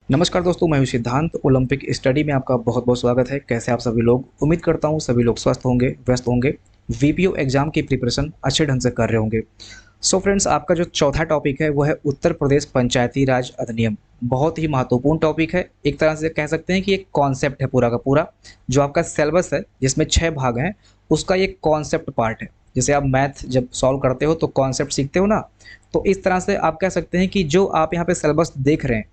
नमस्कार दोस्तों, मैं हूं सिद्धांत। ओलंपिक स्टडी में आपका बहुत बहुत स्वागत है। कैसे आप सभी लोग? उम्मीद करता हूं सभी लोग स्वस्थ होंगे, व्यस्त होंगे, वीपीओ एग्जाम की प्रिपरेशन अच्छे ढंग से कर रहे होंगे। सो फ्रेंड्स, आपका जो चौथा टॉपिक है वो है उत्तर प्रदेश पंचायती राज अधिनियम। बहुत ही महत्वपूर्ण टॉपिक है। एक तरह से कह सकते हैं कि एक कॉन्सेप्ट है पूरा का पूरा। जो आपका सिलेबस है जिसमें 6 भाग हैं, उसका ये कॉन्सेप्ट पार्ट है। जैसे आप मैथ जब सॉल्व करते हो तो कॉन्सेप्ट सीखते हो ना, तो इस तरह से आप कह सकते हैं कि जो आप यहाँ पे सिलेबस देख रहे हैं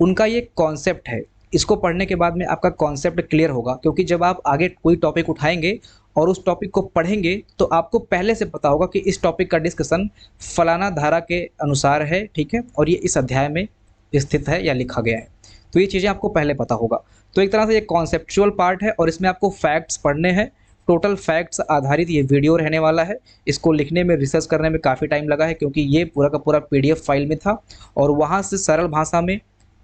उनका ये कॉन्सेप्ट है। इसको पढ़ने के बाद में आपका कॉन्सेप्ट क्लियर होगा, क्योंकि जब आप आगे कोई टॉपिक उठाएंगे और उस टॉपिक को पढ़ेंगे तो आपको पहले से पता होगा कि इस टॉपिक का डिस्कशन फलाना धारा के अनुसार है, ठीक है, और ये इस अध्याय में स्थित है या लिखा गया है। तो ये चीज़ें आपको पहले पता होगा। तो एक तरह से ये कॉन्सेप्चुअल पार्ट है और इसमें आपको फैक्ट्स पढ़ने हैं। टोटल फैक्ट्स आधारित ये वीडियो रहने वाला है। इसको लिखने में, रिसर्च करने में काफ़ी टाइम लगा है, क्योंकि ये पूरा का पूरा पीडीएफ फाइल में था और वहाँ से सरल भाषा में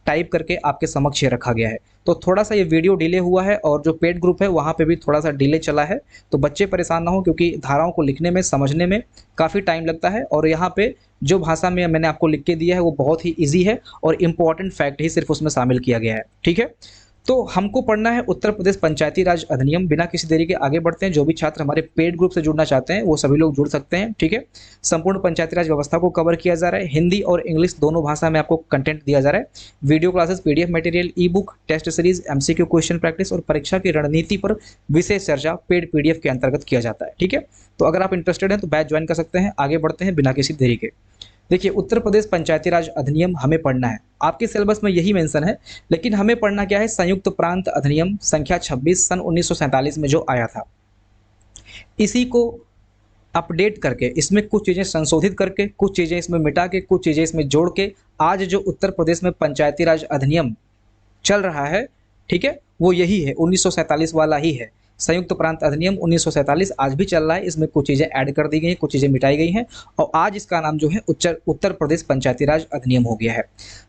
टाइप करके आपके समक्ष ये रखा गया है। तो थोड़ा सा ये वीडियो डिले हुआ है और जो पेड ग्रुप है वहाँ पे भी थोड़ा सा डिले चला है। तो बच्चे परेशान ना हो, क्योंकि धाराओं को लिखने में, समझने में काफ़ी टाइम लगता है और यहाँ पे जो भाषा में मैंने आपको लिख के दिया है वो बहुत ही ईजी है और इम्पॉर्टेंट फैक्ट ही सिर्फ उसमें शामिल किया गया है, ठीक है। तो हमको पढ़ना है उत्तर प्रदेश पंचायती राज अधिनियम। बिना किसी देरी के आगे बढ़ते हैं। जो भी छात्र हमारे पेड ग्रुप से जुड़ना चाहते हैं वो सभी लोग जुड़ सकते हैं, ठीक है। संपूर्ण पंचायती राज व्यवस्था को कवर किया जा रहा है। हिंदी और इंग्लिश दोनों भाषा में आपको कंटेंट दिया जा रहा है। Video classes, PDF material, e book, test series, MCQ question practice और परीक्षा की रणनीति पर विशेष चर्चा पेड पीडीएफ के अंतर्गत किया जाता है, ठीक है। तो अगर आप इंटरेस्टेड हैं तो बैच ज्वाइन कर सकते हैं। आगे बढ़ते हैं बिना किसी देरी के। देखिए, उत्तर प्रदेश पंचायती राज अधिनियम हमें पढ़ना है। आपके सिलेबस में यही मेंशन है, लेकिन हमें पढ़ना क्या है? संयुक्त प्रांत अधिनियम संख्या 26 सन 1947 में जो आया था, इसी को अपडेट करके, इसमें कुछ चीज़ें संशोधित करके, कुछ चीज़ें इसमें मिटा के, कुछ चीज़ें इसमें जोड़ के आज जो उत्तर प्रदेश में पंचायती राज अधिनियम चल रहा है, ठीक है, वो यही है, 1947 वाला ही है। संयुक्त प्रांत अधिनियम 1947 आज भी चल रहा है। इसमें कुछ चीज़ें ऐड कर दी गई हैं, कुछ चीज़ें मिटाई गई हैं और आज इसका नाम जो है उत्तर प्रदेश पंचायती राज अधिनियम हो गया है।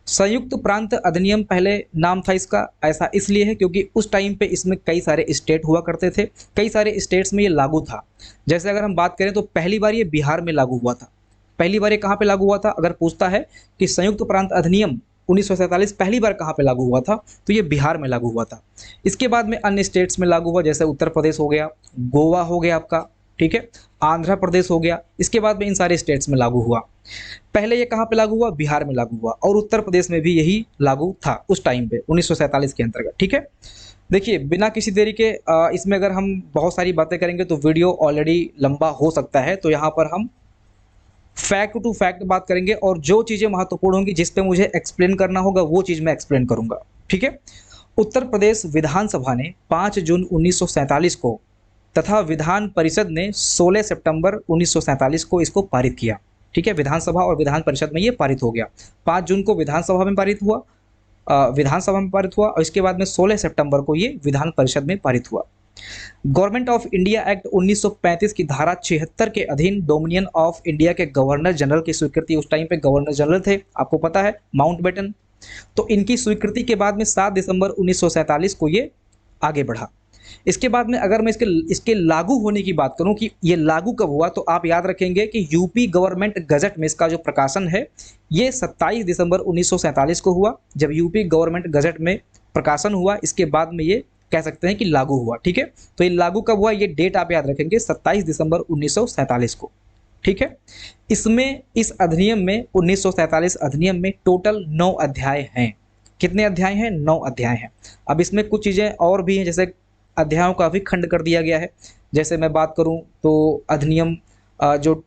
संयुक्त प्रांत अधिनियम पहले नाम था इसका, ऐसा इसलिए है क्योंकि उस टाइम पे इसमें कई सारे स्टेट हुआ करते थे। कई सारे स्टेट्स में ये लागू था। जैसे अगर हम बात करें तो पहली बार ये बिहार में लागू हुआ था। पहली बार ये कहाँ पे लागू हुआ था? अगर पूछता है कि संयुक्त प्रांत अधिनियम 1947 पहली बार कहाँ पे लागू हुआ था, तो ये बिहार में लागू हुआ था। इसके बाद में अन्य स्टेट्स में लागू हुआ, जैसे उत्तर प्रदेश हो गया, गोवा हो गया आपका, ठीक है, आंध्र प्रदेश हो गया। इसके बाद में इन सारे स्टेट्स में लागू हुआ। पहले ये कहाँ पे लागू हुआ? बिहार में लागू हुआ और उत्तर प्रदेश में भी यही लागू था उस टाइम पे 1947 के अंतर्गत, ठीक है। देखिए, बिना किसी देरी के इसमें अगर हम बहुत सारी बातें करेंगे तो वीडियो ऑलरेडी लंबा हो सकता है। तो यहाँ पर हम फैक्ट टू फैक्ट बात करेंगे और जो चीज़ें महत्वपूर्ण होंगी, जिस पे मुझे एक्सप्लेन करना होगा, वो चीज़ मैं एक्सप्लेन करूंगा, ठीक है। उत्तर प्रदेश विधानसभा ने 5 जून 1947 को तथा विधान परिषद ने 16 सितंबर 1947 को इसको पारित किया, ठीक है। विधानसभा और विधान परिषद में ये पारित हो गया। 5 जून को विधानसभा में पारित हुआ, और इसके बाद में 16 सितंबर को ये विधान परिषद में पारित हुआ। गवर्नमेंट ऑफ इंडिया एक्ट 1935 की धारा 76 के अधीन डोमिनियन ऑफ इंडिया के गवर्नर जनरल की स्वीकृति, उस टाइम पे गवर्नर जनरल थे, आपको पता है, माउंटबेटन। तो इनकी स्वीकृति के बाद में 7 दिसंबर 1947 को ये आगे बढ़ा। इसके बाद में अगर मैं इसके लागू होने की बात करूं कि ये लागू कब हुआ, तो आप याद रखेंगे कि यूपी गवर्नमेंट गजट में इसका जो प्रकाशन है ये 27 दिसंबर 1947 को हुआ, जब यूपी गवर्नमेंट गजट में प्रकाशन हुआ। इसके बाद में ये कह सकते हैं कि लागू हुआ, ठीक है। तो ये लागू कब हुआ, ये डेट आप याद रखेंगे, 27 दिसंबर 1947 को, ठीक है। इसमें, इस अधिनियम में, 1947 अधिनियम में टोटल 9 अध्याय हैं। कितने अध्याय हैं? 9 अध्याय हैं। अब इसमें कुछ चीज़ें और भी हैं, जैसे अध्यायों का भी खंड कर दिया गया है। जैसे मैं बात करूं तो अधिनियम जो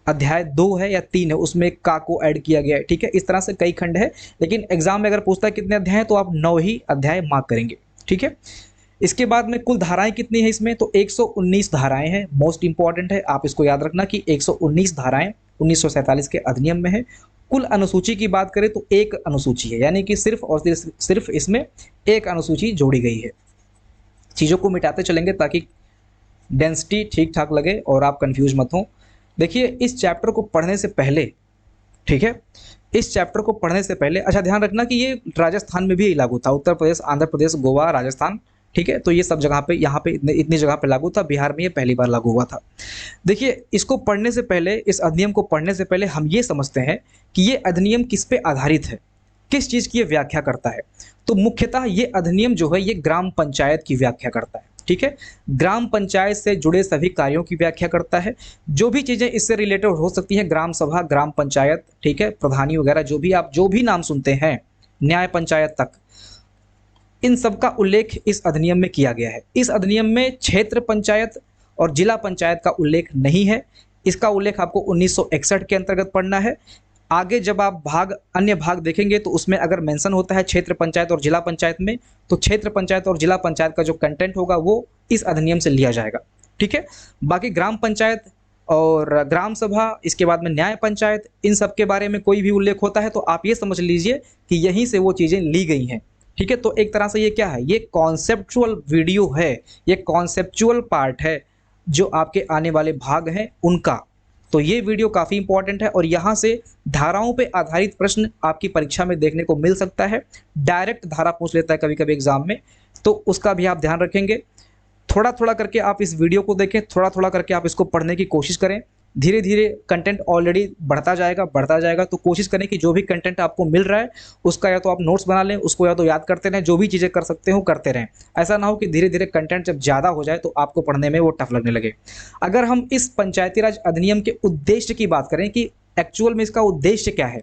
अध्याय 2 है या 3 है, उसमें का को ऐड किया गया है, ठीक है। इस तरह से कई खंड है, लेकिन एग्जाम में अगर पूछता है कितने अध्याय हैं तो आप 9 ही अध्याय मार्क करेंगे, ठीक है। इसके बाद में कुल धाराएं कितनी है इसमें? तो 119 धाराएं हैं। मोस्ट इंपॉर्टेंट है, आप इसको याद रखना कि 119 धाराएं 1947 के अधिनियम में है। कुल अनुसूची की बात करें तो एक अनुसूची है, यानी कि सिर्फ और सिर्फ इसमें एक अनुसूची जोड़ी गई है। चीज़ों को मिटाते चलेंगे ताकि डेंसिटी ठीक ठाक लगे और आप कंफ्यूज मत हो। देखिए, इस चैप्टर को पढ़ने से पहले, ठीक है, इस चैप्टर को पढ़ने से पहले अच्छा ध्यान रखना कि ये राजस्थान में भी लागू था। उत्तर प्रदेश, आंध्र प्रदेश, गोवा, राजस्थान, ठीक है। तो ये सब जगह पे, यहाँ पे इतनी जगह पे लागू था। बिहार में ये पहली बार लागू हुआ था। देखिए, इसको पढ़ने से पहले, इस अधिनियम को पढ़ने से पहले हम ये समझते हैं कि ये अधिनियम किस पे आधारित है। किस चीज़ की ये व्याख्या करता है? तो मुख्यतः ये अधिनियम जो है ये ग्राम पंचायत की व्याख्या करता है, ठीक है? ग्राम पंचायत से जुड़े सभी कार्यों की व्याख्या करता है। जो भी चीज़ें इससे रिलेटेड हो सकती हैं, ग्राम सभा, ग्राम पंचायत, ठीक है, प्रधानी वगैरह, जो भी नाम सुनते हैं, न्याय पंचायत तक, इन सब का उल्लेख इस अधिनियम में किया गया है। इस अधिनियम में क्षेत्र पंचायत और जिला पंचायत का उल्लेख नहीं है। इसका उल्लेख आपको 1961 के अंतर्गत पढ़ना है। आगे जब आप अन्य भाग देखेंगे तो उसमें अगर मेंशन होता है क्षेत्र पंचायत और जिला पंचायत में, तो क्षेत्र पंचायत और जिला पंचायत का जो कंटेंट होगा वो इस अधिनियम से लिया जाएगा, ठीक है। बाकी ग्राम पंचायत और ग्राम सभा, इसके बाद में न्याय पंचायत, इन सब के बारे में कोई भी उल्लेख होता है तो आप ये समझ लीजिए कि यहीं से वो चीज़ें ली गई हैं, ठीक है। तो एक तरह से ये क्या है, ये कॉन्सेप्चुअल वीडियो है, ये कॉन्सेप्चुअल पार्ट है जो आपके आने वाले भाग हैं उनका। तो ये वीडियो काफ़ी इंपॉर्टेंट है और यहाँ से धाराओं पे आधारित प्रश्न आपकी परीक्षा में देखने को मिल सकता है। डायरेक्ट धारा पूछ लेता है कभी कभी एग्जाम में, तो उसका भी आप ध्यान रखेंगे। थोड़ा थोड़ा करके आप इस वीडियो को देखें, थोड़ा थोड़ा करके आप इसको पढ़ने की कोशिश करें। धीरे धीरे कंटेंट ऑलरेडी बढ़ता जाएगा, तो कोशिश करें कि जो भी कंटेंट आपको मिल रहा है उसका या तो आप नोट्स बना लें, उसको या तो याद करते रहें, जो भी चीज़ें कर सकते हो करते रहें। ऐसा ना हो कि धीरे धीरे कंटेंट जब ज़्यादा हो जाए तो आपको पढ़ने में वो टफ लगने लगे। अगर हम इस पंचायती राज अधिनियम के उद्देश्य की बात करें कि एक्चुअल में इसका उद्देश्य क्या है,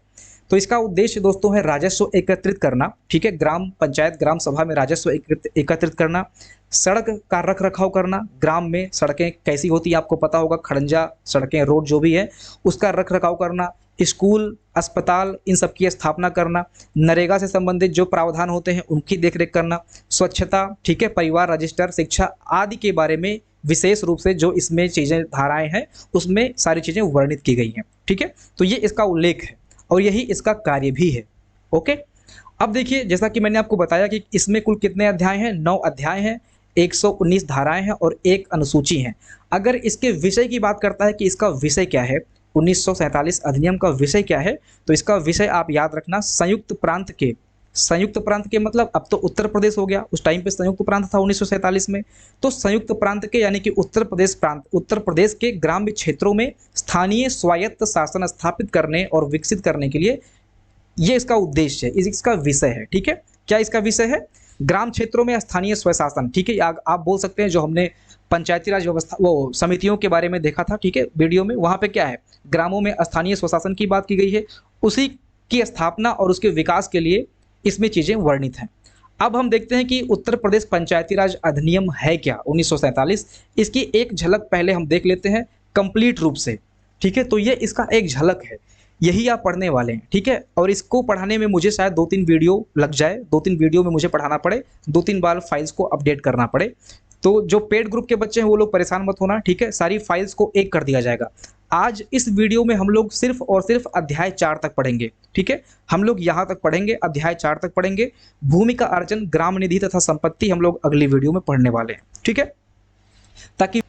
तो इसका उद्देश्य दोस्तों है राजस्व एकत्रित करना, ठीक है। ग्राम पंचायत, ग्राम सभा में राजस्व एकत्रित करना, सड़क का रख रखाव करना, ग्राम में सड़कें कैसी होती है आपको पता होगा, खड़ंजा सड़कें, रोड जो भी है उसका रख रखाव करना, स्कूल, अस्पताल, इन सब की स्थापना करना, नरेगा से संबंधित जो प्रावधान होते हैं उनकी देखरेख करना, स्वच्छता, ठीक है, परिवार रजिस्टर, शिक्षा आदि के बारे में विशेष रूप से जो इसमें चीज़ें, धाराएं हैं उसमें सारी चीज़ें वर्णित की गई हैं, ठीक है। तो ये इसका उल्लेख है और यही इसका कार्य भी है, ओके। अब देखिए, जैसा कि मैंने आपको बताया कि इसमें कुल कितने अध्याय हैं, 9 अध्याय हैं, 119 धाराएं हैं और एक अनुसूची है। अगर इसके विषय की बात करता है कि इसका विषय क्या है, 1947 अधिनियम का विषय क्या है, तो इसका विषय आप याद रखना, संयुक्त प्रांत के मतलब अब तो उत्तर प्रदेश हो गया, उस टाइम पे संयुक्त प्रांत था 1947 में, तो संयुक्त प्रांत के यानी कि उत्तर प्रदेश के ग्राम्य क्षेत्रों में स्थानीय स्वायत्त शासन स्थापित करने और विकसित करने के लिए ये इसका उद्देश्य है, इसका विषय है, ठीक है। क्या इसका विषय है? ग्राम क्षेत्रों में स्थानीय स्वशासन, ठीक है। आप बोल सकते हैं जो हमने पंचायती राज व्यवस्था, वो समितियों के बारे में देखा था, ठीक है, वीडियो में, वहाँ पे क्या है, ग्रामों में स्थानीय स्वशासन की बात की गई है, उसी की स्थापना और उसके विकास के लिए इसमें चीज़ें वर्णित हैं। अब हम देखते हैं कि उत्तर प्रदेश पंचायती राज अधिनियम है क्या, 1947, इसकी एक झलक पहले हम देख लेते हैं कंप्लीट रूप से, ठीक है। तो ये इसका एक झलक है, यही आप पढ़ने वाले हैं, ठीक है। और इसको पढ़ाने में मुझे शायद 2-3 वीडियो लग जाए, 2-3 वीडियो में मुझे पढ़ाना पड़े, 2-3 बार फाइल्स को अपडेट करना पड़े। तो जो पेड ग्रुप के बच्चे हैं वो लोग परेशान मत होना, ठीक है। सारी फाइल्स को एक कर दिया जाएगा। आज इस वीडियो में हम लोग सिर्फ और सिर्फ अध्याय 4 तक पढ़ेंगे, ठीक है। हम लोग यहाँ तक पढ़ेंगे, अध्याय 4 तक पढ़ेंगे। भूमि का अर्जन, ग्राम निधि तथा संपत्ति हम लोग अगली वीडियो में पढ़ने वाले हैं, ठीक है। ताकि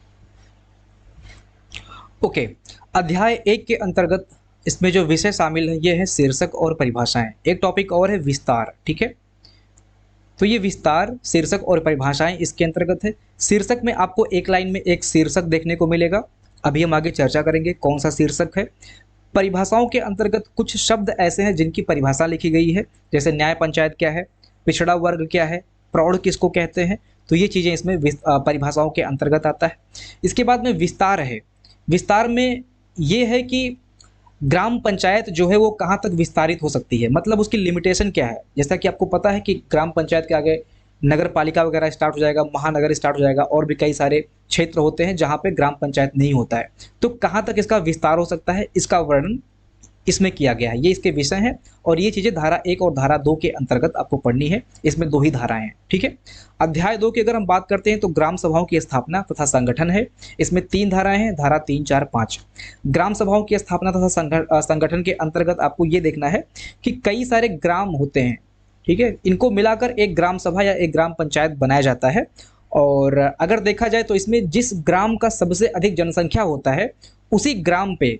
ओके, अध्याय 1 के अंतर्गत इसमें जो विषय शामिल है ये है शीर्षक और परिभाषाएं। एक टॉपिक और है विस्तार, ठीक है। तो ये विस्तार, शीर्षक और परिभाषाएं इसके अंतर्गत है। शीर्षक में आपको एक लाइन में एक शीर्षक देखने को मिलेगा, अभी हम आगे चर्चा करेंगे कौन सा शीर्षक है। परिभाषाओं के अंतर्गत कुछ शब्द ऐसे हैं जिनकी परिभाषा लिखी गई है, जैसे न्याय पंचायत क्या है, पिछड़ा वर्ग क्या है, प्रौढ़ किसको कहते हैं, तो ये चीज़ें इसमें परिभाषाओं के अंतर्गत आता है। इसके बाद में विस्तार है। विस्तार में ये है कि ग्राम पंचायत जो है वो कहाँ तक विस्तारित हो सकती है, मतलब उसकी लिमिटेशन क्या है। जैसा कि आपको पता है कि ग्राम पंचायत के आगे नगर पालिका वगैरह स्टार्ट हो जाएगा, महानगर स्टार्ट हो जाएगा, और भी कई सारे क्षेत्र होते हैं जहाँ पे ग्राम पंचायत नहीं होता है। तो कहाँ तक इसका विस्तार हो सकता है, इसका वर्णन इसमें किया गया है, ये इसके विषय हैं। और ये चीज़ें धारा 1 और धारा 2 के अंतर्गत आपको पढ़नी है। इसमें 2 ही धाराएं हैं, ठीक है। अध्याय 2 की अगर हम बात करते हैं तो ग्राम सभाओं की स्थापना तथा संगठन है। इसमें 3 धाराएं हैं, धारा 3, 4, 5। ग्राम सभाओं की स्थापना तथा संगठन के अंतर्गत आपको ये देखना है कि कई सारे ग्राम होते हैं, ठीक है, इनको मिलाकर एक ग्राम सभा या एक ग्राम पंचायत बनाया जाता है। और अगर देखा जाए तो इसमें जिस ग्राम का सबसे अधिक जनसंख्या होता है उसी ग्राम पे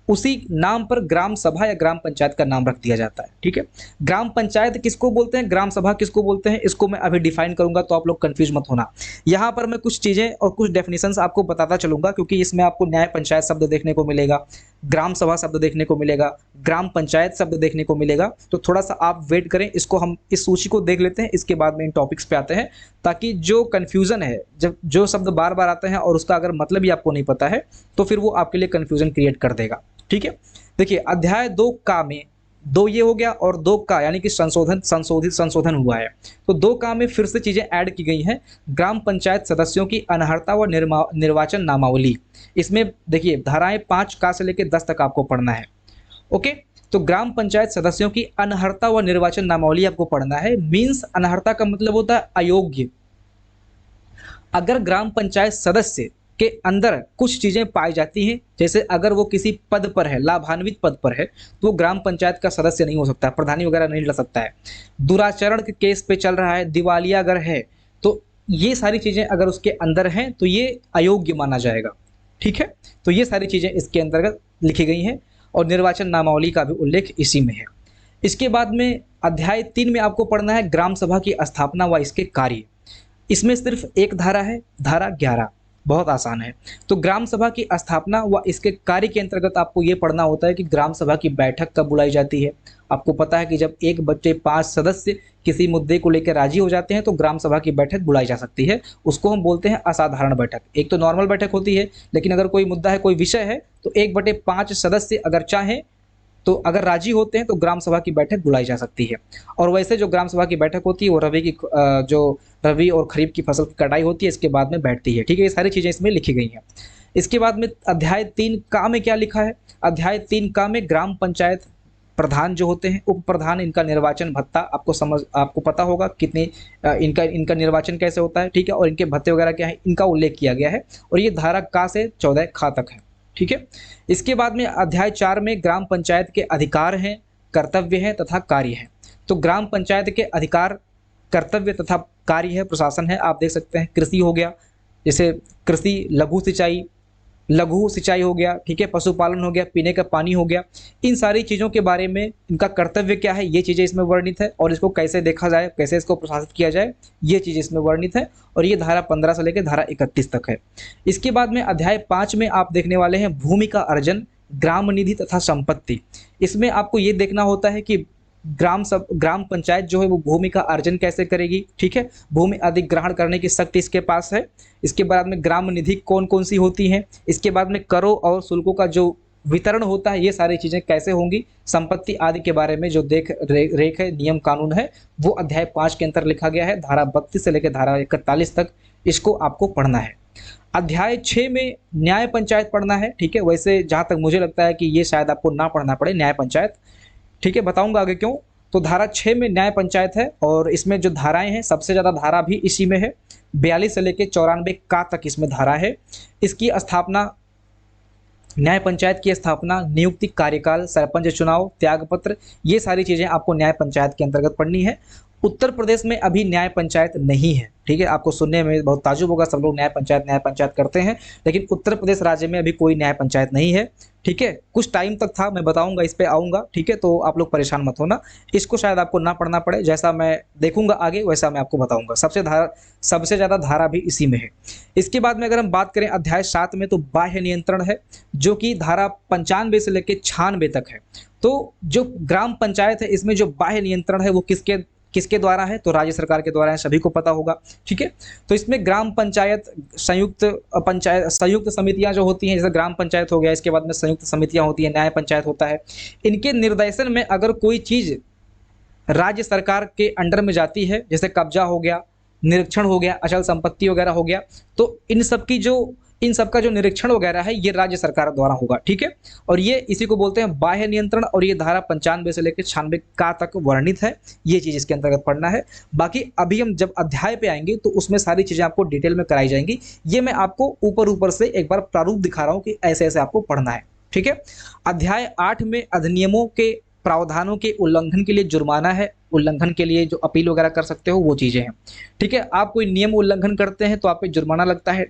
उसी नाम पर ग्राम सभा या ग्राम पंचायत का नाम रख दिया जाता है। ठीक है, ग्राम पंचायत किसको बोलते हैं, ग्राम सभा किसको बोलते हैं, इसको मैं अभी डिफाइन करूंगा, तो आप लोग कंफ्यूज मत होना। यहाँ पर मैं कुछ चीजें और कुछ डेफिनेशंस आपको बताता चलूंगा, क्योंकि इसमें आपको न्याय पंचायत शब्द देखने को मिलेगा, ग्राम सभा शब्द देखने को मिलेगा, ग्राम पंचायत शब्द देखने को मिलेगा। तो थोड़ा सा आप वेट करें, इसको हम इस सूची को देख लेते हैं, इसके बाद में इन टॉपिक्स पे आते हैं, ताकि जो कन्फ्यूजन है, जब जो शब्द बार बार आते हैं और उसका अगर मतलब ही आपको नहीं पता है तो फिर वो आपके लिए कन्फ्यूजन क्रिएट कर देगा। ठीक है, देखिए अध्याय 2 का में 2 ये हो गया और 2 का यानी कि संशोधन हुआ है। तो 2 का में फिर से चीजें ऐड की गई हैं। ग्राम पंचायत सदस्यों की अनर्हता व निर्वाचन नामावली, इसमें देखिए धाराएं 5 का से लेकर 10 तक आपको पढ़ना है। ओके, तो ग्राम पंचायत सदस्यों की अनर्हता व निर्वाचन नामावली आपको पढ़ना है। मीन्स अनर्हता का मतलब होता है अयोग्य। अगर ग्राम पंचायत सदस्य के अंदर कुछ चीजें पाई जाती हैं, जैसे अगर वो किसी पद पर है, लाभान्वित पद पर है, तो वो ग्राम पंचायत का सदस्य नहीं हो सकता, प्रधानी वगैरह नहीं लड़ सकता है। दुराचरण के केस पे चल रहा है, दिवालिया अगर है, तो ये सारी चीजें अगर उसके अंदर हैं तो ये अयोग्य माना जाएगा। ठीक है, तो ये सारी चीजें इसके अंतर्गत लिखी गई हैं और निर्वाचन नामावली का भी उल्लेख इसी में है। इसके बाद में अध्याय 3 में आपको पढ़ना है ग्राम सभा की स्थापना व इसके कार्य। इसमें सिर्फ एक धारा है, धारा 11, बहुत आसान है। तो ग्राम सभा की स्थापना व इसके कार्य के अंतर्गत आपको ये पढ़ना होता है कि ग्राम सभा की बैठक कब बुलाई जाती है। आपको पता है कि जब एक बच्चे 5 सदस्य किसी मुद्दे को लेकर राजी हो जाते हैं तो ग्राम सभा की बैठक बुलाई जा सकती है। उसको हम बोलते हैं असाधारण बैठक। एक तो नॉर्मल बैठक होती है, लेकिन अगर कोई मुद्दा है, कोई विषय है, तो 1/5 सदस्य अगर चाहें तो अगर राजी होते हैं तो ग्राम सभा की बैठक बुलाई जा सकती है। और वैसे जो ग्राम सभा की बैठक होती है वो रबी और खरीफ की फसल की कटाई होती है, इसके बाद में बैठती है। ठीक है, ये सारी चीज़ें इसमें लिखी गई हैं। इसके बाद में अध्याय 3 का में क्या लिखा है, अध्याय 3 का में ग्राम पंचायत प्रधान जो होते हैं, उप प्रधान, इनका निर्वाचन भत्ता आपको पता होगा कितने इनका निर्वाचन कैसे होता है। ठीक है, और इनके भत्ते वगैरह क्या है, इनका उल्लेख किया गया है। और ये धारा का से 14 खा तक है। ठीक है, इसके बाद में अध्याय 4 में ग्राम पंचायत के अधिकार हैं, कर्तव्य हैं तथा कार्य हैं। तो ग्राम पंचायत के अधिकार, कर्तव्य तथा कार्य है, प्रशासन है। आप देख सकते हैं कृषि हो गया, जैसे कृषि, लघु सिंचाई हो गया, ठीक है, पशुपालन हो गया, पीने का पानी हो गया। इन सारी चीज़ों के बारे में इनका कर्तव्य क्या है, ये चीज़ें इसमें वर्णित है, और इसको कैसे देखा जाए, कैसे इसको प्रशासित किया जाए, ये चीज़ इसमें वर्णित है। और ये धारा 15 से लेकर धारा 31 तक है। इसके बाद में अध्याय 5 में आप देखने वाले हैं भूमि का अर्जन, ग्राम निधि तथा संपत्ति। इसमें आपको ये देखना होता है कि ग्राम पंचायत जो है वो भूमि का अर्जन कैसे करेगी। ठीक है, भूमि अधिग्रहण करने की शक्ति इसके पास है। इसके बाद में ग्राम निधि कौन कौन सी होती हैं, इसके बाद में करों और शुल्कों का जो वितरण होता है, ये सारी चीज़ें कैसे होंगी, संपत्ति आदि के बारे में जो रेख है, नियम कानून है, वो अध्याय 5 के अंतर लिखा गया है। धारा 32 से लेकर धारा 41 तक इसको आपको पढ़ना है। अध्याय 6 में न्याय पंचायत पढ़ना है। ठीक है, वैसे जहाँ तक मुझे लगता है कि ये शायद आपको ना पढ़ना पड़े, न्याय पंचायत। ठीक है, बताऊंगा आगे क्यों। तो धारा 6 में न्याय पंचायत है, और इसमें जो धाराएं हैं, सबसे ज़्यादा धारा भी इसी में है। 42 से लेकर 94 का तक इसमें धारा है। इसकी स्थापना, न्याय पंचायत की स्थापना, नियुक्ति, कार्यकाल, सरपंच चुनाव, त्यागपत्र, ये सारी चीज़ें आपको न्याय पंचायत के अंतर्गत पढ़नी है। उत्तर प्रदेश में अभी न्याय पंचायत नहीं है। ठीक है, आपको सुनने में बहुत ताजुब होगा, सब लोग न्याय पंचायत करते हैं, लेकिन उत्तर प्रदेश राज्य में अभी कोई न्याय पंचायत नहीं है। ठीक है, कुछ टाइम तक था, मैं बताऊंगा, इस पे आऊँगा। ठीक है, तो आप लोग परेशान मत होना, इसको शायद आपको ना पढ़ना पड़े, जैसा मैं देखूंगा आगे वैसा मैं आपको बताऊंगा। सबसे ज़्यादा धारा भी इसी में है। इसके बाद में अगर हम बात करें अध्याय 7 में, तो बाह्य नियंत्रण है, जो कि धारा 95 से लेकर 96 तक है। तो जो ग्राम पंचायत है, इसमें जो बाह्य नियंत्रण है वो किसके द्वारा है, तो राज्य सरकार के द्वारा है, सभी को पता होगा। ठीक है, तो इसमें ग्राम पंचायत, संयुक्त समितियां जो होती हैं, जैसे ग्राम पंचायत हो गया, इसके बाद में संयुक्त समितियां होती हैं, न्याय पंचायत होता है। इनके निर्देशन में अगर कोई चीज़ राज्य सरकार के अंडर में जाती है, जैसे कब्जा हो गया, निरीक्षण हो गया, अचल संपत्ति वगैरह हो गया, तो इन सब का जो निरीक्षण वगैरह है ये राज्य सरकार द्वारा होगा। ठीक है, और ये इसी को बोलते हैं बाह्य नियंत्रण, और ये धारा 95 से लेकर 96 का तक वर्णित है। ये चीज़ इसके अंतर्गत पढ़ना है। बाकी अभी हम जब अध्याय पे आएंगे तो उसमें सारी चीज़ें आपको डिटेल में कराई जाएंगी। ये मैं आपको ऊपर से एक बार प्रारूप दिखा रहा हूँ कि ऐसे ऐसे आपको पढ़ना है। ठीक है, अध्याय 8 में अधिनियमों के प्रावधानों के उल्लंघन के लिए जुर्माना है, उल्लंघन के लिए जो अपील वगैरह कर सकते हो वो चीज़ें हैं। ठीक है, आप कोई नियम उल्लंघन करते हैं तो आप पे जुर्माना लगता है।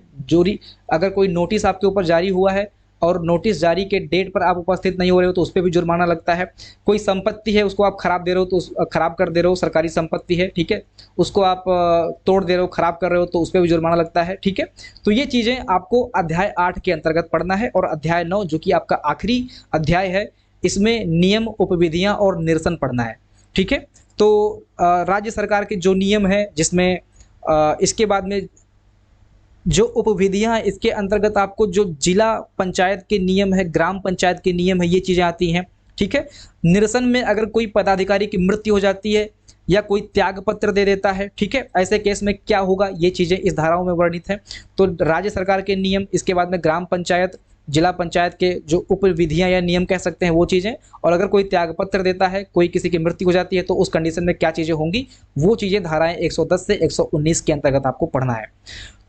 अगर कोई नोटिस आपके ऊपर जारी हुआ है और नोटिस जारी के डेट पर आप उपस्थित नहीं हो रहे हो तो उस पर भी जुर्माना लगता है। कोई संपत्ति है उसको आप खराब दे रहे हो तो खराब कर दे रहे हो, सरकारी संपत्ति है, ठीक है, उसको आप तोड़ दे रहे हो, खराब कर रहे हो तो उस पर भी जुर्माना लगता है, ठीक है। तो ये चीज़ें आपको अध्याय 8 के अंतर्गत पढ़ना है। और अध्याय 9 जो कि आपका आखिरी अध्याय है, इसमें नियम, उपविधियां और निरसन पढ़ना है, ठीक है। तो राज्य सरकार के जो नियम है, जिसमें इसके बाद में जो उपविधियां, इसके अंतर्गत आपको जो जिला पंचायत के नियम है, ग्राम पंचायत के नियम है, ये चीज़ें आती हैं, ठीक है। निरसन में अगर कोई पदाधिकारी की मृत्यु हो जाती है या कोई त्याग पत्र दे देता है, ठीक है, ऐसे केस में क्या होगा, ये चीज़ें इस धाराओं में वर्णित हैं। तो राज्य सरकार के नियम, इसके बाद में ग्राम पंचायत, जिला पंचायत के जो उपविधियां या नियम कह सकते हैं वो चीज़ें, और अगर कोई त्यागपत्र देता है, कोई किसी की मृत्यु हो जाती है तो उस कंडीशन में क्या चीज़ें होंगी, वो चीज़ें धाराएं 110 से 119 के अंतर्गत आपको पढ़ना है।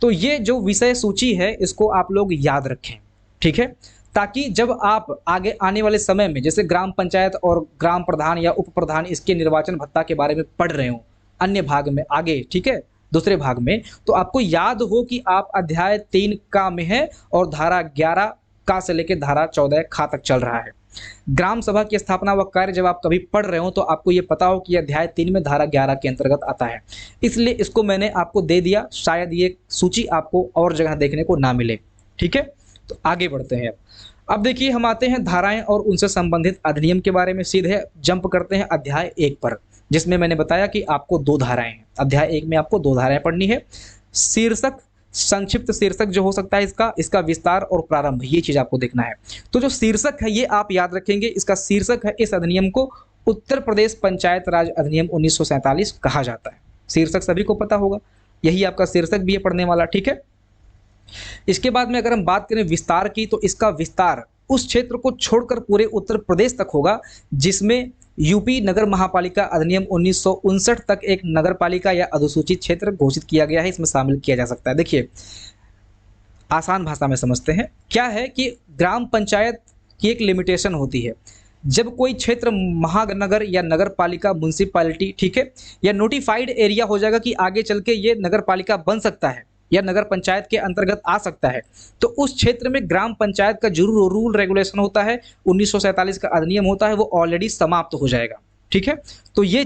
तो ये जो विषय सूची है इसको आप लोग याद रखें, ठीक है, ताकि जब आप आगे आने वाले समय में जैसे ग्राम पंचायत और ग्राम प्रधान या उप प्रधान इसके निर्वाचन भत्ता के बारे में पढ़ रहे हो अन्य भाग में आगे, ठीक है, दूसरे भाग में, तो आपको याद हो कि आप अध्याय 3 का में है और धारा 11 का से लेकर धारा 14 खा तक चल रहा है। ग्राम सभा की स्थापना व कार्य जब आप कभी पढ़ रहे हो तो आपको ये पता हो कि अध्याय 3 में धारा 11 के अंतर्गत आता है, इसलिए इसको मैंने आपको दे दिया, शायद ये सूची आपको और जगह देखने को ना मिले, ठीक है। तो आगे बढ़ते हैं। अब देखिए हम आते हैं धाराएं और उनसे संबंधित अधिनियम के बारे में, सीधे जंप करते हैं अध्याय 1 पर, जिसमें मैंने बताया कि आपको 2 धाराएं हैं। अध्याय 1 में आपको 2 धाराएं पढ़नी है। शीर्षक, संक्षिप्त शीर्षक जो हो सकता है इसका विस्तार और प्रारंभ, ये चीज आपको देखना है। तो जो शीर्षक है ये आप याद रखेंगे, इसका शीर्षक है, इस अधिनियम को उत्तर प्रदेश पंचायत राज अधिनियम 1947 कहा जाता है। शीर्षक सभी को पता होगा, यही आपका शीर्षक भी है पढ़ने वाला, ठीक है। इसके बाद में अगर हम बात करें विस्तार की, तो इसका विस्तार उस क्षेत्र को छोड़कर पूरे उत्तर प्रदेश तक होगा जिसमें यूपी नगर महापालिका अधिनियम 1959 तक एक नगर पालिका या अधिसूचित क्षेत्र घोषित किया गया है, इसमें शामिल किया जा सकता है। देखिए आसान भाषा में समझते हैं, क्या है कि ग्राम पंचायत की एक लिमिटेशन होती है। जब कोई क्षेत्र महानगर या नगर पालिका, म्युनिसिपैलिटी, ठीक है, या नोटिफाइड एरिया हो जाएगा कि आगे चल के ये नगर पालिका बन सकता है या नगर पंचायत के अंतर्गत आ सकता है, तो उस क्षेत्र में ग्राम पंचायत का जो रूल रेगुलेशन होता है, 1947 का अधिनियम होता है, वो ऑलरेडी समाप्त हो जाएगा, ठीक है। तो यही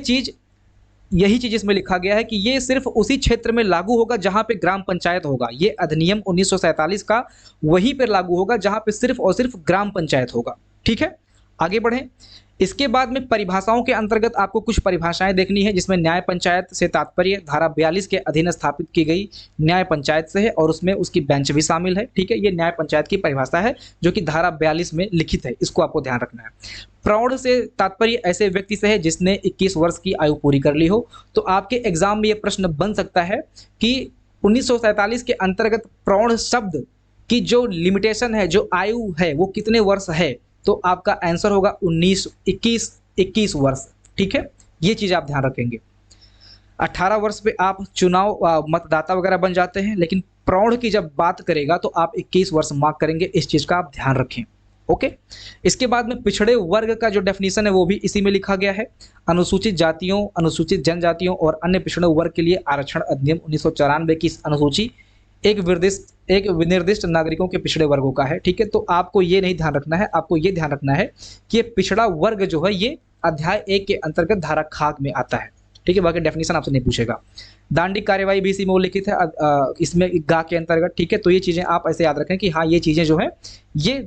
चीज इसमें लिखा गया है कि ये सिर्फ उसी क्षेत्र में लागू होगा जहां पे ग्राम पंचायत होगा। ये अधिनियम 1947 का वहीं पर लागू होगा जहां पे सिर्फ और सिर्फ ग्राम पंचायत होगा, ठीक है। आगे बढ़ें। इसके बाद में परिभाषाओं के अंतर्गत आपको कुछ परिभाषाएं देखनी है, जिसमें न्याय पंचायत से तात्पर्य धारा 42 के अधीन स्थापित की गई न्याय पंचायत से है और उसमें उसकी बेंच भी शामिल है, ठीक है। ये न्याय पंचायत की परिभाषा है जो कि धारा 42 में लिखित है, इसको आपको ध्यान रखना है। प्रौढ़ से तात्पर्य ऐसे व्यक्ति से है जिसने 21 वर्ष की आयु पूरी कर ली हो। तो आपके एग्जाम में ये प्रश्न बन सकता है कि 1947 के अंतर्गत प्रौढ़ शब्द की जो लिमिटेशन है, जो आयु है, वो कितने वर्ष है, तो आपका आंसर होगा 21 वर्ष, ठीक है। ये चीज आप ध्यान रखेंगे। 18 वर्ष पे आप चुनाव मतदाता वगैरह बन जाते हैं, लेकिन प्रौढ़ की जब बात करेगा तो आप 21 वर्ष मार्क करेंगे, इस चीज का आप ध्यान रखें, ओके। इसके बाद में पिछड़े वर्ग का जो डेफिनेशन है वो भी इसी में लिखा गया है। अनुसूचित जातियों, अनुसूचित जनजातियों और अन्य पिछड़े वर्ग के लिए आरक्षण अधिनियम 1994 की अनुसूची एक विनिर्दिष्ट नागरिकों के पिछड़े वर्गों का है, ठीक है। तो आपको ये नहीं ध्यान रखना है, आपको ये ध्यान रखना है कि ये पिछड़ा वर्ग जो है ये अध्याय 1 के अंतर्गत धारा खाक में आता है, ठीक है। बाकी डेफिनेशन आपसे नहीं पूछेगा। दांडिक कार्यवाही भी इसी में उल्लिखित है, इसमें गा के अंतर्गत, ठीक है। तो ये चीजें आप ऐसे याद रखें कि हाँ ये चीजें जो है ये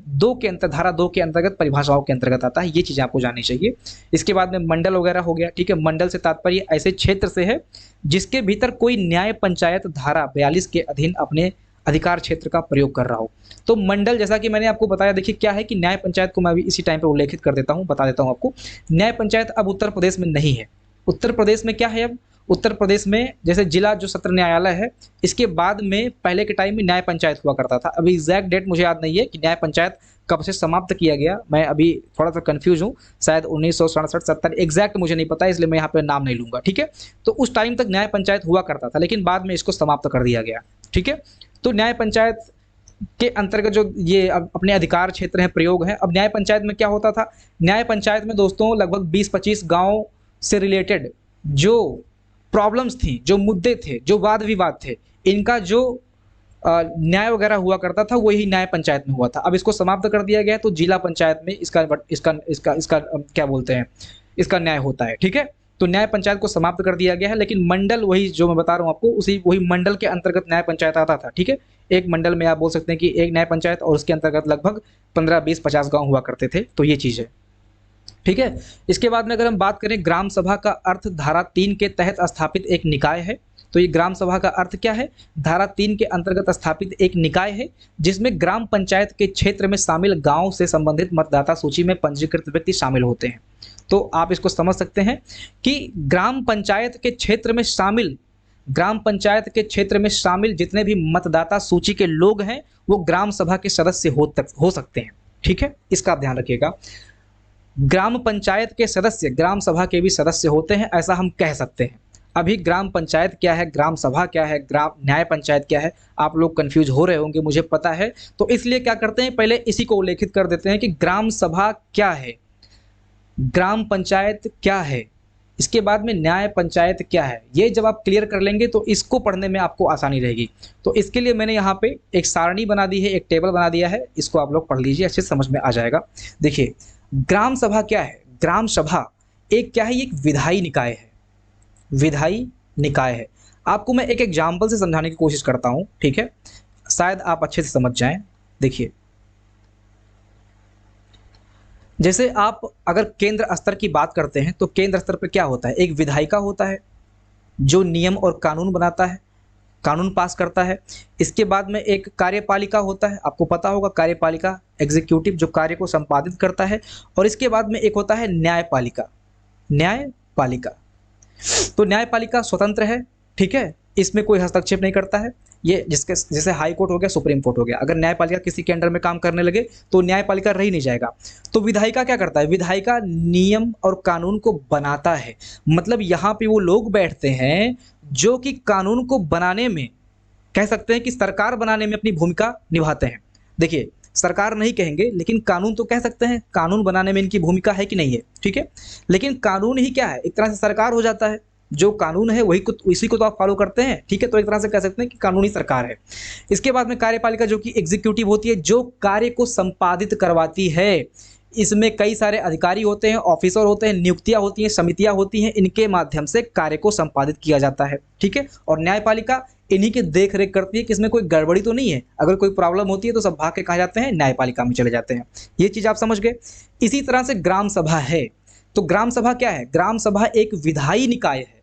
धारा 2 के अंतर्गत परिभाषाओं के अंतर्गत आता है, ये चीजें आपको जाननी चाहिए। इसके बाद में मंडल वगैरह हो गया, ठीक है। मंडल से तात्पर्य ऐसे क्षेत्र से है जिसके भीतर कोई न्याय पंचायत धारा 42 के अधीन अपने अधिकार क्षेत्र का प्रयोग कर रहा हो। तो मंडल, जैसा कि मैंने आपको बताया, देखिए क्या है कि न्याय पंचायत को मैं भी इसी टाइम पे उल्लेखित कर देता हूँ, बता देता हूँ आपको। न्याय पंचायत अब उत्तर प्रदेश में नहीं है। उत्तर प्रदेश में क्या है, अब उत्तर प्रदेश में जैसे जिला जो सत्र न्यायालय है, इसके बाद में पहले के टाइम में न्याय पंचायत हुआ करता था। अभी एग्जैक्ट डेट मुझे याद नहीं है कि न्याय पंचायत कब से समाप्त किया गया, मैं अभी थोड़ा सा कंफ्यूज हूँ, शायद 1967-70 एग्जैक्ट मुझे नहीं पता, इसलिए मैं यहाँ पे नाम नहीं लूंगा, ठीक है। तो उस टाइम तक न्याय पंचायत हुआ करता था, लेकिन बाद में इसको समाप्त कर दिया गया, ठीक है। तो न्याय पंचायत के अंतर्गत जो ये अब अपने अधिकार क्षेत्र हैं, प्रयोग हैं। अब न्याय पंचायत में क्या होता था, न्याय पंचायत में दोस्तों लगभग 20-25 गाँव से रिलेटेड जो प्रॉब्लम्स थी, जो मुद्दे थे, जो वाद विवाद थे, इनका जो न्याय वगैरह हुआ करता था, वही न्याय पंचायत में हुआ था। अब इसको समाप्त कर दिया गया है, तो जिला पंचायत में इसका क्या बोलते हैं, इसका न्याय होता है। ठीक है, तो न्याय पंचायत को समाप्त कर दिया गया है, लेकिन मंडल वही जो मैं बता रहा हूँ आपको, उसी वही मंडल के अंतर्गत न्याय पंचायत आता था। ठीक है, एक मंडल में आप बोल सकते हैं कि एक न्याय पंचायत, और उसके अंतर्गत लगभग 15, 20, 50 गांव हुआ करते थे। तो ये चीज़ है। ठीक है, इसके बाद में अगर हम बात करें, ग्राम सभा का अर्थ धारा 3 के तहत स्थापित एक निकाय है। तो ये ग्राम सभा का अर्थ क्या है? धारा 3 के अंतर्गत स्थापित एक निकाय है, जिसमें ग्राम पंचायत के क्षेत्र में शामिल गांव से संबंधित मतदाता सूची में पंजीकृत व्यक्ति शामिल होते हैं। तो आप इसको समझ सकते हैं कि ग्राम पंचायत के क्षेत्र में शामिल, ग्राम पंचायत के क्षेत्र में शामिल जितने भी मतदाता सूची के लोग हैं, वो ग्राम सभा के सदस्य हो सकते हैं। ठीक है, इसका आप ध्यान रखिएगा। ग्राम पंचायत के सदस्य ग्राम सभा के भी सदस्य होते हैं, ऐसा हम कह सकते हैं। अभी ग्राम पंचायत क्या है, ग्राम सभा क्या है, ग्राम न्याय पंचायत क्या है, आप लोग कंफ्यूज हो रहे होंगे, मुझे पता है। तो इसलिए क्या करते हैं, पहले इसी को उल्लेखित कर देते हैं कि ग्राम सभा क्या है, ग्राम पंचायत क्या है, इसके बाद में न्याय पंचायत क्या है। ये जब आप क्लियर कर लेंगे तो इसको पढ़ने में आपको आसानी रहेगी। तो इसके लिए मैंने यहाँ पे एक सारणी बना दी है, एक टेबल बना दिया है, इसको आप लोग पढ़ लीजिए, अच्छे समझ में आ जाएगा। देखिए, ग्राम सभा क्या है? ग्राम सभा एक क्या है, एक विधायी निकाय है, विधायी निकाय है। आपको मैं एक एग्जाम्पल से समझाने की कोशिश करता हूँ, ठीक है, शायद आप अच्छे से समझ जाएं। देखिए, जैसे आप अगर केंद्र स्तर की बात करते हैं, तो केंद्र स्तर पर क्या होता है, एक विधायिका होता है जो नियम और कानून बनाता है, कानून पास करता है। इसके बाद में एक कार्यपालिका होता है, आपको पता होगा कार्यपालिका, एग्जीक्यूटिव, जो कार्य को संपादित करता है। और इसके बाद में एक होता है न्यायपालिका, न्यायपालिका। तो न्यायपालिका स्वतंत्र है, ठीक है, इसमें कोई हस्तक्षेप नहीं करता है। ये जिसके जैसे हाई कोर्ट हो गया, सुप्रीम कोर्ट हो गया, अगर न्यायपालिका किसी के अंडर में काम करने लगे तो न्यायपालिका रह ही नहीं जाएगा। तो विधायिका क्या करता है, विधायिका नियम और कानून को बनाता है। मतलब यहाँ पे वो लोग बैठते हैं जो कि कानून को बनाने में, कह सकते हैं कि सरकार बनाने में अपनी भूमिका निभाते हैं। देखिए, सरकार नहीं कहेंगे, लेकिन कानून तो कह सकते हैं, कानून बनाने में इनकी भूमिका है कि नहीं है, ठीक है। लेकिन कानून ही क्या है, एक तरह से सरकार हो जाता है। जो कानून है वही को, इसी को तो आप फॉलो करते हैं, ठीक है। तो एक तरह से कह सकते हैं कि कानूनी सरकार है। इसके बाद में कार्यपालिका जो कि एग्जीक्यूटिव होती है, जो कार्य को संपादित करवाती है। इसमें कई सारे अधिकारी होते हैं, ऑफिसर होते हैं, नियुक्तियां होती हैं, समितियां होती हैं, इनके माध्यम से कार्य को संपादित किया जाता है, ठीक है। और न्यायपालिका इन्हीं की देख रेख करती है कि इसमें कोई गड़बड़ी तो नहीं है। अगर कोई प्रॉब्लम होती है तो सब भाग के कहा जाते हैं, न्यायपालिका में चले जाते हैं। ये चीज़ आप समझ गए। इसी तरह से ग्राम सभा है। तो ग्राम सभा क्या है, ग्राम सभा एक विधायी निकाय है,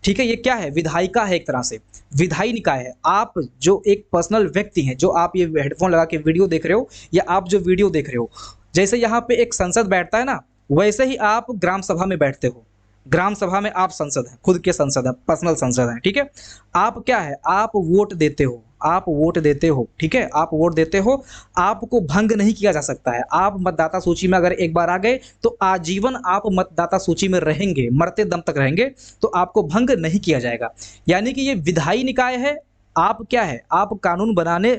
ठीक है। ये क्या है, विधायिका है, एक तरह से विधायी निकाय है। आप जो एक पर्सनल व्यक्ति हैं, जो आप ये हेडफोन लगा के वीडियो देख रहे हो, या आप जो वीडियो देख रहे हो, जैसे यहाँ पे एक संसद बैठता है ना, वैसे ही आप ग्राम सभा में बैठते हो। ग्राम सभा में आप संसद हैं, खुद के संसद हैं, पर्सनल संसद हैं, ठीक है। आप क्या है, आप वोट देते हो, आप वोट देते हो, ठीक है। आप वोट देते हो, आपको भंग नहीं किया जा सकता है। आप मतदाता सूची में अगर एक बार आ गए तो आजीवन आप मतदाता सूची में रहेंगे, मरते दम तक रहेंगे, तो आपको भंग नहीं किया जाएगा। यानी कि ये विधायी निकाय है। आप क्या है, आप कानून बनाने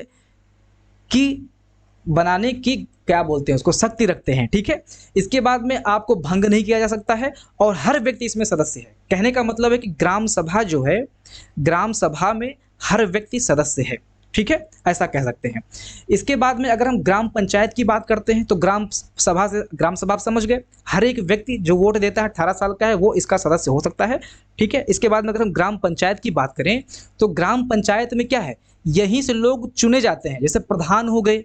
की क्या बोलते हैं उसको, शक्ति रखते हैं, ठीक है। इसके बाद में आपको भंग नहीं किया जा सकता है, और हर व्यक्ति इसमें सदस्य है। कहने का मतलब है कि ग्राम सभा जो है, ग्राम सभा में हर व्यक्ति सदस्य है, ठीक है, ऐसा कह सकते हैं। इसके बाद में अगर हम ग्राम पंचायत की बात करते हैं, तो ग्राम सभा आप समझ गए, हर एक व्यक्ति जो वोट देता है, 18 साल का है, वो इसका सदस्य हो सकता है, ठीक है। इसके बाद में अगर हम ग्राम पंचायत की बात करें, तो ग्राम पंचायत में क्या है, यहीं से लोग चुने जाते हैं। जैसे प्रधान हो गए,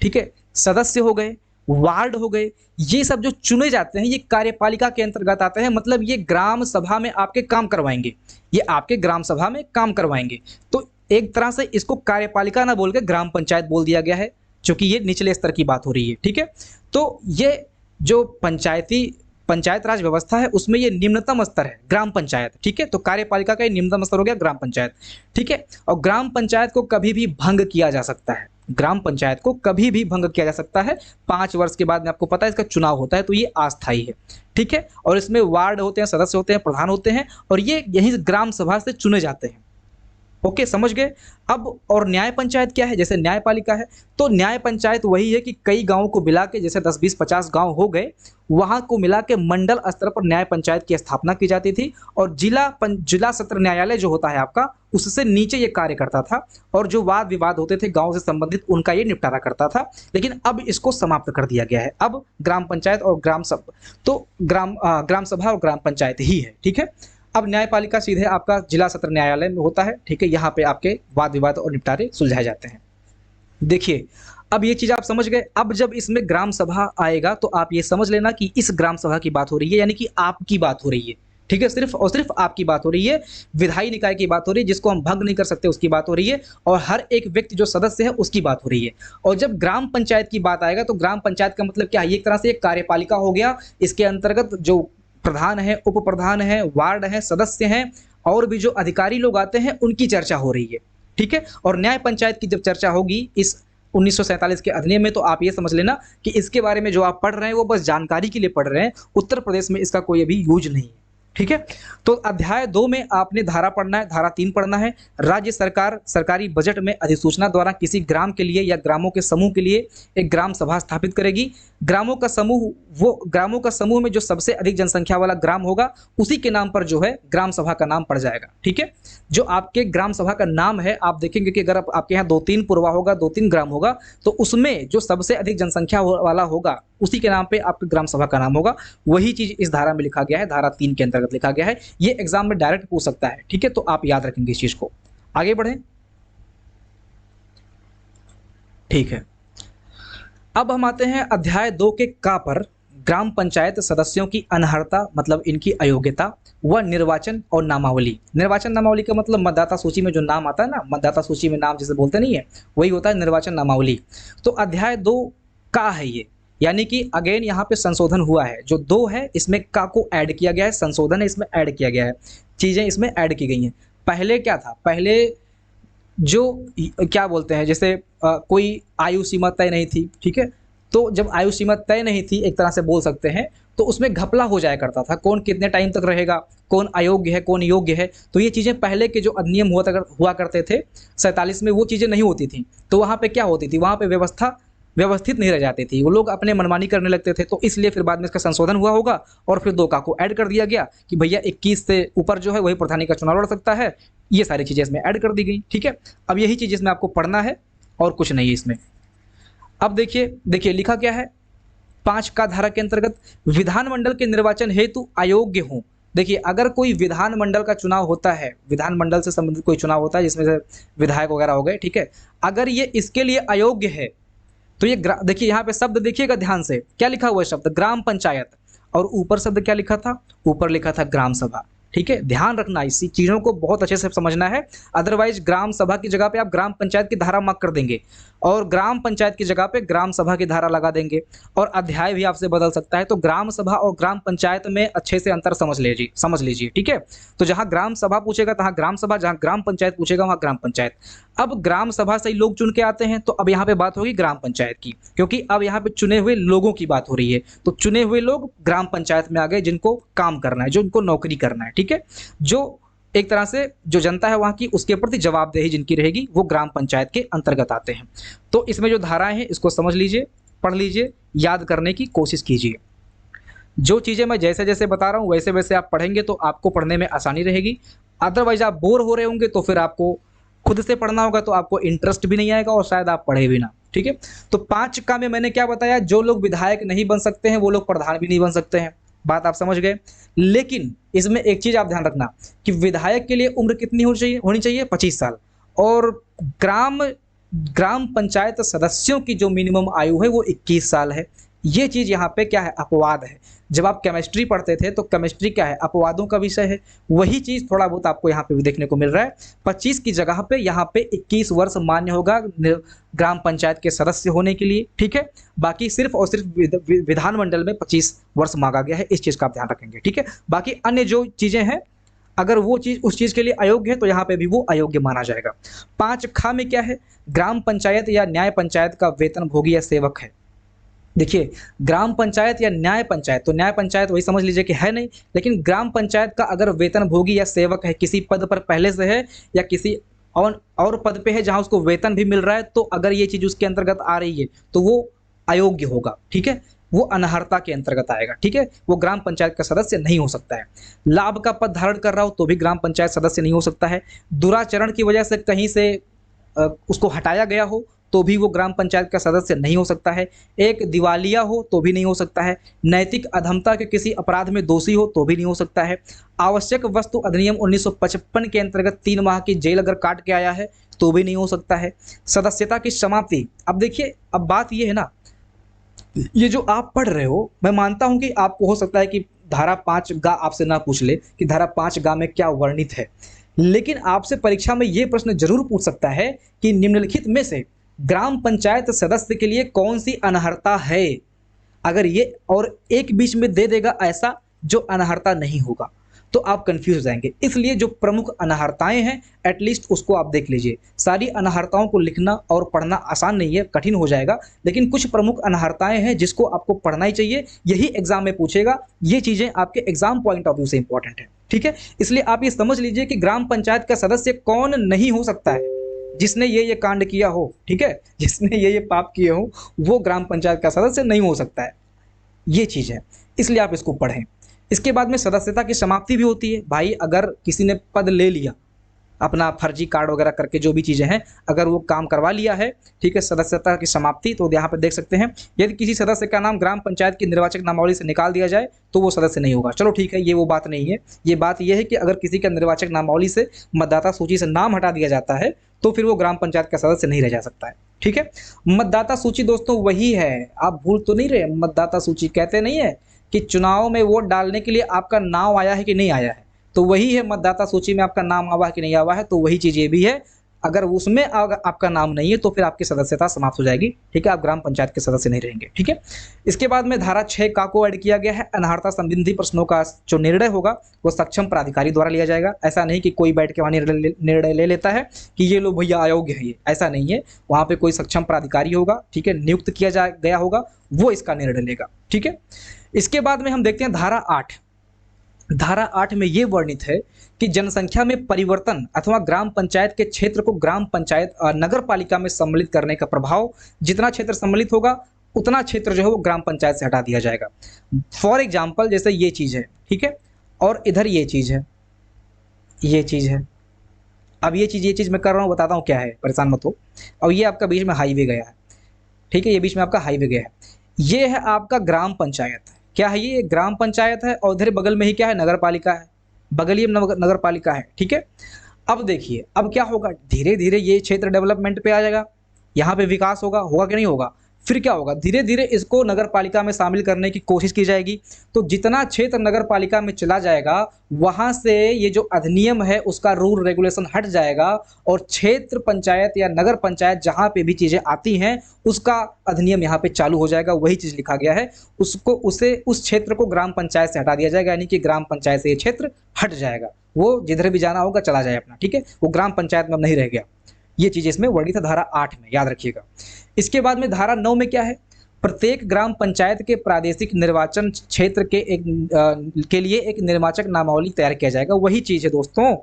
ठीक है, सदस्य हो गए, वार्ड हो गए, ये सब जो चुने जाते हैं, ये कार्यपालिका के अंतर्गत आते हैं। मतलब ये ग्राम सभा में आपके काम करवाएंगे, ये आपके ग्राम सभा में काम करवाएंगे। तो एक तरह से इसको कार्यपालिका ना बोल के ग्राम पंचायत बोल दिया गया है, क्योंकि ये निचले स्तर की बात हो रही है, ठीक है। तो ये जो पंचायत राज व्यवस्था है, उसमें ये निम्नतम स्तर है ग्राम पंचायत, ठीक है। तो कार्यपालिका का ये निम्नतम स्तर हो गया ग्राम पंचायत, ठीक है। और ग्राम पंचायत को कभी भी भंग किया जा सकता है, ग्राम पंचायत को कभी भी भंग किया जा सकता है। 5 वर्ष के बाद में आपको पता है इसका चुनाव होता है, तो ये अस्थायी है, ठीक है। और इसमें वार्ड होते हैं, सदस्य होते हैं, प्रधान होते हैं, और ये यही ग्राम सभा से चुने जाते हैं, ओके, समझ गए। अब और न्याय पंचायत क्या है? जैसे न्यायपालिका है, तो न्याय पंचायत वही है कि कई गाँवों को मिला के, जैसे 10, 20, 50 गाँव हो गए, वहाँ को मिला के मंडल स्तर पर न्याय पंचायत की स्थापना की जाती थी, और जिला सत्र न्यायालय जो होता है आपका, उससे नीचे ये कार्य करता था, और जो वाद विवाद होते थे गाँव से संबंधित, उनका ये निपटारा करता था। लेकिन अब इसको समाप्त कर दिया गया है। अब ग्राम पंचायत और ग्राम सभा और ग्राम पंचायत ही है, ठीक है। अब न्यायपालिका सीधे आपका जिला सत्र न्यायालय में होता है, ठीक है। यहाँ पे आपके वाद विवाद और निपटारे सुलझाए जाते हैं। देखिए, अब ये चीज़ आप समझ गए। अब जब इसमें ग्राम सभा आएगा तो आप ये समझ लेना कि इस ग्राम सभा की बात हो रही है, यानी कि आपकी बात हो रही है, ठीक है। सिर्फ और सिर्फ आपकी बात हो रही है, विधायी निकाय की बात हो रही है, जिसको हम भंग नहीं कर सकते उसकी बात हो रही है, और हर एक व्यक्ति जो सदस्य है उसकी बात हो रही है। और जब ग्राम पंचायत की बात आएगा तो ग्राम पंचायत का मतलब क्या है? एक तरह से एक कार्यपालिका हो गया। इसके अंतर्गत जो प्रधान है, उप प्रधान है, वार्ड है, सदस्य हैं, और भी जो अधिकारी लोग आते हैं, उनकी चर्चा हो रही है, ठीक है। और न्याय पंचायत की जब चर्चा होगी इस 1947 के अधिनियम में, तो आप ये समझ लेना कि इसके बारे में जो आप पढ़ रहे हैं वो बस जानकारी के लिए पढ़ रहे हैं। उत्तर प्रदेश में इसका कोई अभी यूज नहीं है, ठीक है। तो अध्याय 2 में आपने धारा पढ़ना है, धारा 3 पढ़ना है। राज्य सरकार सरकारी बजट में अधिसूचना द्वारा किसी ग्राम के लिए या ग्रामों के समूह के लिए एक ग्राम सभा स्थापित करेगी। ग्रामों का समूह में जो सबसे अधिक जनसंख्या वाला ग्राम होगा, उसी के नाम पर जो है ग्राम सभा का नाम पड़ जाएगा, ठीक है। जो आपके ग्राम सभा का नाम है, आप देखेंगे कि अगर आपके यहाँ 2-3 पुरवा होगा, 2-3 ग्राम होगा, तो उसमें जो सबसे अधिक जनसंख्या वाला होगा, उसी के नाम पे आपके ग्राम सभा का नाम होगा। वही चीज इस धारा में लिखा गया है, धारा 3 के अंतर्गत लिखा गया है। ये एग्जाम में डायरेक्ट पूछ सकता है, ठीक है। तो आप याद रखेंगे इस चीज को। आगे बढ़ें, ठीक है। अब हम आते हैं अध्याय 2 के का पर, ग्राम पंचायत सदस्यों की अनर्हता, मतलब इनकी अयोग्यता, व निर्वाचन और नामावली। निर्वाचन नामावली का मतलब मतदाता सूची में जो नाम आता है ना, मतदाता सूची में नाम जिसे बोलते नहीं है, वही होता है निर्वाचन नामावली। तो अध्याय 2 का है ये, यानी कि अगेन यहाँ पे संशोधन हुआ है। जो 2 है इसमें का को ऐड किया गया है, संशोधन है इसमें ऐड किया गया है, चीज़ें इसमें ऐड की गई हैं। पहले क्या था? पहले जो क्या बोलते हैं, जैसे कोई आयु सीमा तय नहीं थी, ठीक है। तो जब आयु सीमा तय नहीं थी, एक तरह से बोल सकते हैं, तो उसमें घपला हो जाया करता था, कौन कितने टाइम तक रहेगा, कौन अयोग्य है, कौन योग्य है। तो ये चीज़ें पहले के जो अधिनियम हुआ करते थे 47 में, वो चीज़ें नहीं होती थी। तो वहाँ पे क्या होती थी? वहाँ पे व्यवस्थित नहीं रह जाती थी, वो लोग अपने मनमानी करने लगते थे। तो इसलिए फिर बाद में इसका संशोधन हुआ होगा, और फिर 2 का को ऐड कर दिया गया कि भैया 21 से ऊपर जो है वही प्रधानी का चुनाव लड़ सकता है। ये सारी चीज़ें इसमें ऐड कर दी गई, ठीक है। अब यही चीज़ इसमें आपको पढ़ना है और कुछ नहीं है इसमें। अब देखिए लिखा क्या है 5 का धारा के अंतर्गत, विधानमंडल के निर्वाचन हेतु अयोग्य हों। देखिए, अगर कोई विधानमंडल का चुनाव होता है, विधानमंडल से संबंधित कोई चुनाव होता है जिसमें से विधायक वगैरह हो गए, ठीक है, अगर ये इसके लिए अयोग्य है, तो ये देखिए यहाँ पे शब्द देखिएगा ध्यान से, क्या लिखा हुआ है शब्द? ग्राम पंचायत, और ऊपर शब्द क्या लिखा था? ऊपर लिखा था ग्राम सभा, ठीक है। ध्यान रखना, इसी चीज़ों को बहुत अच्छे से समझना है, अदरवाइज ग्राम सभा की जगह पे आप ग्राम पंचायत की धारा मार्क कर देंगे, और ग्राम पंचायत की जगह पे ग्राम सभा की धारा लगा देंगे, और अध्याय भी आपसे बदल सकता है। तो ग्राम सभा और ग्राम पंचायत में अच्छे से अंतर समझ लीजिए, ठीक है। तो जहाँ ग्राम सभा पूछेगा तहाँ ग्राम सभा, जहाँ ग्राम पंचायत पूछेगा वहाँ ग्राम पंचायत। अब ग्राम सभा से ही लोग चुन के आते हैं, तो अब यहाँ पे बात होगी ग्राम पंचायत की, क्योंकि अब यहाँ पे चुने हुए लोगों की बात हो रही है। तो चुने हुए लोग ग्राम पंचायत में आ गए, जिनको काम करना है, जो उनको नौकरी करना है, ठीक है। जो एक तरह से जो जनता है वहाँ की, उसके प्रति जवाबदेही जिनकी रहेगी, वो ग्राम पंचायत के अंतर्गत आते हैं। तो इसमें जो धाराएं हैं इसको समझ लीजिए, पढ़ लीजिए, याद करने की कोशिश कीजिए। जो चीज़ें मैं जैसे जैसे बता रहा हूँ वैसे वैसे आप पढ़ेंगे तो आपको पढ़ने में आसानी रहेगी। अदरवाइज आप बोर हो रहे होंगे तो फिर आपको खुद से पढ़ना होगा, तो आपको इंटरेस्ट भी नहीं आएगा और शायद आप पढ़े भी ना, ठीक है। तो 5 का में मैंने क्या बताया? जो लोग विधायक नहीं बन सकते हैं वो लोग प्रधान भी नहीं बन सकते हैं, बात आप समझ गए। लेकिन इसमें एक चीज़ आप ध्यान रखना कि विधायक के लिए उम्र कितनी होनी चाहिए? 25 साल। और ग्राम पंचायत सदस्यों की जो मिनिमम आयु है वो 21 साल है। ये चीज़ यहाँ पे क्या है? अपवाद है। जब आप केमिस्ट्री पढ़ते थे तो केमिस्ट्री क्या है? अपवादों का विषय है। वही चीज़ थोड़ा बहुत आपको यहाँ पे भी देखने को मिल रहा है। 25 की जगह पे यहाँ पे 21 वर्ष मान्य होगा ग्राम पंचायत के सदस्य होने के लिए, ठीक है। बाकी सिर्फ और सिर्फ विधानमंडल में 25 वर्ष मांगा गया है, इस चीज़ का आप ध्यान रखेंगे, ठीक है। बाकी अन्य जो चीज़ें हैं, अगर वो चीज़ उस चीज़ के लिए अयोग्य है तो यहाँ पे भी वो अयोग्य माना जाएगा। 5 खा में क्या है? ग्राम पंचायत या न्याय पंचायत का वेतन भोगी या सेवक है। देखिए, ग्राम पंचायत या न्याय पंचायत, तो न्याय पंचायत वही समझ लीजिए कि है नहीं, लेकिन ग्राम पंचायत का अगर वेतन भोगी या सेवक है, किसी पद पर पहले से है या किसी और पद पे है जहां उसको वेतन भी मिल रहा है, तो अगर ये चीज उसके अंतर्गत आ रही है तो वो अयोग्य होगा, ठीक है, वो अनर्हता के अंतर्गत आएगा, ठीक है, वो ग्राम पंचायत का सदस्य नहीं हो सकता है। लाभ का पद धारण कर रहा हो तो भी ग्राम पंचायत सदस्य नहीं हो सकता है। दुराचरण की वजह से कहीं से उसको हटाया गया हो तो भी वो ग्राम पंचायत का सदस्य नहीं हो सकता है। एक दिवालिया हो तो भी नहीं हो सकता है। नैतिक अधमता के किसी अपराध में दोषी हो तो भी नहीं हो सकता है। आवश्यक वस्तु अधिनियम 1955 के अंतर्गत 3 माह की जेल अगर काट के आया है तो भी नहीं हो सकता है। सदस्यता की समाप्ति, अब देखिए, अब बात ये है ना, ये जो आप पढ़ रहे हो, मैं मानता हूं कि आपको हो सकता है कि धारा 5 गा आपसे ना पूछ ले कि धारा 5 गा में क्या वर्णित है, लेकिन आपसे परीक्षा में ये प्रश्न जरूर पूछ सकता है कि निम्नलिखित में से ग्राम पंचायत सदस्य के लिए कौन सी अनर्हता है। अगर ये और एक बीच में दे देगा ऐसा जो अनर्हता नहीं होगा तो आप कंफ्यूज हो जाएंगे। इसलिए जो प्रमुख अनर्हताएं हैं एटलीस्ट उसको आप देख लीजिए। सारी अनर्हताओं को लिखना और पढ़ना आसान नहीं है, कठिन हो जाएगा, लेकिन कुछ प्रमुख अनर्हताएं हैं जिसको आपको पढ़ना ही चाहिए, यही एग्जाम में पूछेगा। ये चीजें आपके एग्जाम पॉइंट ऑफ व्यू से इंपॉर्टेंट है, ठीक है। इसलिए आप ये समझ लीजिए कि ग्राम पंचायत का सदस्य कौन नहीं हो सकता है, जिसने ये कांड किया हो, ठीक है, जिसने ये पाप किए हो वो ग्राम पंचायत का सदस्य नहीं हो सकता है, ये चीज है, इसलिए आप इसको पढ़ें। इसके बाद में सदस्यता की समाप्ति भी होती है। भाई अगर किसी ने पद ले लिया, अपना फर्जी कार्ड वगैरह करके जो भी चीजें हैं, अगर वो काम करवा लिया है, ठीक है, सदस्यता की समाप्ति, तो यहाँ पे देख सकते हैं यदि किसी सदस्य का नाम ग्राम पंचायत की निर्वाचक नामावली से निकाल दिया जाए तो वो सदस्य नहीं होगा। चलो ठीक है, ये वो बात नहीं है, ये बात ये है कि अगर किसी का निर्वाचक नामावली से मतदाता सूची से नाम हटा दिया जाता है तो फिर वो ग्राम पंचायत का सदस्य नहीं रह जा सकता है, ठीक है। मतदाता सूची दोस्तों वही है, आप भूल तो नहीं रहे, मतदाता सूची कहते नहीं है कि चुनाव में वोट डालने के लिए आपका नाम आया है कि नहीं आया है, तो वही है मतदाता सूची में आपका नाम आवा है कि नहीं आवा है, तो वही चीज ये भी है। अगर उसमें आपका नाम नहीं है तो फिर आपकी सदस्यता समाप्त हो जाएगी, ठीक है, आप ग्राम पंचायत के सदस्य नहीं रहेंगे, ठीक है। इसके बाद में धारा 6 का को ऐड किया गया है। अनर्हता संबंधी प्रश्नों का जो निर्णय होगा वो सक्षम प्राधिकारी द्वारा लिया जाएगा। ऐसा नहीं कि कोई बैठ के वहां निर्णय ले लेता है कि ये लो भैया अयोग्य है, ये ऐसा नहीं है, वहां पे कोई सक्षम प्राधिकारी होगा, ठीक है, नियुक्त किया गया होगा, वो इसका निर्णय लेगा, ठीक है। इसके बाद में हम देखते हैं धारा 8। धारा 8 में यह वर्णित है कि जनसंख्या में परिवर्तन अथवा ग्राम पंचायत के क्षेत्र को ग्राम पंचायत नगर पालिका में सम्मिलित करने का प्रभाव, जितना क्षेत्र सम्मिलित होगा उतना क्षेत्र जो है वो ग्राम पंचायत से हटा दिया जाएगा। फॉर एग्जाम्पल जैसे ये चीज है, ठीक है, और इधर ये चीज है, ये चीज है। अब ये चीज मैं कर रहा हूँ, बताता हूँ क्या है, परेशान मत हो। और ये आपका बीच में हाईवे गया है, ठीक है, ये बीच में आपका हाईवे गया है, ये है आपका ग्राम पंचायत। क्या है ये? ग्राम पंचायत है, और इधर बगल में ही क्या है, नगर पालिका है, बगल ही नगर पालिका है, ठीक है। अब देखिए अब क्या होगा, धीरे धीरे ये क्षेत्र डेवलपमेंट पे आ जाएगा, यहाँ पे विकास होगा कि नहीं होगा। फिर क्या होगा, धीरे धीरे इसको नगर पालिका में शामिल करने की कोशिश की जाएगी। तो जितना क्षेत्र नगर पालिका में चला जाएगा वहां से ये जो अधिनियम है उसका रूल रेगुलेशन हट जाएगा, और क्षेत्र पंचायत या नगर पंचायत जहां पे भी चीजें आती हैं उसका अधिनियम यहाँ पे चालू हो जाएगा। वही चीज लिखा गया है, उस क्षेत्र को ग्राम पंचायत से हटा दिया जाएगा, यानी कि ग्राम पंचायत से ये क्षेत्र हट जाएगा, वो जिधर भी जाना होगा चला जाए अपना, ठीक है, वो ग्राम पंचायत में नहीं रह गया। ये चीज इसमें वर्णित है धारा 8 में, याद रखिएगा। इसके बाद में धारा 9 में क्या है, प्रत्येक ग्राम पंचायत के प्रादेशिक निर्वाचन क्षेत्र के लिए एक निर्वाचक नामावली तैयार किया जाएगा। वही चीज है दोस्तों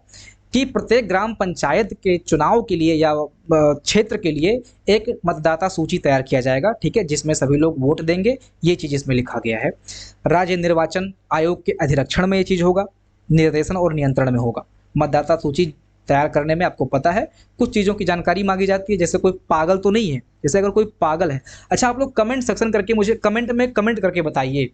कि प्रत्येक ग्राम पंचायत के चुनाव के लिए या क्षेत्र के लिए एक मतदाता सूची तैयार किया जाएगा, ठीक है, जिसमें सभी लोग वोट देंगे। ये चीज इसमें लिखा गया है। राज्य निर्वाचन आयोग के अधिरक्षण में ये चीज होगा, निर्देशन और नियंत्रण में होगा। मतदाता सूची तैयार करने में आपको पता है कुछ चीज़ों की जानकारी मांगी जाती है, जैसे कोई पागल तो नहीं है, जैसे अगर कोई पागल है। अच्छा, आप लोग कमेंट सेक्शन करके मुझे कमेंट में कमेंट करके बताइए,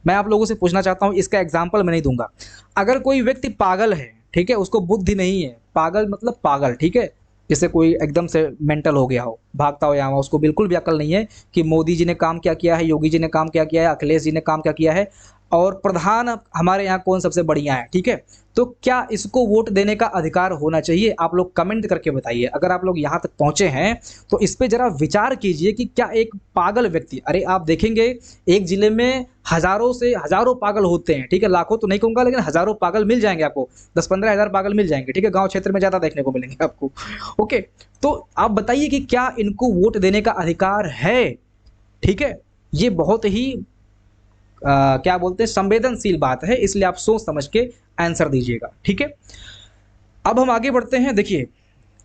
मैं आप लोगों से पूछना चाहता हूँ, इसका एग्जाम्पल मैं नहीं दूंगा। अगर कोई व्यक्ति पागल है, ठीक है, उसको बुद्धि नहीं है, पागल मतलब पागल, ठीक है, जैसे कोई एकदम से मेंटल हो गया हो, भागता हो यहाँ, उसको बिल्कुल भी अकल नहीं है कि मोदी जी ने काम क्या किया है, योगी जी ने काम क्या किया है, अखिलेश जी ने काम क्या किया है, और प्रधान हमारे यहाँ कौन सबसे बढ़िया है, ठीक है, तो क्या इसको वोट देने का अधिकार होना चाहिए? आप लोग कमेंट करके बताइए। अगर आप लोग यहाँ तक पहुंचे हैं तो इस पे जरा विचार कीजिए कि क्या एक पागल व्यक्ति, अरे आप देखेंगे एक जिले में हजारों से हजारों पागल होते हैं, ठीक है, लाखों तो नहीं कहूंगा लेकिन हजारों पागल मिल जाएंगे आपको, 10-15 हजार पागल मिल जाएंगे, ठीक है, गाँव क्षेत्र में ज्यादा देखने को मिलेंगे आपको। ओके, तो आप बताइए कि क्या इनको वोट देने का अधिकार है? ठीक है, ये बहुत ही क्या बोलते हैं, संवेदनशील बात है, इसलिए आप सोच समझ के आंसर दीजिएगा, ठीक है। अब हम आगे बढ़ते हैं। देखिए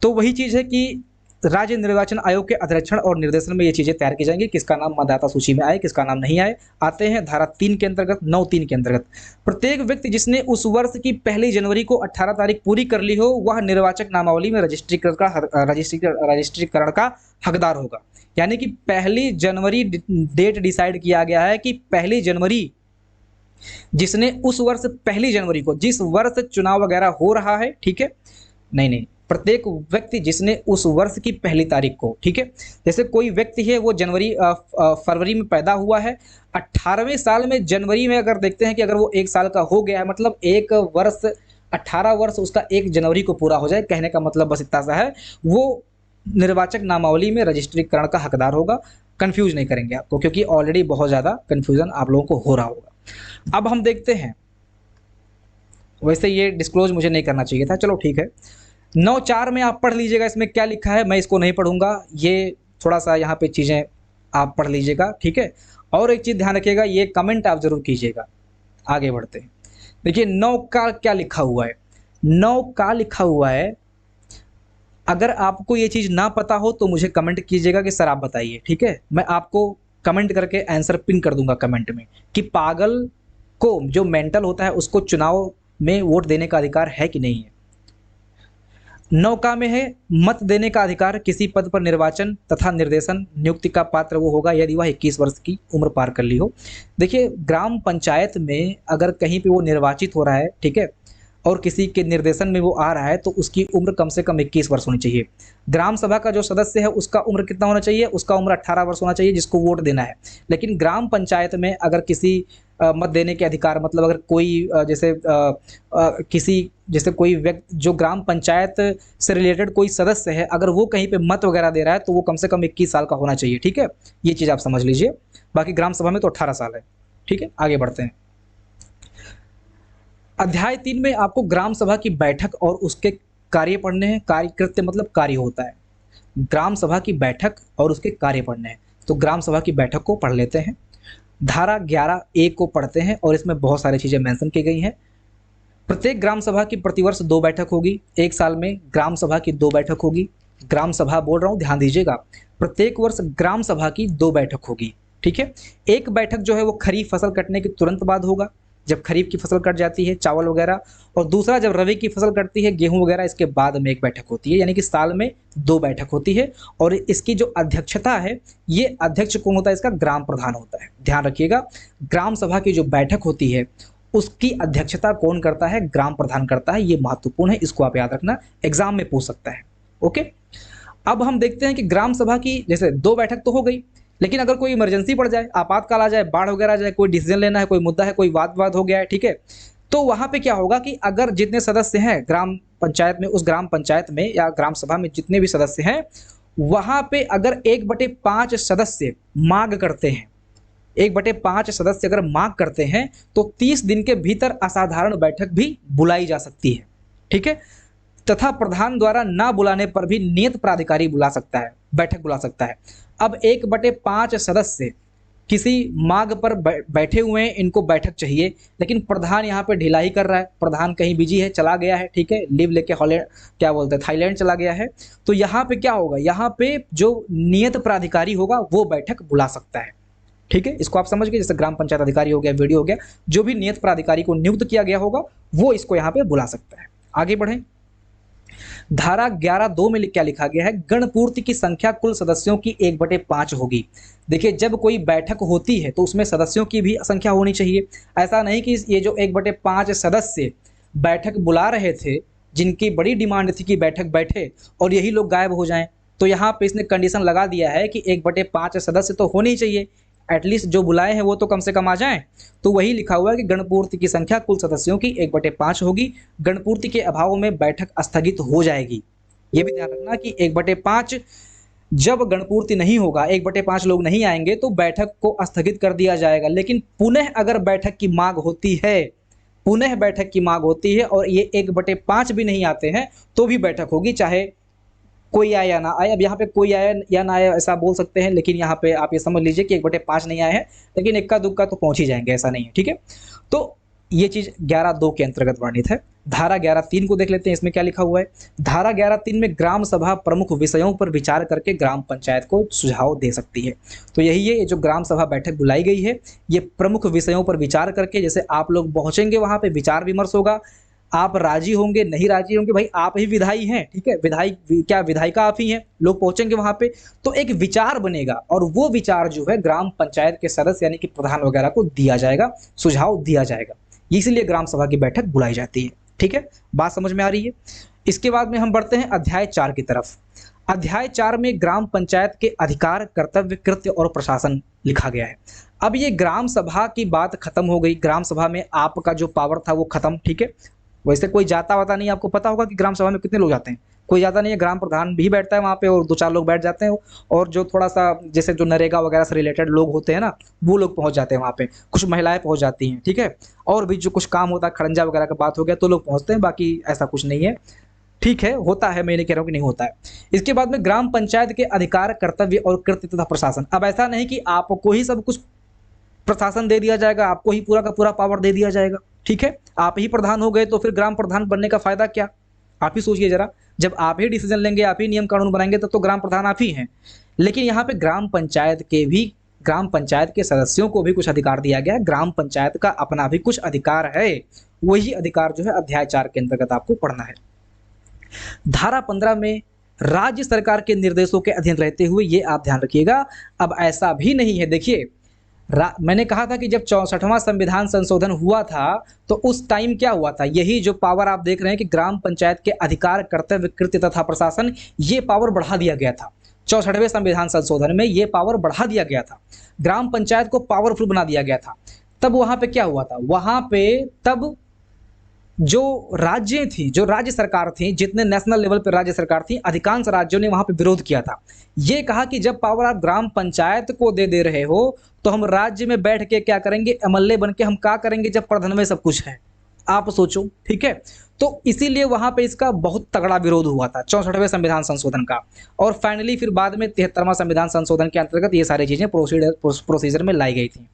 तो वही चीज़ है कि राज्य निर्वाचन आयोग के अध्यक्षण और निर्देशन में ये चीज़ें तैयार की जाएंगी, किसका नाम मतदाता सूची में आए, किसका नाम नहीं आए। आते हैं धारा 3 के अंतर्गत, 9(3) के अंतर्गत, प्रत्येक व्यक्ति जिसने उस वर्ष की 1 जनवरी को 18 तारीख पूरी कर ली हो, वह निर्वाचक नामावली में रजिस्ट्रीकरण का हकदार होगा। यानी कि 1 जनवरी डेट डिसाइड किया गया है कि 1 जनवरी जिसने उस वर्ष 1 जनवरी को, जिस वर्ष चुनाव वगैरह हो रहा है, ठीक है, नहीं, प्रत्येक व्यक्ति जिसने उस वर्ष की 1 तारीख को, ठीक है, जैसे कोई व्यक्ति है वो फरवरी में पैदा हुआ है, 18वें साल में जनवरी में अगर देखते हैं कि अगर वो 1 साल का हो गया है, मतलब 1 वर्ष 18 वर्ष उसका 1 जनवरी को पूरा हो जाए, कहने का मतलब बस इतना सा है, वो निर्वाचक नामावली में रजिस्ट्रीकरण का हकदार होगा। कंफ्यूज नहीं करेंगे आपको, क्योंकि ऑलरेडी बहुत ज़्यादा कन्फ्यूजन आप लोगों को हो रहा होगा। अब हम देखते हैं, वैसे ये डिस्क्लोज मुझे नहीं करना चाहिए था, चलो ठीक है। 9(4) में आप पढ़ लीजिएगा इसमें क्या लिखा है, मैं इसको नहीं पढ़ूंगा, ये थोड़ा सा यहाँ पे चीज़ें आप पढ़ लीजिएगा, ठीक है। और एक चीज़ ध्यान रखिएगा, ये कमेंट आप जरूर कीजिएगा। आगे बढ़ते हैं, देखिए 9 का क्या लिखा हुआ है। 9 का लिखा हुआ है, अगर आपको ये चीज़ ना पता हो तो मुझे कमेंट कीजिएगा कि सर आप बताइए, ठीक है। मैं आपको कमेंट करके आंसर पिन कर दूंगा कमेंट में, कि पागल को जो मेंटल होता है उसको चुनाव में वोट देने का अधिकार है कि नहीं है। 9 का में है, मत देने का अधिकार किसी पद पर निर्वाचन तथा निर्देशन नियुक्ति का पात्र वो होगा यदि वह 21 वर्ष की उम्र पार कर ली हो। देखिए ग्राम पंचायत में अगर कहीं पे वो निर्वाचित हो रहा है, ठीक है, और किसी के निर्देशन में वो आ रहा है, तो उसकी उम्र कम से कम 21 वर्ष होनी चाहिए। ग्राम सभा का जो सदस्य है उसका उम्र कितना होना चाहिए, उसका उम्र 18 वर्ष होना चाहिए जिसको वोट देना है। लेकिन ग्राम पंचायत में अगर किसी मत देने के अधिकार, मतलब अगर कोई जैसे कोई व्यक्ति जो ग्राम पंचायत से रिलेटेड कोई सदस्य है, अगर वो कहीं पे मत वगैरह दे रहा है तो वो कम से कम 21 साल का होना चाहिए, ठीक है। ये चीज़ आप समझ लीजिए। बाकी ग्राम सभा में तो 18 साल है, ठीक है। आगे बढ़ते हैं। अध्याय 3 में आपको ग्राम सभा की बैठक और उसके कार्य पढ़ने हैं। कार्यकृत्य मतलब कार्य होता है, ग्राम सभा की बैठक और उसके कार्य पढ़ने हैं। तो ग्राम सभा की बैठक को पढ़ लेते हैं। धारा 11(a) को पढ़ते हैं और इसमें बहुत सारी चीज़ें मेंशन की गई हैं। प्रत्येक ग्राम सभा की प्रतिवर्ष 2 बैठक होगी, 1 साल में ग्राम सभा की 2 बैठक होगी। ग्राम सभा बोल रहा हूँ, ध्यान दीजिएगा, प्रत्येक वर्ष ग्राम सभा की 2 बैठक होगी, ठीक है। एक बैठक जो है वो खरीफ फसल कटने के तुरंत बाद होगा, जब खरीफ की फसल कट जाती है चावल वगैरह, और दूसरा जब रबी की फसल कटती है गेहूं वगैरह, इसके बाद में एक बैठक होती है। यानी कि साल में 2 बैठक होती है। और इसकी जो अध्यक्षता है, ये अध्यक्ष कौन होता है, इसका ग्राम प्रधान होता है। ध्यान रखिएगा, ग्राम सभा की जो बैठक होती है उसकी अध्यक्षता कौन करता है, ग्राम प्रधान करता है। ये महत्वपूर्ण है, इसको आप याद रखना, एग्जाम में पूछ सकता है। ओके, अब हम देखते हैं कि ग्राम सभा की जैसे 2 बैठक तो हो गई, लेकिन अगर कोई इमरजेंसी पड़ जाए, आपातकाल आ जाए, बाढ़ वगैरह आ जाए, कोई डिसीजन लेना है, कोई मुद्दा है, कोई वाद हो गया है, ठीक है, तो वहाँ पे क्या होगा कि अगर जितने सदस्य हैं ग्राम पंचायत में, उस ग्राम पंचायत में या ग्राम सभा में जितने भी सदस्य हैं, वहाँ पे अगर 1/5 सदस्य मांग करते हैं, 1/5 सदस्य अगर मांग करते हैं, तो 30 दिन के भीतर असाधारण बैठक भी बुलाई जा सकती है, ठीक है। तथा प्रधान द्वारा ना बुलाने पर भी नियत प्राधिकारी बुला सकता है, बैठक बुला सकता है। अब 1/5 सदस्य किसी मांग पर बैठे हुए हैं, इनको बैठक चाहिए, लेकिन प्रधान यहाँ पे ढिलाई कर रहा है, प्रधान कहीं बिजी है, चला गया है, ठीक है, लीव लेके थाईलैंड चला गया है। तो यहाँ पे क्या होगा, यहाँ पे जो नियत प्राधिकारी होगा वो बैठक बुला सकता है, ठीक है। इसको आप समझ गए, जैसे ग्राम पंचायत अधिकारी हो गया, वीडियो हो गया, जो भी नियत प्राधिकारी को नियुक्त किया गया होगा वो इसको यहाँ पे बुला सकता है। आगे बढ़ें। धारा 11(2) में क्या लिखा गया है, गणपूर्ति की संख्या कुल सदस्यों की 1/5 होगी। देखिए जब कोई बैठक होती है तो उसमें सदस्यों की भी संख्या होनी चाहिए। ऐसा नहीं कि ये जो 1/5 सदस्य बैठक बुला रहे थे, जिनकी बड़ी डिमांड थी कि बैठक बैठे, और यही लोग गायब हो जाएं। तो यहाँ पे इसने कंडीशन लगा दिया है कि 1/5 सदस्य तो होने ही चाहिए, एटलीस्ट जो बुलाए हैं वो तो कम से कम आ जाएं। तो वही लिखा हुआ है कि गणपूर्ति की संख्या कुल सदस्यों की 1/5 होगी। गणपूर्ति के अभाव में बैठक स्थगित हो जाएगी। ये भी ध्यान रखना कि 1/5 जब गणपूर्ति नहीं होगा, 1/5 लोग नहीं आएंगे, तो बैठक को स्थगित कर दिया जाएगा। लेकिन पुनः अगर बैठक की मांग होती है, पुनः बैठक की मांग होती है और ये 1/5 भी नहीं आते हैं तो भी बैठक होगी, चाहे कोई आए या ना आए। अब यहाँ पे कोई आए या ना आए ऐसा बोल सकते हैं, लेकिन यहाँ पे आप ये समझ लीजिए कि 1/5 नहीं आए हैं, लेकिन इक्का दुक्का तो पहुँच ही जाएंगे, ऐसा नहीं है, ठीक है। तो ये चीज 11(2) के अंतर्गत वर्णित है। धारा 11(3) को देख लेते हैं, इसमें क्या लिखा हुआ है। धारा 11(3) में ग्राम सभा प्रमुख विषयों पर विचार करके ग्राम पंचायत को सुझाव दे सकती है। तो यही है, ये जो ग्राम सभा बैठक बुलाई गई है, ये प्रमुख विषयों पर विचार करके, जैसे आप लोग पहुंचेंगे वहां पे, विचार विमर्श होगा, आप राजी होंगे नहीं राजी होंगे, भाई आप ही विधायी हैं, ठीक है, विधायी क्या विधायिका आप ही हैं, लोग पहुंचेंगे वहां पे, तो एक विचार बनेगा और वो विचार जो है ग्राम पंचायत के सदस्य यानी कि प्रधान वगैरह को दिया जाएगा, सुझाव दिया जाएगा। इसीलिए ग्राम सभा की बैठक बुलाई जाती है। ठीक है, बात समझ में आ रही है। इसके बाद में हम बढ़ते हैं अध्याय 4 की तरफ। अध्याय 4 में ग्राम पंचायत के अधिकार, कर्तव्य, कृत्य और प्रशासन लिखा गया है। अब ये ग्राम सभा की बात खत्म हो गई, ग्राम सभा में आपका जो पावर था वो खत्म। ठीक है, वैसे कोई जाता वाता नहीं, आपको पता होगा कि ग्राम सभा में कितने लोग जाते हैं, कोई ज़्यादा नहीं है, ग्राम प्रधान भी बैठता है वहाँ पे और 2-4 लोग बैठ जाते हैं, और जो थोड़ा सा जैसे जो नरेगा वगैरह से रिलेटेड लोग होते हैं ना, वो लोग पहुँच जाते हैं वहाँ पे, कुछ महिलाएं पहुँच जाती हैं। ठीक है, और भी जो कुछ काम होता है, खड़ंजा वगैरह का बात हो गया, तो लोग पहुँचते हैं, बाकी ऐसा कुछ नहीं है। ठीक है, होता है, मैं नहीं कह रहा हूँ कि नहीं होता है। इसके बाद में ग्राम पंचायत के अधिकार, कर्तव्य और कृत्य तथा प्रशासन। अब ऐसा नहीं कि आपको ही सब कुछ प्रशासन दे दिया जाएगा, आपको ही पूरा का पूरा पावर दे दिया जाएगा। ठीक है, आप ही प्रधान हो गए तो फिर ग्राम प्रधान बनने का फायदा क्या? आप ही सोचिए जरा, जब आप ही डिसीजन लेंगे, आप ही नियम कानून बनाएंगे, तब तो ग्राम प्रधान आप ही हैं। लेकिन यहाँ पे ग्राम पंचायत के सदस्यों को भी कुछ अधिकार दिया गया है, ग्राम पंचायत का अपना भी कुछ अधिकार है। वही अधिकार जो है अध्याय 4 के अंतर्गत आपको पढ़ना है। धारा 15 में राज्य सरकार के निर्देशों के अधीन रहते हुए, ये आप ध्यान रखिएगा। अब ऐसा भी नहीं है, देखिए मैंने कहा था कि जब 64वां संविधान संशोधन हुआ था तो उस टाइम क्या हुआ था, यही जो पावर आप देख रहे हैं कि ग्राम पंचायत के अधिकार, कर्तव्य, कृत्य तथा प्रशासन, ये पावर बढ़ा दिया गया था। 64वें संविधान संशोधन में ये पावर बढ़ा दिया गया था, ग्राम पंचायत को पावरफुल बना दिया गया था। तब वहां पे क्या हुआ था, वहां पे तब जो राज्य थी, जो राज्य सरकार थी, जितने नेशनल लेवल पर राज्य सरकार थी, अधिकांश राज्यों ने वहां पे विरोध किया था। ये कहा कि जब पावर आप ग्राम पंचायत को दे रहे हो तो हम राज्य में बैठ के क्या करेंगे, एमएलए बन के हम क्या करेंगे जब प्रधान में सब कुछ है, आप सोचो। ठीक है, तो इसीलिए वहां पे इसका बहुत तगड़ा विरोध हुआ था 64वें संविधान संशोधन का। और फाइनली फिर बाद में 73वां संविधान संशोधन के अंतर्गत ये सारी चीजें प्रोसीजर में लाई गई थी,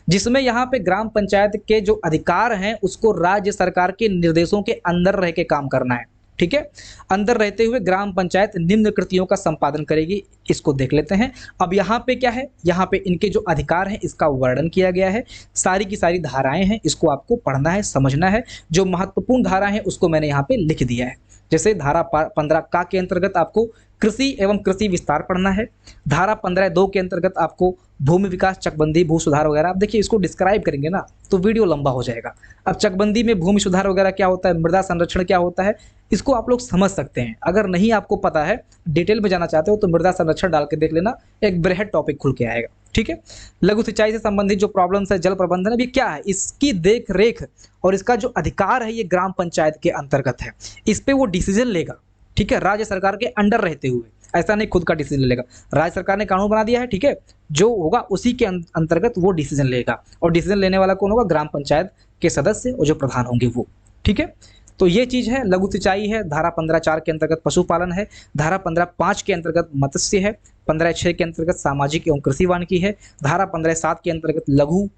जिसमें यहाँ पे ग्राम पंचायत के जो अधिकार हैं उसको राज्य सरकार के निर्देशों के अंदर रह के काम करना है। ठीक है, अंदर रहते हुए ग्राम पंचायत निम्न कृतियों का संपादन करेगी। इसको देख लेते हैं। अब यहाँ पे क्या है, यहाँ पे इनके जो अधिकार हैं इसका वर्णन किया गया है, सारी की सारी धाराएं हैं, इसको आपको पढ़ना है, समझना है। जो महत्वपूर्ण धारा है उसको मैंने यहाँ पे लिख दिया है। जैसे धारा 15 का के अंतर्गत आपको कृषि एवं कृषि विस्तार पढ़ना है। धारा 15(2) के अंतर्गत आपको भूमि विकास, चकबंदी, भू सुधार वगैरह। आप देखिए इसको डिस्क्राइब करेंगे ना तो वीडियो लंबा हो जाएगा। अब चकबंदी में भूमि सुधार वगैरह क्या होता है, मृदा संरक्षण क्या होता है, इसको आप लोग समझ सकते हैं। अगर नहीं आपको पता है, डिटेल में जाना चाहते हो तो मृदा संरक्षण डाल के देख लेना, एक बृहद टॉपिक खुल के आएगा। ठीक है, लघु सिंचाई से संबंधित जो प्रॉब्लम्स है, जल प्रबंधन, अब ये क्या है, इसकी देख रेख और इसका जो अधिकार है ये ग्राम पंचायत के अंतर्गत है। इस पे वो डिसीजन लेगा। ठीक है, राज्य सरकार के अंडर रहते हुए, ऐसा नहीं खुद का डिसीजन लेगा। राज्य सरकार ने कानून बना दिया है, ठीक है, जो होगा उसी के अंतर्गत वो डिसीजन लेगा। और डिसीजन लेने वाला कौन होगा, ग्राम पंचायत के सदस्य और जो प्रधान होंगे वो। ठीक है, तो ये चीज है। लघु सिंचाई है, धारा 15(4) के अंतर्गत पशुपालन है, धारा 15(5) के अंतर्गत मत्स्य है, 15(6) के अंतर्गत सामाजिक एवं कृषि वानिकी है, धारा 15(7) के अंतर्गत लघु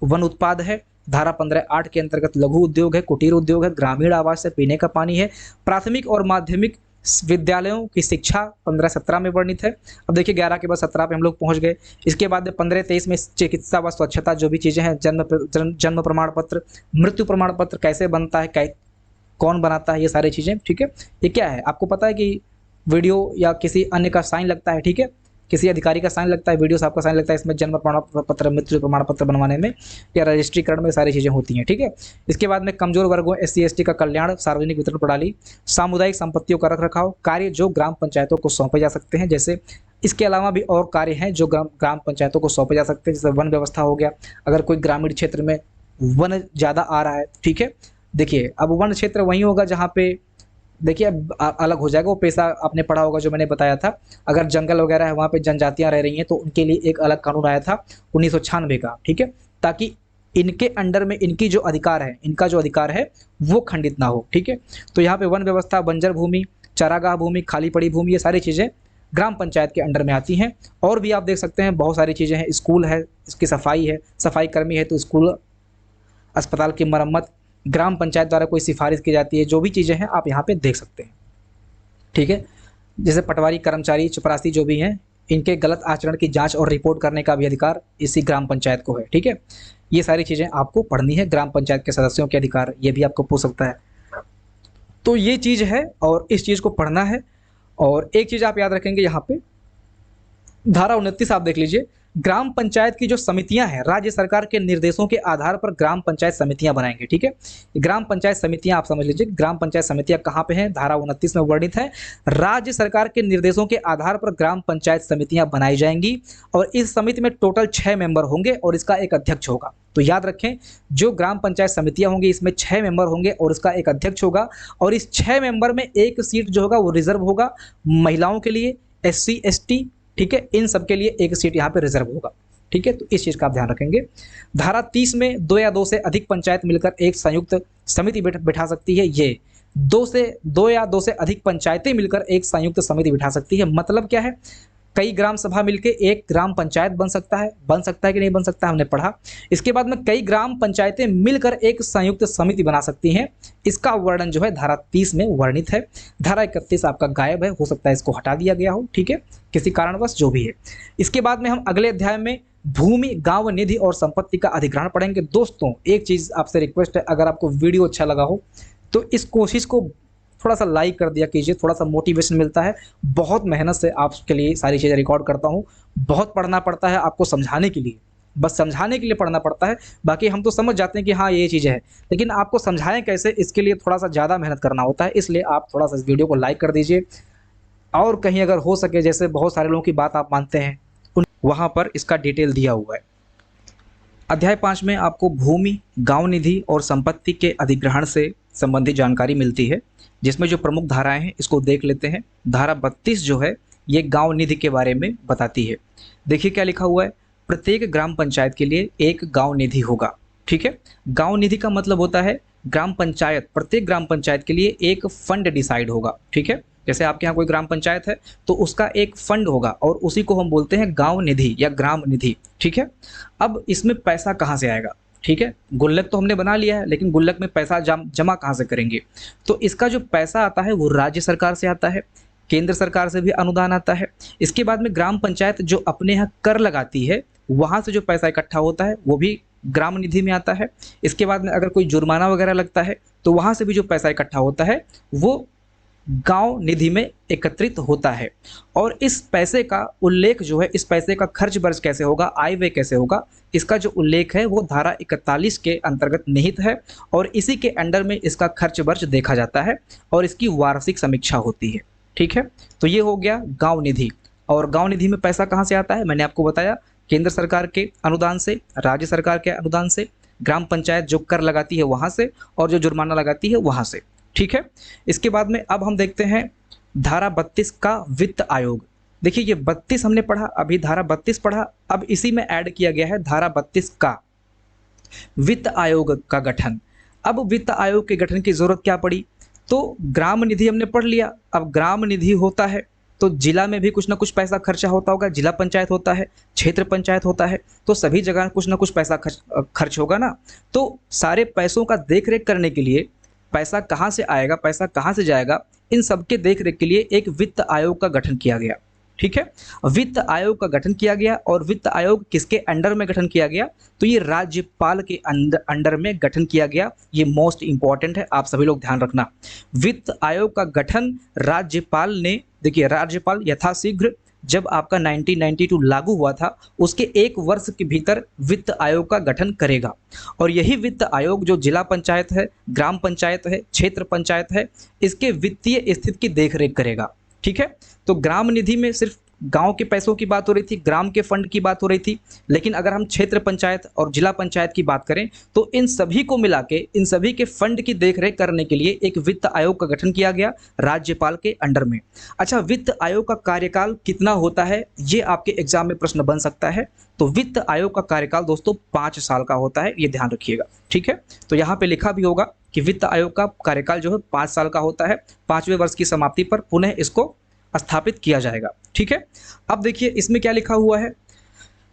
वन उत्पाद है, धारा 15(8) के अंतर्गत लघु उद्योग है, कुटीर उद्योग है, ग्रामीण आवास है, पीने का पानी है, प्राथमिक और माध्यमिक विद्यालयों की शिक्षा 15(17) में वर्णित है। अब देखिए 11 के बाद 17 पे हम लोग पहुंच गए। इसके बाद 15(23) में चिकित्सा व स्वच्छता, जो भी चीज़ें हैं, जन्म प्रमाण पत्र, मृत्यु प्रमाण पत्र कैसे बनता है, कौन बनाता है, ये सारी चीज़ें। ठीक है, ये क्या है आपको पता है कि वीडियो या किसी अन्य का साइन लगता है। ठीक है, किसी अधिकारी का साइन लगता है, वीडियो साहब का साइन लगता है, इसमें जन्म प्रमाण पत्र, मृत्यु प्रमाण पत्र बनवाने में या रजिस्ट्रीकरण में सारी चीज़ें होती हैं। ठीक है, इसके बाद में कमजोर वर्गों, SC ST का कल्याण, सार्वजनिक वितरण प्रणाली, सामुदायिक संपत्तियों का रखरखाव, कार्य जो ग्राम पंचायतों को सौंपे जा सकते हैं। जैसे इसके अलावा भी और कार्य हैं जो ग्राम पंचायतों को सौंपे जा सकते हैं, जैसे वन व्यवस्था हो गया। अगर कोई ग्रामीण क्षेत्र में वन ज़्यादा आ रहा है, ठीक है, देखिए अब वन क्षेत्र वहीं होगा जहाँ पे, देखिए अलग हो जाएगा वो पेशा, आपने पढ़ा होगा जो मैंने बताया था। अगर जंगल वगैरह है, वहाँ पे जनजातियाँ रह रही हैं, तो उनके लिए एक अलग कानून आया था 1996 का। ठीक है, ताकि इनके अंडर में इनकी जो अधिकार है, इनका जो अधिकार है वो खंडित ना हो। ठीक है, तो यहाँ पे वन व्यवस्था, बंजर भूमि, चारागाह भूमि, खाली पड़ी भूमि, ये सारी चीज़ें ग्राम पंचायत के अंडर में आती हैं। और भी आप देख सकते हैं बहुत सारी चीज़ें हैं, स्कूल है, इसकी सफाई है, सफाई कर्मी है तो स्कूल अस्पताल की मरम्मत, ग्राम पंचायत द्वारा कोई सिफारिश की जाती है, जो भी चीज़ें हैं आप यहाँ पे देख सकते हैं। ठीक है, जैसे पटवारी, कर्मचारी, चपरासी जो भी हैं, इनके गलत आचरण की जांच और रिपोर्ट करने का भी अधिकार इसी ग्राम पंचायत को है। ठीक है, ये सारी चीज़ें आपको पढ़नी है। ग्राम पंचायत के सदस्यों के अधिकार, ये भी आपको पूछ सकता है। तो ये चीज़ है और इस चीज़ को पढ़ना है। और एक चीज़ आप याद रखेंगे यहाँ पे, धारा 29 आप देख लीजिए, ग्राम पंचायत की जो समितियां हैं, राज्य सरकार के निर्देशों के आधार पर ग्राम पंचायत समितियां बनाएंगे। ठीक है, ग्राम पंचायत समितियां आप समझ लीजिए, ग्राम पंचायत समितियां कहाँ पे हैं, धारा 29 में वर्णित है। राज्य सरकार के निर्देशों के आधार पर ग्राम पंचायत समितियां बनाई जाएंगी और इस समिति में टोटल 6 मेंबर होंगे और इसका एक अध्यक्ष होगा। तो याद रखें, जो ग्राम पंचायत समितियां होंगी इसमें 6 मेंबर होंगे और इसका एक अध्यक्ष होगा। और इस 6 मेंबर में एक सीट जो होगा वो रिजर्व होगा महिलाओं के लिए, SC ST, ठीक है, इन सब के लिए एक सीट यहाँ पे रिजर्व होगा। ठीक है, तो इस चीज़ का आप ध्यान रखेंगे। धारा 30 में 2 या 2 से अधिक पंचायत मिलकर एक संयुक्त समिति बिठा सकती है। ये 2 या 2 से अधिक पंचायतें मिलकर एक संयुक्त समिति बिठा सकती है। मतलब क्या है, कई ग्राम सभा मिलकर एक ग्राम पंचायत बन सकता है कि नहीं बन सकता, हमने पढ़ा। इसके बाद में कई ग्राम पंचायतें मिलकर एक संयुक्त समिति बना सकती हैं। इसका वर्णन जो है धारा 30 में वर्णित है। धारा 31 आपका गायब है, हो सकता है इसको हटा दिया गया हो, ठीक है, किसी कारणवश, जो भी है। इसके बाद में हम अगले अध्याय में भूमि, गांव निधि और संपत्ति का अधिग्रहण पढ़ेंगे। दोस्तों एक चीज़ आपसे रिक्वेस्ट है, अगर आपको वीडियो अच्छा लगा हो तो इस कोशिश को थोड़ा सा लाइक कर दिया कीजिए, थोड़ा सा मोटिवेशन मिलता है। बहुत मेहनत से आपके लिए सारी चीज़ें रिकॉर्ड करता हूँ, बहुत पढ़ना पड़ता है आपको समझाने के लिए, बस समझाने के लिए पढ़ना पड़ता है। बाकी हम तो समझ जाते हैं कि हाँ ये चीज़ें हैं, लेकिन आपको समझाएं कैसे, इसके लिए थोड़ा सा ज़्यादा मेहनत करना होता है। इसलिए आप थोड़ा सा इस वीडियो को लाइक कर दीजिए और कहीं अगर हो सके, जैसे बहुत सारे लोगों की बात आप मानते हैं, वहाँ पर इसका डिटेल दिया हुआ है। अध्याय 5 में आपको भूमि, गांव निधि और संपत्ति के अधिग्रहण से संबंधित जानकारी मिलती है, जिसमें जो प्रमुख धाराएं हैं इसको देख लेते हैं। धारा 32 जो है ये गांव निधि के बारे में बताती है। देखिए क्या लिखा हुआ है, प्रत्येक ग्राम पंचायत के लिए एक गांव निधि होगा। ठीक है, गांव निधि का मतलब होता है ग्राम पंचायत, प्रत्येक ग्राम पंचायत के लिए एक फंड डिसाइड होगा। ठीक है, जैसे आपके यहाँ कोई ग्राम पंचायत है तो उसका एक फंड होगा और उसी को हम बोलते हैं गांव निधि या ग्राम निधि। ठीक है, अब इसमें पैसा कहाँ से आएगा, ठीक है, गुल्लक तो हमने बना लिया है, लेकिन गुल्लक में पैसा जमा कहाँ से करेंगे। तो इसका जो पैसा आता है वो राज्य सरकार से आता है, केंद्र सरकार से भी अनुदान आता है। इसके बाद में ग्राम पंचायत जो अपने यहाँ कर लगाती है वहाँ से जो पैसा इकट्ठा होता है वो भी ग्राम निधि में आता है। इसके बाद में अगर कोई जुर्माना वगैरह लगता है तो वहाँ से भी जो पैसा इकट्ठा होता है वो गांव निधि में एकत्रित होता है। और इस पैसे का उल्लेख जो है, इस पैसे का खर्च वर्च कैसे होगा, आय व्यय कैसे होगा, इसका जो उल्लेख है वो धारा 41 के अंतर्गत निहित है और इसी के अंडर में इसका खर्च वर्च देखा जाता है और इसकी वार्षिक समीक्षा होती है। ठीक है, तो ये हो गया गांव निधि। और गांव निधि में पैसा कहाँ से आता है, मैंने आपको बताया, केंद्र सरकार के अनुदान से, राज्य सरकार के अनुदान से, ग्राम पंचायत जो कर लगाती है वहाँ से और जो जुर्माना लगाती है वहाँ से। ठीक है, इसके बाद में अब हम देखते हैं धारा 32 का वित्त आयोग। देखिए ये 32 हमने पढ़ा, अभी धारा 32 पढ़ा, अब इसी में ऐड किया गया है धारा 32 का वित्त आयोग का गठन। अब वित्त आयोग के गठन की जरूरत क्या पड़ी, तो ग्राम निधि हमने पढ़ लिया। अब ग्राम निधि होता है तो जिला में भी कुछ ना कुछ पैसा खर्चा होता होगा, जिला पंचायत होता है, क्षेत्र पंचायत होता है, तो सभी जगह कुछ ना कुछ पैसा खर्च होगा ना। तो सारे पैसों का देख रेख करने के लिए पैसा कहाँ से आएगा, पैसा कहाँ से जाएगा, इन सब के देख रेख के लिए एक वित्त आयोग का गठन किया गया। ठीक है, वित्त आयोग का गठन किया गया और वित्त आयोग किसके अंडर में गठन किया गया, तो ये राज्यपाल के अंडर में गठन किया गया। ये मोस्ट इंपॉर्टेंट है, आप सभी लोग ध्यान रखना। वित्त आयोग का गठन राज्यपाल ने, देखिए राज्यपाल यथाशीघ्र, जब आपका 1992 लागू हुआ था उसके 1 वर्ष के भीतर वित्त आयोग का गठन करेगा। और यही वित्त आयोग जो जिला पंचायत है, ग्राम पंचायत है, क्षेत्र पंचायत है, इसके वित्तीय स्थिति की देखरेख करेगा। ठीक है, तो ग्राम निधि में सिर्फ गांव के पैसों की बात हो रही थी, ग्राम के फंड की बात हो रही थी, लेकिन अगर हम क्षेत्र पंचायत और जिला पंचायत की बात करें तो इन सभी को मिला के, इन सभी के फंड की देखरेख करने के लिए एक वित्त आयोग का गठन किया गया राज्यपाल के अंडर में। अच्छा, वित्त आयोग का कार्यकाल कितना होता है, ये आपके एग्जाम में प्रश्न बन सकता है। तो वित्त आयोग का कार्यकाल दोस्तों 5 साल का होता है, ये ध्यान रखिएगा। ठीक है, तो यहाँ पे लिखा भी होगा कि वित्त आयोग का कार्यकाल जो है 5 साल का होता है। 5वें वर्ष की समाप्ति पर पुनः इसको स्थापित किया जाएगा। ठीक है, अब देखिए इसमें क्या लिखा हुआ है,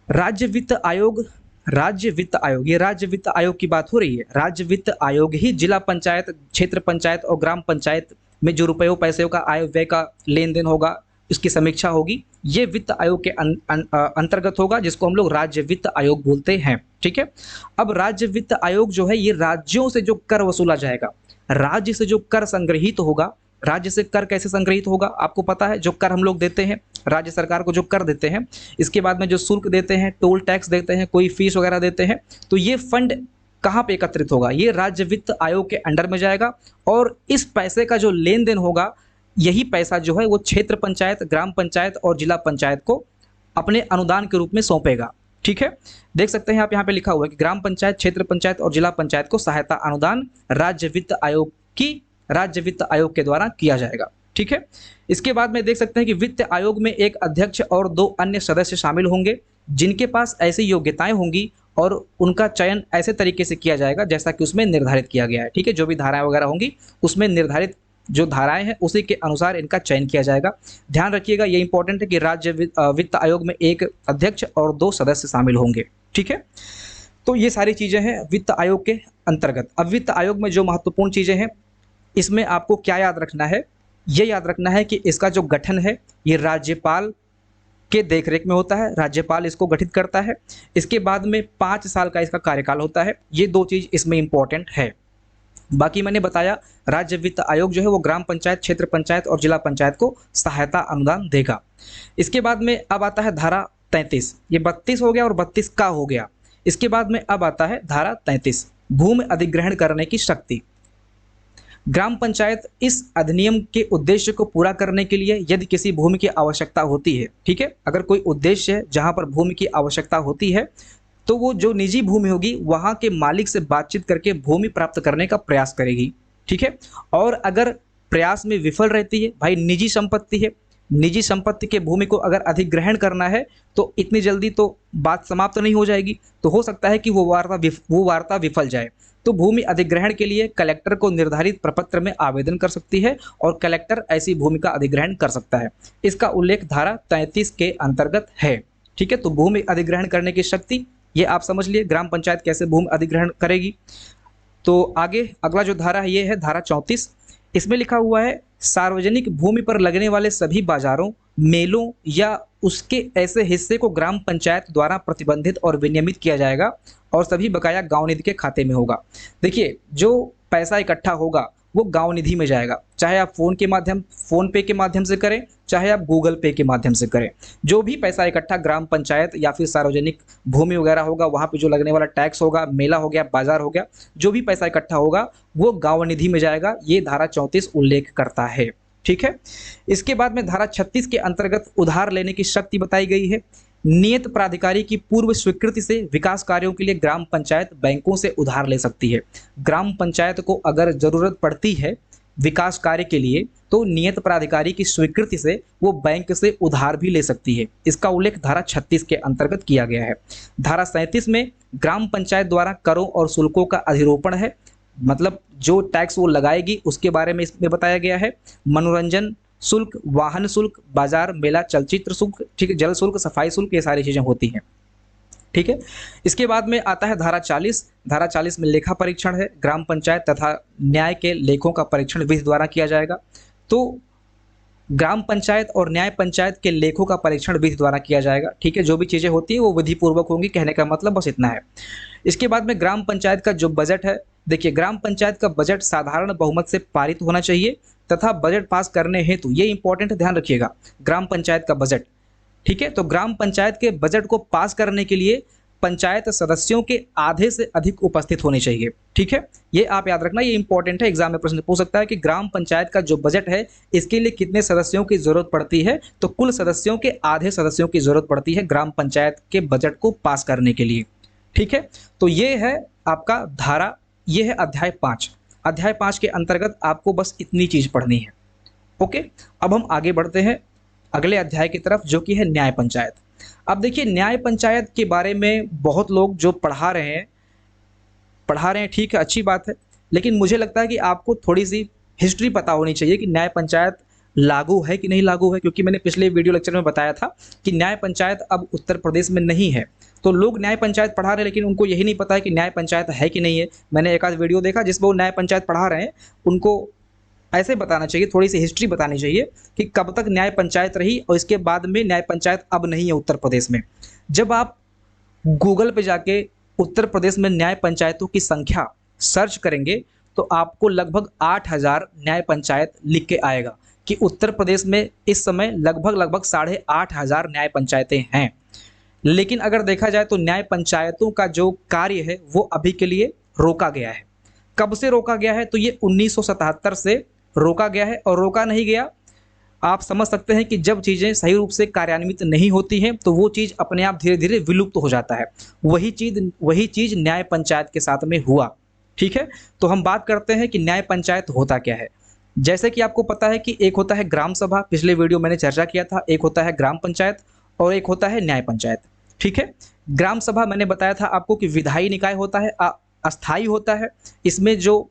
राज्य वित्त आयोग राज्य वित्त आयोग, ये राज्य वित्त आयोग की बात हो रही है। राज्य वित्त आयोग ही जिला पंचायत, क्षेत्र पंचायत और ग्राम पंचायत में जो रुपयों पैसों का आय व्यय का लेन देन होगा, उसकी समीक्षा होगी, ये वित्त आयोग के अंतर्गत होगा, जिसको हम लोग राज्य वित्त आयोग बोलते हैं। ठीक है। अब राज्य वित्त आयोग जो है, ये राज्यों से जो कर वसूला जाएगा, राज्य से जो कर संग्रहित होगा, राज्य से कर कैसे संग्रहित होगा आपको पता है, जो कर हम लोग देते हैं राज्य सरकार को, जो कर देते हैं, इसके बाद में जो शुल्क देते हैं, टोल टैक्स देते हैं, कोई फीस वगैरह देते हैं, तो ये फंड कहाँ पे एकत्रित होगा, ये राज्य वित्त आयोग के अंडर में जाएगा। और इस पैसे का जो लेन देन होगा, यही पैसा जो है वो क्षेत्र पंचायत, ग्राम पंचायत और जिला पंचायत को अपने अनुदान के रूप में सौंपेगा। ठीक है। देख सकते हैं आप यहाँ पे लिखा हुआ है कि ग्राम पंचायत, क्षेत्र पंचायत और जिला पंचायत को सहायता अनुदान राज्य वित्त आयोग के द्वारा किया जाएगा। ठीक है। इसके बाद में देख सकते हैं कि वित्त आयोग में एक अध्यक्ष और 2 अन्य सदस्य शामिल होंगे, जिनके पास ऐसी योग्यताएं होंगी और उनका चयन ऐसे तरीके से किया जाएगा जैसा कि उसमें निर्धारित किया गया है। ठीक है। जो भी धाराएं वगैरह होंगी, उसमें निर्धारित जो धाराएं हैं उसी के अनुसार इनका चयन किया जाएगा। ध्यान रखिएगा, ये इंपॉर्टेंट है कि राज्य वित्त आयोग में एक अध्यक्ष और 2 सदस्य शामिल होंगे। ठीक है। तो ये सारी चीजें हैं वित्त आयोग के अंतर्गत। अब वित्त आयोग में जो महत्वपूर्ण चीजें हैं, इसमें आपको क्या याद रखना है, ये याद रखना है कि इसका जो गठन है, ये राज्यपाल के देखरेख में होता है, राज्यपाल इसको गठित करता है। इसके बाद में 5 साल का इसका कार्यकाल होता है। ये 2 चीज इसमें इंपॉर्टेंट है। बाकी मैंने बताया, राज्य वित्त आयोग जो है वो ग्राम पंचायत, क्षेत्र पंचायत और जिला पंचायत को सहायता अनुदान देगा। इसके बाद में अब आता है धारा 33, ये 32 हो गया और 32 का हो गया। इसके बाद में अब आता है धारा 33, भूमि अधिग्रहण करने की शक्ति। ग्राम पंचायत इस अधिनियम के उद्देश्य को पूरा करने के लिए यदि किसी भूमि की आवश्यकता होती है, ठीक है, अगर कोई उद्देश्य है जहां पर भूमि की आवश्यकता होती है, तो वो जो निजी भूमि होगी वहां के मालिक से बातचीत करके भूमि प्राप्त करने का प्रयास करेगी। ठीक है। और अगर प्रयास में विफल रहती है, भाई निजी संपत्ति है, निजी संपत्ति के भूमि को अगर अधिग्रहण करना है तो इतनी जल्दी तो बात समाप्त नहीं हो जाएगी, तो हो सकता है कि वो वार्ता विफल जाए। तो भूमि अधिग्रहण के लिए कलेक्टर को निर्धारित प्रपत्र में आवेदन कर सकती है और कलेक्टर ऐसी भूमि का अधिग्रहण कर सकता है। इसका उल्लेख धारा 33 के अंतर्गत है। ठीक है। तो भूमि अधिग्रहण करने की शक्ति, ये आप समझ लिए, ग्राम पंचायत कैसे भूमि अधिग्रहण करेगी। तो आगे अगला जो धारा है, ये है धारा 34। इसमें लिखा हुआ है, सार्वजनिक भूमि पर लगने वाले सभी बाजारों, मेलों या उसके ऐसे हिस्से को ग्राम पंचायत द्वारा प्रतिबंधित और विनियमित किया जाएगा और सभी बकाया गांव निधि के खाते में होगा। देखिए, जो पैसा इकट्ठा होगा वो गांव निधि में जाएगा, चाहे आप फोन पे के माध्यम से करें, चाहे आप गूगल पे के माध्यम से करें। जो भी पैसा इकट्ठा ग्राम पंचायत या फिर सार्वजनिक भूमि वगैरह होगा, वहाँ पे जो लगने वाला टैक्स होगा, मेला हो गया, बाजार हो गया, जो भी पैसा इकट्ठा होगा वो गांव निधि में जाएगा। ये धारा 34 उल्लेख करता है। ठीक है। इसके बाद में धारा 36 के अंतर्गत उधार लेने की शक्ति बताई गई है। नियत प्राधिकारी की पूर्व स्वीकृति से विकास कार्यों के लिए ग्राम पंचायत बैंकों से उधार ले सकती है। ग्राम पंचायत को अगर जरूरत पड़ती है विकास कार्य के लिए, तो नियत प्राधिकारी की स्वीकृति से वो बैंक से उधार भी ले सकती है। इसका उल्लेख धारा 36 के अंतर्गत किया गया है। धारा 37 में ग्राम पंचायत द्वारा करों और शुल्कों का अधिरोपण है, मतलब जो टैक्स वो लगाएगी उसके बारे में इसमें बताया गया है। मनोरंजन शुल्क, वाहन शुल्क, बाजार, मेला, चलचित्र शुल्क, ठीक है, जल शुल्क, सफाई शुल्क, ये सारी चीजें होती हैं। ठीक है। इसके बाद में आता है धारा 40। धारा 40 में लेखा परीक्षण है। ग्राम पंचायत तथा न्याय के लेखों का परीक्षण विधि द्वारा किया जाएगा। तो ग्राम पंचायत और न्याय पंचायत के लेखों का परीक्षण विधि द्वारा किया जाएगा। ठीक है। जो भी चीजें होती है वो विधि पूर्वक होंगी, कहने का मतलब बस इतना है। इसके बाद में ग्राम पंचायत का जो बजट है, देखिए, ग्राम पंचायत का बजट साधारण बहुमत से पारित होना चाहिए तथा बजट पास करने हेतु, ये इंपॉर्टेंट है, ध्यान रखिएगा, ग्राम पंचायत का बजट। ठीक है। तो ग्राम पंचायत के बजट को पास करने के लिए पंचायत सदस्यों के आधे से अधिक उपस्थित होने चाहिए। ठीक है। ये आप याद रखना, ये इंपॉर्टेंट है, एग्जाम में प्रश्न पूछ सकता है कि ग्राम पंचायत का जो बजट है इसके लिए कितने सदस्यों की जरूरत पड़ती है, तो कुल सदस्यों के आधे सदस्यों की जरूरत पड़ती है ग्राम पंचायत के बजट को पास करने के लिए। ठीक है। तो ये है आपका धारा, ये है अध्याय 5। अध्याय 5 के अंतर्गत आपको बस इतनी चीज पढ़नी है। ओके। अब हम आगे बढ़ते हैं अगले अध्याय की तरफ, जो कि है न्याय पंचायत। अब देखिए, न्याय पंचायत के बारे में बहुत लोग जो पढ़ा रहे हैं, ठीक है, अच्छी बात है, लेकिन मुझे लगता है कि आपको थोड़ी सी हिस्ट्री पता होनी चाहिए कि न्याय पंचायत लागू है कि नहीं लागू है, क्योंकि मैंने पिछले वीडियो लेक्चर में बताया था कि न्याय पंचायत अब उत्तर प्रदेश में नहीं है। तो लोग न्याय पंचायत पढ़ा रहे हैं लेकिन उनको यही नहीं पता है कि न्याय पंचायत है कि नहीं है। मैंने एक आध वीडियो देखा जिसमें वो न्याय पंचायत पढ़ा रहे हैं, उनको ऐसे बताना चाहिए, थोड़ी सी हिस्ट्री बतानी चाहिए कि कब तक न्याय पंचायत रही और इसके बाद में न्याय पंचायत अब नहीं है उत्तर प्रदेश में। जब आप गूगल पे जाके उत्तर प्रदेश में न्याय पंचायतों की संख्या सर्च करेंगे तो आपको लगभग 8,000 न्याय पंचायत लिख के आएगा कि उत्तर प्रदेश में इस समय लगभग 8,500 न्याय पंचायतें हैं। लेकिन अगर देखा जाए तो न्याय पंचायतों का जो कार्य है वो अभी के लिए रोका गया है। कब से रोका गया है? तो ये 1977 से रोका गया है। और रोका नहीं गया, आप समझ सकते हैं कि जब चीज़ें सही रूप से कार्यान्वित नहीं होती हैं तो वो चीज़ अपने आप धीरे धीरे विलुप्त हो जाता है। वही चीज़ न्याय पंचायत के साथ में हुआ। ठीक है, तो हम बात करते हैं कि न्याय पंचायत होता क्या है। जैसे कि आपको पता है कि एक होता है ग्राम सभा, पिछले वीडियो मैंने चर्चा किया था, एक होता है ग्राम पंचायत और एक होता है न्याय पंचायत। ठीक है, ग्राम सभा मैंने बताया था आपको कि विधायी निकाय होता है, अस्थाई होता है। इसमें जो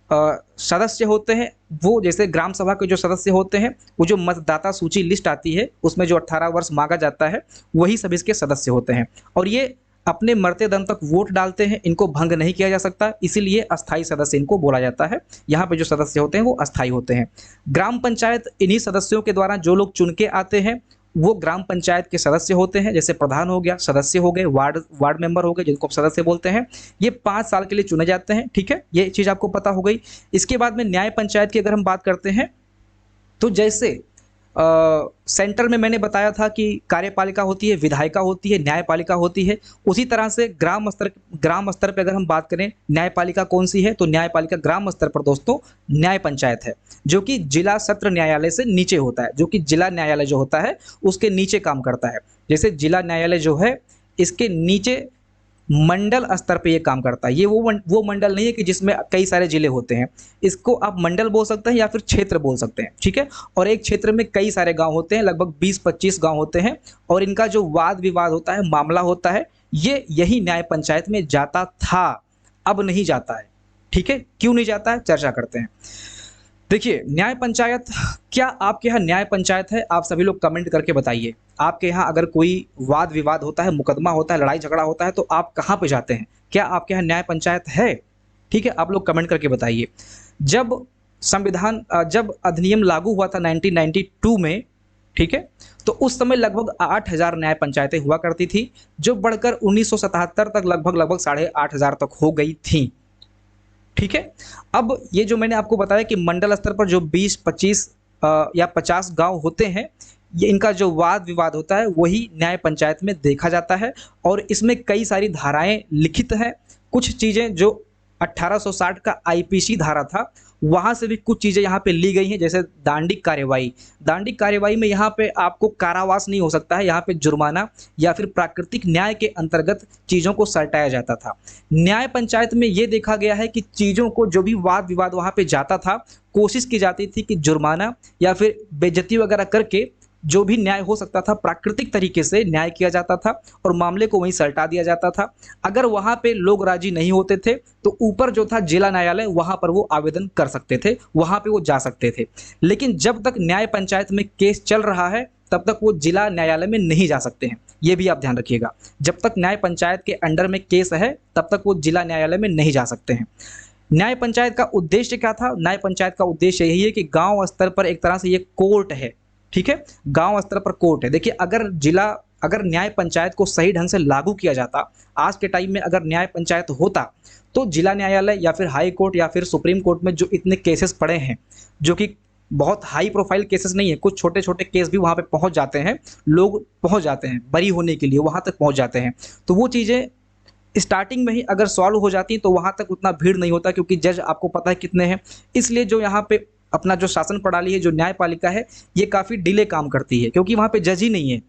सदस्य होते हैं वो, जैसे ग्राम सभा के जो सदस्य होते हैं वो जो मतदाता सूची लिस्ट आती है उसमें जो 18 वर्ष मांगा जाता है वही सभी इसके सदस्य होते हैं और ये अपने मरते दम तक वोट डालते हैं, इनको भंग नहीं किया जा सकता, इसीलिए अस्थाई सदस्य इनको बोला जाता है। यहाँ पे जो सदस्य होते हैं वो अस्थाई होते हैं। ग्राम पंचायत इन्हीं सदस्यों के द्वारा जो लोग चुन के आते हैं वो ग्राम पंचायत के सदस्य होते हैं। जैसे प्रधान हो गया, सदस्य हो गए, वार्ड मेंबर हो गए जिनको सदस्य बोलते हैं। ये 5 साल के लिए चुने जाते हैं। ठीक है, ये चीज़ आपको पता हो गई। इसके बाद में न्याय पंचायत की अगर हम बात करते हैं तो जैसे सेंटर में मैंने बताया था कि कार्यपालिका होती है, विधायिका होती है, न्यायपालिका होती है। उसी तरह से ग्राम स्तर पे अगर हम बात करें न्यायपालिका कौन सी है तो न्यायपालिका ग्राम स्तर पर दोस्तों न्याय पंचायत है, जो कि जिला सत्र न्यायालय से नीचे होता है, जो कि जिला न्यायालय जो होता है उसके नीचे काम करता है। जैसे जिला न्यायालय जो है इसके नीचे मंडल स्तर पे ये काम करता है। ये वो मंडल नहीं है कि जिसमें कई सारे जिले होते हैं, इसको आप मंडल बोल सकते हैं या फिर क्षेत्र बोल सकते हैं। ठीक है, और एक क्षेत्र में कई सारे गांव होते हैं, लगभग 20-25 गांव होते हैं और इनका जो वाद विवाद होता है, मामला होता है, ये यही न्याय पंचायत में जाता था, अब नहीं जाता है। ठीक है, क्यों नहीं जाता है चर्चा करते हैं। देखिए, न्याय पंचायत, क्या आपके यहाँ न्याय पंचायत है? आप सभी लोग कमेंट करके बताइए। आपके यहाँ अगर कोई वाद विवाद होता है, मुकदमा होता है, लड़ाई झगड़ा होता है तो आप कहाँ पे जाते हैं? क्या आपके यहाँ न्याय पंचायत है? ठीक है, आप लोग कमेंट करके बताइए। जब अधिनियम लागू हुआ था 1992 में, ठीक है, तो उस समय लगभग 8,000 न्याय पंचायतें हुआ करती थी, जो बढ़कर 1977 तक लगभग 8,500 तक हो गई थी। ठीक है, अब ये जो मैंने आपको बताया कि मंडल स्तर पर जो 20-25 या 50 गांव होते हैं, ये इनका जो वाद विवाद होता है वही न्याय पंचायत में देखा जाता है और इसमें कई सारी धाराएं लिखित हैं। कुछ चीज़ें जो 1860 का आईपीसी धारा था वहाँ से भी कुछ चीज़ें यहाँ पे ली गई हैं, जैसे दांडिक कार्यवाही में यहाँ पे आपको कारावास नहीं हो सकता है, यहाँ पे जुर्माना या फिर प्राकृतिक न्याय के अंतर्गत चीज़ों को सलटाया जाता था। न्याय पंचायत में ये देखा गया है कि चीज़ों को, जो भी वाद विवाद वहाँ पे जाता था, कोशिश की जाती थी कि जुर्माना या फिर बेइज्जती वगैरह करके जो भी न्याय हो सकता था प्राकृतिक तरीके से न्याय किया जाता था और मामले को वहीं सलटा दिया जाता था। अगर वहाँ पे लोग राजी नहीं होते थे तो ऊपर जो था जिला न्यायालय, वहाँ पर वो आवेदन कर सकते थे, वहाँ पे वो जा सकते थे। लेकिन जब तक न्याय पंचायत में केस चल रहा है तब तक वो जिला न्यायालय में नहीं जा सकते हैं, ये भी आप ध्यान रखिएगा। जब तक न्याय पंचायत के अंडर में केस है तब तक वो जिला न्यायालय में नहीं जा सकते हैं। न्याय पंचायत का उद्देश्य क्या था? न्याय पंचायत का उद्देश्य यही है कि गाँव स्तर पर एक तरह से ये कोर्ट है। ठीक है, गांव स्तर पर कोर्ट है। देखिए, अगर न्याय पंचायत को सही ढंग से लागू किया जाता, आज के टाइम में अगर न्याय पंचायत होता तो जिला न्यायालय या फिर हाई कोर्ट या फिर सुप्रीम कोर्ट में जो इतने केसेस पड़े हैं, जो कि बहुत हाई प्रोफाइल केसेस नहीं है, कुछ छोटे छोटे केस भी वहाँ पे पहुँच जाते हैं, लोग पहुँच जाते हैं बरी होने के लिए, वहाँ तक पहुँच जाते हैं। तो वो चीज़ें स्टार्टिंग में ही अगर सॉल्व हो जाती तो वहाँ तक उतना भीड़ नहीं होता, क्योंकि जज आपको पता है कितने हैं। इसलिए जो यहाँ पे अपना जो शासन प्रणाली है, जो न्यायपालिका है, ये काफ़ी डिले काम करती है क्योंकि वहाँ पे जज ही नहीं है।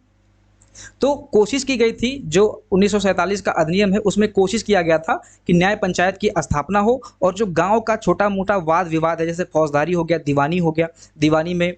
तो कोशिश की गई थी, जो 1947 का अधिनियम है उसमें कोशिश किया गया था कि न्याय पंचायत की स्थापना हो और जो गांव का छोटा मोटा वाद विवाद है, जैसे फौजदारी हो गया, दीवानी हो गया, दीवानी में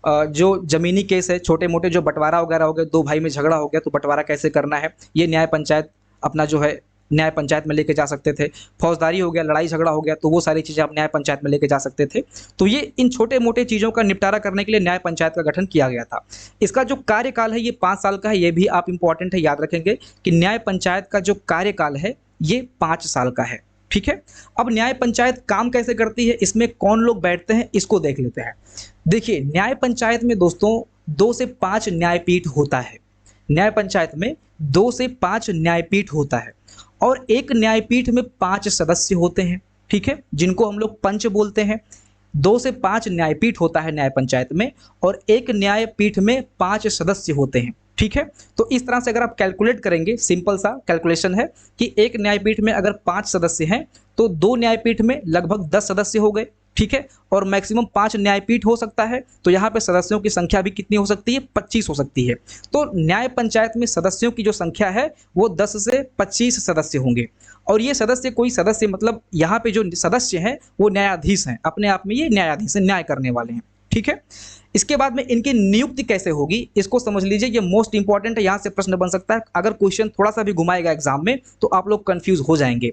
जो ज़मीनी केस है, छोटे मोटे जो बंटवारा वगैरह हो गया, 2 भाई में झगड़ा हो गया तो बंटवारा कैसे करना है, ये न्याय पंचायत अपना जो है न्याय पंचायत में लेके जा सकते थे। फौजदारी हो गया, लड़ाई झगड़ा हो गया, तो वो सारी चीज़ें आप न्याय पंचायत में लेके जा सकते थे। तो ये इन छोटे मोटे चीज़ों का निपटारा करने के लिए न्याय पंचायत का गठन किया गया था। इसका जो कार्यकाल है ये 5 साल का है, ये भी आप इंपॉर्टेंट है, याद रखेंगे कि न्याय पंचायत का जो कार्यकाल है ये 5 साल का है। ठीक है, अब न्याय पंचायत काम कैसे करती है, इसमें कौन लोग बैठते हैं, इसको देख लेते हैं। देखिए, न्याय पंचायत में दोस्तों 2 से 5 न्यायपीठ होता है। न्याय पंचायत में 2 से 5 न्यायपीठ होता है और एक न्यायपीठ में 5 सदस्य होते हैं। ठीक है, जिनको हम लोग पंच बोलते हैं। 2 से 5 न्यायपीठ होता है न्याय पंचायत में और एक न्यायपीठ में 5 सदस्य होते हैं। ठीक है, तो इस तरह से अगर आप कैलकुलेट करेंगे, सिंपल सा कैलकुलेशन है कि एक न्यायपीठ में अगर 5 सदस्य हैं तो 2 न्यायपीठ में लगभग 10 सदस्य हो गए। ठीक है, और मैक्सिमम 5 न्यायपीठ हो सकता है, तो यहाँ पे सदस्यों की संख्या भी कितनी हो सकती है, 25 हो सकती है। तो न्याय पंचायत में सदस्यों की जो संख्या है वो 10 से 25 सदस्य होंगे। और ये सदस्य कोई सदस्य मतलब यहाँ पे जो सदस्य हैं वो न्यायाधीश हैं, अपने आप में ये न्यायाधीश हैं, न्याय करने वाले हैं। ठीक है, इसके बाद में इनकी नियुक्ति कैसे होगी इसको समझ लीजिए, ये मोस्ट इंपॉर्टेंट है। यहाँ से प्रश्न बन सकता है, अगर क्वेश्चन थोड़ा सा भी घुमाएगा एग्जाम में तो आप लोग कंफ्यूज हो जाएंगे।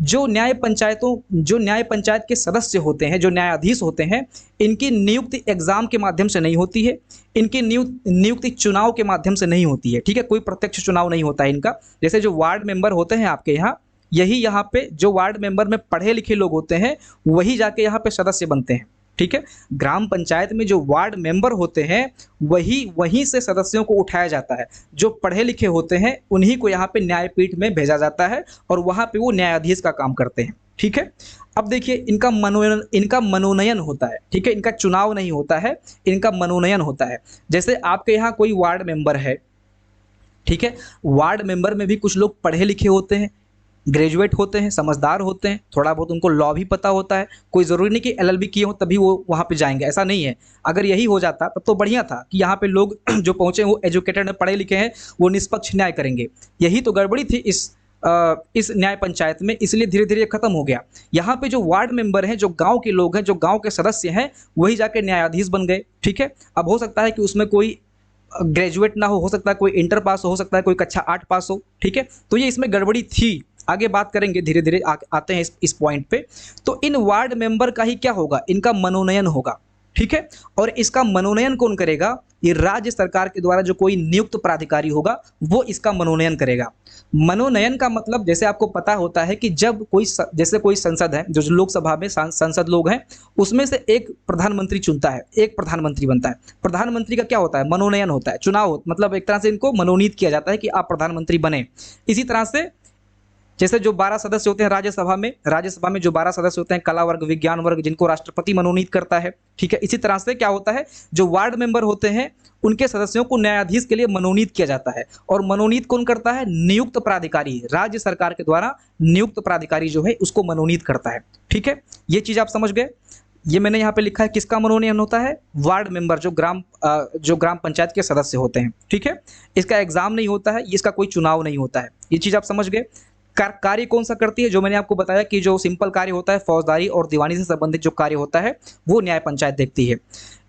जो न्याय पंचायत के सदस्य होते हैं, जो न्यायाधीश होते हैं, इनकी नियुक्ति एग्जाम के माध्यम से नहीं होती है, इनकी नियुक्ति चुनाव के माध्यम से नहीं होती है। ठीक है, कोई प्रत्यक्ष चुनाव नहीं होता है इनका। जैसे जो वार्ड मेंबर होते हैं आपके यहाँ, यहाँ पे जो वार्ड मेंबर में पढ़े लिखे लोग होते हैं वही जाके यहाँ पे सदस्य बनते हैं। ठीक है, ग्राम पंचायत में जो वार्ड मेंबर होते हैं वहीं से सदस्यों को उठाया जाता है। जो पढ़े लिखे होते हैं उन्हीं को यहाँ पे न्यायपीठ में भेजा जाता है और वहाँ पे वो न्यायाधीश का काम करते हैं। ठीक है, अब देखिए इनका मनोनयन होता है। ठीक है, इनका चुनाव नहीं होता है, इनका मनोनयन होता है। जैसे आपके यहाँ कोई वार्ड मेंबर है, ठीक है, वार्ड मेंबर में भी कुछ लोग पढ़े लिखे होते हैं, ग्रेजुएट होते हैं, समझदार होते हैं, थोड़ा बहुत उनको लॉ भी पता होता है। कोई ज़रूरी नहीं कि LLB किए हो तभी वो वहाँ पे जाएंगे, ऐसा नहीं है। अगर यही हो जाता तब तो बढ़िया था कि यहाँ पे लोग जो पहुँचे वो एजुकेटेड हैं, पढ़े लिखे हैं, वो निष्पक्ष न्याय करेंगे। यही तो गड़बड़ी थी इस न्याय पंचायत में, इसलिए धीरे धीरे खत्म हो गया। यहाँ पे जो वार्ड मेंबर हैं, जो गाँव के लोग हैं, जो गाँव के सदस्य हैं, वही जाके न्यायाधीश बन गए। ठीक है, अब हो सकता है कि उसमें कोई ग्रेजुएट ना हो सकता है कोई इंटर पास हो सकता है, कोई कक्षा 8 पास हो। ठीक है, तो ये इसमें गड़बड़ी थी, आगे बात करेंगे, धीरे धीरे आते हैं इस पॉइंट पे। तो इन वार्ड मेंबर का ही क्या होगा, इनका मनोनयन होगा। ठीक है, और इसका मनोनयन कौन करेगा, ये राज्य सरकार के द्वारा जो कोई नियुक्त प्राधिकारी होगा वो इसका मनोनयन करेगा। मनोनयन का मतलब जैसे आपको पता होता है कि जब जैसे कोई संसद है, जो लोकसभा में सांसद लोग हैं, उसमें से एक प्रधानमंत्री चुनता है, एक प्रधानमंत्री बनता है। प्रधानमंत्री का क्या होता है, मनोनयन होता है, चुनाव, मतलब एक तरह से इनको मनोनीत किया जाता है कि आप प्रधानमंत्री बने। इसी तरह से जैसे जो 12 सदस्य होते हैं राज्यसभा में जो 12 सदस्य होते हैं, कला वर्ग, विज्ञान वर्ग, जिनको राष्ट्रपति मनोनीत करता है। ठीक है, इसी तरह से क्या होता है, जो वार्ड मेंबर होते हैं उनके सदस्यों को न्यायाधीश के लिए मनोनीत किया जाता है। और मनोनीत कौन करता है, नियुक्त प्राधिकारी, राज्य सरकार के द्वारा नियुक्त प्राधिकारी जो है उसको मनोनीत करता है। ठीक है, ये चीज आप समझ गए। ये मैंने यहाँ पे लिखा है किसका मनोनयन होता है, वार्ड मेंबर, जो ग्राम पंचायत के सदस्य होते हैं। ठीक है, इसका एग्जाम नहीं होता है, इसका कोई चुनाव नहीं होता है। ये चीज आप समझ गए। कार्य कौन सा करती है, जो मैंने आपको बताया कि जो सिंपल कार्य होता है, फौजदारी और दीवानी से संबंधित जो कार्य होता है वो न्याय पंचायत देखती है।